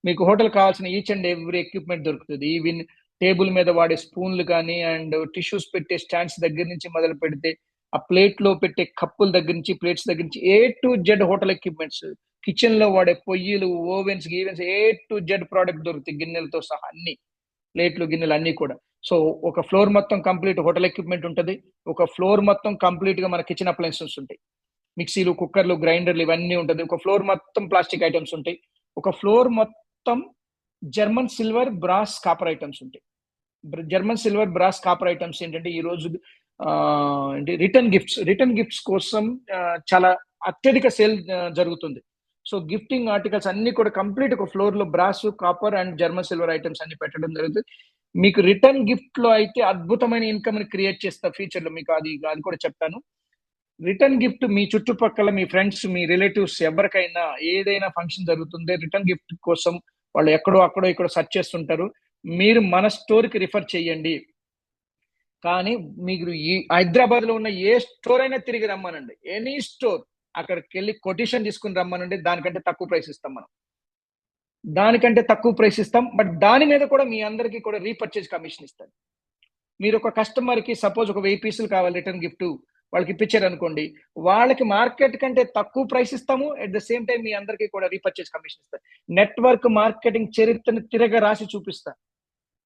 మీకు హోటల్ కావాల్సిన ఈచ్ అండ్ ఎవ్రీ ఎక్విప్మెంట్ దొరుకుతుంది. ఈవెన్ టేబుల్ మీద వాడే స్పూన్లు కానీ అండ్ టిష్యూస్ పెట్టే స్టాండ్స్ దగ్గర నుంచి మొదలు పెడితే ఆ ప్లేట్ లో పెట్టే కప్పుల దగ్గర నుంచి, ప్లేట్స్ దగ్గర నుంచి A to Z hotel equipments. Kitchen లో వాడే పొయ్యిలు, ఓవెన్స్, గీవెన్స్ A to Z ప్రోడక్ట్ దొరుకుతాయి, గిన్నెలతో సహా అన్ని, ప్లేట్లు, గిన్నెలు అన్ని కూడా. సో ఒక ఫ్లోర్ మొత్తం కంప్లీట్ హోటల్ ఎక్విప్మెంట్ ఉంటుంది. ఒక ఫ్లోర్ మొత్తం కంప్లీట్ గా మన కిచెన్ అప్లయన్సెస్ ఉంటాయి, మిక్సీలు, కుక్కర్లు, గ్రైండర్లు ఇవన్నీ ఉంటుంది. ఒక ఫ్లోర్ మొత్తం ప్లాస్టిక్ ఐటమ్స్ ఉంటాయి. ఒక ఫ్లోర్ మొత్తం German silver, brass, copper items ఉంటాయి. German silver, brass, copper items ఏంటంటే ఈ రోజు రిటర్న్ గిఫ్ట్స్ కోసం చాలా అత్యధిక సేల్ జరుగుతుంది. సో గిఫ్టింగ్ ఆర్టికల్స్ అన్ని కూడా కంప్లీట్ ఒక ఫ్లోర్ లో brass, copper and German silver items అన్ని పెట్టడం జరుగుతుంది. మీకు రిటర్న్ గిఫ్ట్ లో అయితే అద్భుతమైన ఇన్కమ్ ని క్రియేట్ చేస్తా ఫ్యూచర్ లో, మీకు అది కూడా చెప్తాను. రిటర్న్ గిఫ్ట్ మీ చుట్టుపక్కల మీ ఫ్రెండ్స్, మీ రిలేటివ్స్ ఎవరికైనా ఏదైనా ఫంక్షన్ జరుగుతుంది, రిటర్న్ గిఫ్ట్ కోసం వాళ్ళు ఎక్కడో ఇక్కడ సెర్చ్ చేస్తుంటారు, మీరు మన స్టోర్ కి రిఫర్ చేయండి. కానీ మీరు ఈ హైదరాబాద్ లో ఉన్న ఏ స్టోర్ అయినా తిరిగి రమ్మనండి, ఎనీ స్టోర్, అక్కడికి వెళ్ళి కొటేషన్ తీసుకుని రమ్మనండి. దానికంటే తక్కువ ప్రైస్ ఇస్తాం మనం, బట్ దాని మీద కూడా మీ అందరికీ కూడా రీపర్చేజ్ కమిషన్ ఇస్తాను. మీరు ఒక కస్టమర్ కి సపోజ్ ఒక 1000 పీసులు కావాలి రిటర్న్ గిఫ్ట్, వాళ్ళకి ఇప్పించారు అనుకోండి, వాళ్ళకి మార్కెట్ కంటే తక్కువ ప్రైస్ ఇస్తాము. అట్ ద సేమ్ టైం మీ అందరికీ కూడా రీపర్చేజ్ కమిషన్ ఇస్తాను. నెట్వర్క్ మార్కెటింగ్ చరిత్రను తిరగ రాసి చూపిస్తా.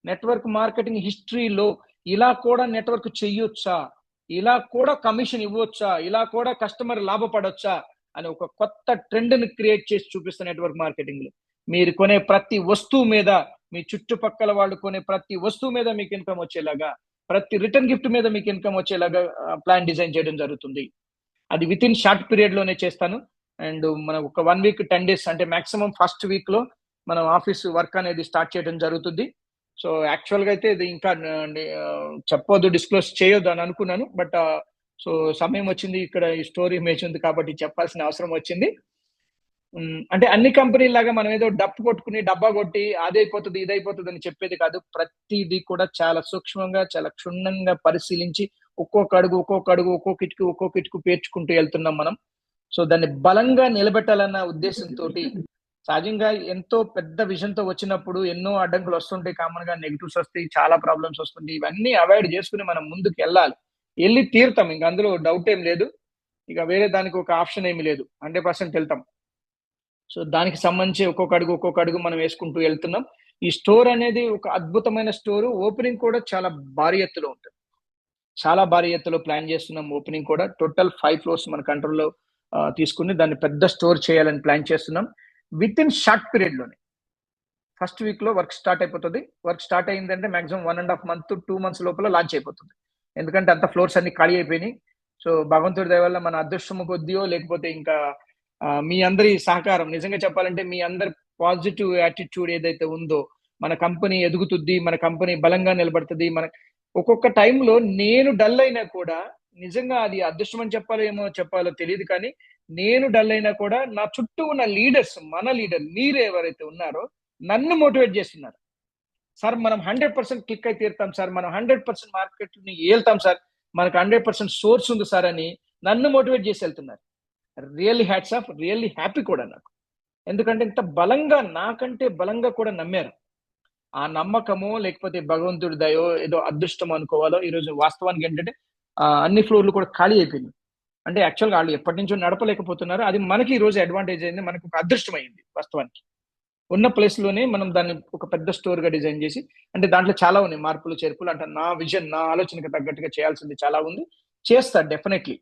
నెట్వర్క్ మార్కెటింగ్ హిస్టరీలో ఇలా కూడా నెట్వర్క్ చెయ్యొచ్చా, ఇలా కూడా కమిషన్ ఇవ్వచ్చా, ఇలా కూడా కస్టమర్ లాభపడొచ్చా అని ఒక కొత్త ట్రెండ్ ని క్రియేట్ చేసి చూపిస్తా. నెట్వర్క్ మార్కెటింగ్ లో మీరు కొనే ప్రతి వస్తువు మీద, మీ చుట్టుపక్కల వాళ్ళు కొనే ప్రతి వస్తువు మీద మీకు ఇన్కమ్ వచ్చేలాగా, ప్రతి రిటర్న్ గిఫ్ట్ మీద మీకు ఇన్కమ్ వచ్చేలాగా ప్లాన్ డిజైన్ చేయడం జరుగుతుంది. అది విత్ ఇన్ షార్ట్ పీరియడ్ లోనే చేస్తాను. అండ్ మనం ఒక 1 వీక్ 10 డేస్ అంటే మాక్సిమం ఫస్ట్ వీక్ లో మనం ఆఫీస్ వర్క్ అనేది స్టార్ట్ చేయడం జరుగుతుంది. సో యాక్చువల్ గా అయితే ఇది ఇంకా చెప్పొద్దు, డిస్క్లోజ్ చేయొద్దు అని అనుకున్నాను. బట్ సో సమయం వచ్చింది, ఇక్కడ ఈ స్టోరీ ఇమేజ్ ఉంది కాబట్టి చెప్పాల్సిన అవసరం వచ్చింది. అంటే అన్ని కంపెనీల లాగా మనం ఏదో డప్పు కొట్టుకుని డబ్బా కొట్టి అదైపోతుంది ఇదైపోతుంది అని చెప్పేది కాదు. ప్రతిదీ కూడా చాలా సూక్ష్మంగా, చాలా క్షుణ్ణంగా పరిశీలించి ఒక్కొక్క అడుగు ఒక్కో కిటుకు పేర్చుకుంటూ వెళ్తున్నాం మనం. సో దాన్ని బలంగా నిలబెట్టాలన్న ఉద్దేశంతో, సహజంగా ఎంతో పెద్ద విజన్ తో వచ్చినప్పుడు ఎన్నో అడ్డంకులు వస్తుంటాయి, కామన్ గా నెగిటివ్స్ వస్తాయి, చాలా ప్రాబ్లమ్స్ వస్తుంటాయి. ఇవన్నీ అవాయిడ్ చేసుకుని మనం ముందుకు వెళ్ళి తీరుతాం. ఇంకా అందులో డౌట్ ఏం లేదు. ఇక వేరే దానికి ఒక ఆప్షన్ ఏమి లేదు, 100% వెళ్తాం. సో దానికి సంబంధించి ఒక్కొక్క అడుగు మనం వేసుకుంటూ వెళ్తున్నాం. ఈ స్టోర్ అనేది ఒక అద్భుతమైన స్టోర్. ఓపెనింగ్ కూడా చాలా భారీ ఎత్తులో ఉంటుంది, చాలా భారీ ఎత్తులో ప్లాన్ చేస్తున్నాం ఓపెనింగ్ కూడా. టోటల్ 5 ఫ్లోర్స్ మన కంట్రోల్లో తీసుకుని దాన్ని పెద్ద స్టోర్ చేయాలని ప్లాన్ చేస్తున్నాం. విత్ ఇన్ షార్ట్ పీరియడ్లోనే ఫస్ట్ వీక్లో వర్క్ స్టార్ట్ అయిపోతుంది. వర్క్ స్టార్ట్ అయిందంటే మాక్సిమం 1.5 month 2 months లోపల లాంచ్ అయిపోతుంది. ఎందుకంటే అంత ఫ్లోర్స్ అన్ని ఖాళీ అయిపోయినాయి. సో భగవంతుడి దయ వల్ల మన అదృష్టము కొద్దియో లేకపోతే ఇంకా మీ అందరి సహకారం, నిజంగా చెప్పాలంటే మీ అందరి పాజిటివ్ యాటిట్యూడ్ ఏదైతే ఉందో, మన కంపెనీ ఎదుగుతుంది, మన కంపెనీ బలంగా నిలబడుతుంది. మన ఒక్కొక్క టైంలో నేను డల్ అయినా కూడా, నిజంగా అది అదృష్టం అని చెప్పాలో తెలియదు కానీ, నేను డల్ అయినా కూడా నా చుట్టూ ఉన్న లీడర్స్, మన లీడర్ మీరు ఎవరైతే ఉన్నారో నన్ను మోటివేట్ చేస్తున్నారు. సార్ మనం 100% క్లిక్ అయి తీరుతాం సార్, మనం 100% మార్కెట్ని ఏళ్తాం సార్, మనకు 100% సోర్స్ ఉంది సార్ అని నన్ను మోటివేట్ చేసి వెళ్తున్నారు. Really hats off, really happy కూడా నాకు. ఎందుకంటే ఇంత బలంగా, నాకంటే బలంగా కూడా నమ్మారు. ఆ నమ్మకమో లేకపోతే భగవంతుడి దయో ఏదో అదృష్టం అనుకోవాలో, ఈరోజు వాస్తవానికి ఏంటంటే అన్ని ఫ్లోర్లు కూడా ఖాళీ అయిపోయినాయి. అంటే యాక్చువల్గా వాళ్ళు ఎప్పటి నుంచో నడపలేకపోతున్నారు. అది మనకి ఈ రోజు అడ్వాంటేజ్ అయింది, మనకు ఒక అదృష్టం అయింది. వాస్తవానికి ఉన్న ప్లేస్ లోనే మనం దాన్ని ఒక పెద్ద స్టోర్ గా డిజైన్ చేసి, అంటే దాంట్లో చాలా ఉన్నాయి మార్పులు చేర్పులు. అంటే నా విజన్, నా ఆలోచనకు తగ్గట్టుగా చేయాల్సింది చాలా ఉంది. చేస్తా డెఫినెట్లీ.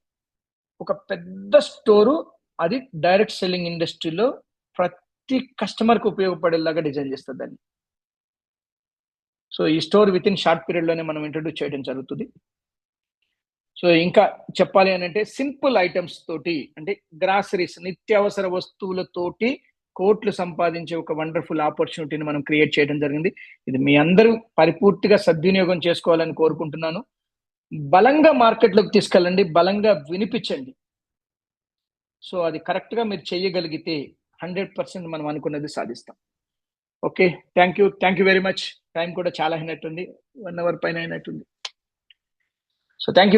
ఒక పెద్ద స్టోరు, అది డైరెక్ట్ సెల్లింగ్ ఇండస్ట్రీలో ప్రతి కస్టమర్ కు ఉపయోగపడేలాగా డిజైన్ చేస్తారు దాన్ని. సో ఈ store with in short period లోనే మనం ఇంట్రొడ్యూస్ చేయడం జరుగుతుంది. సో ఇంకా చెప్పాలి అని అంటే సింపుల్ ఐటమ్స్ తోటి, అంటే గ్రాసరీస్, నిత్యావసర వస్తువులతోటి కోట్లు సంపాదించే ఒక వండర్ఫుల్ ఆపర్చునిటీని మనం క్రియేట్ చేయడం జరిగింది. ఇది మీ అందరూ పరిపూర్తిగా సద్వినియోగం చేసుకోవాలని కోరుకుంటున్నాను. బలంగా మార్కెట్లోకి తీసుకెళ్ళండి, బలంగా వినిపించండి. సో అది కరెక్ట్ గా మీరు చేయగలిగితే 100% మనం అనుకున్నది సాధిస్తాం. Okay, thank you very much. Time కూడా చాలా అయినట్టుంది, 1 hour పైన అయినట్టుంది. So thank you.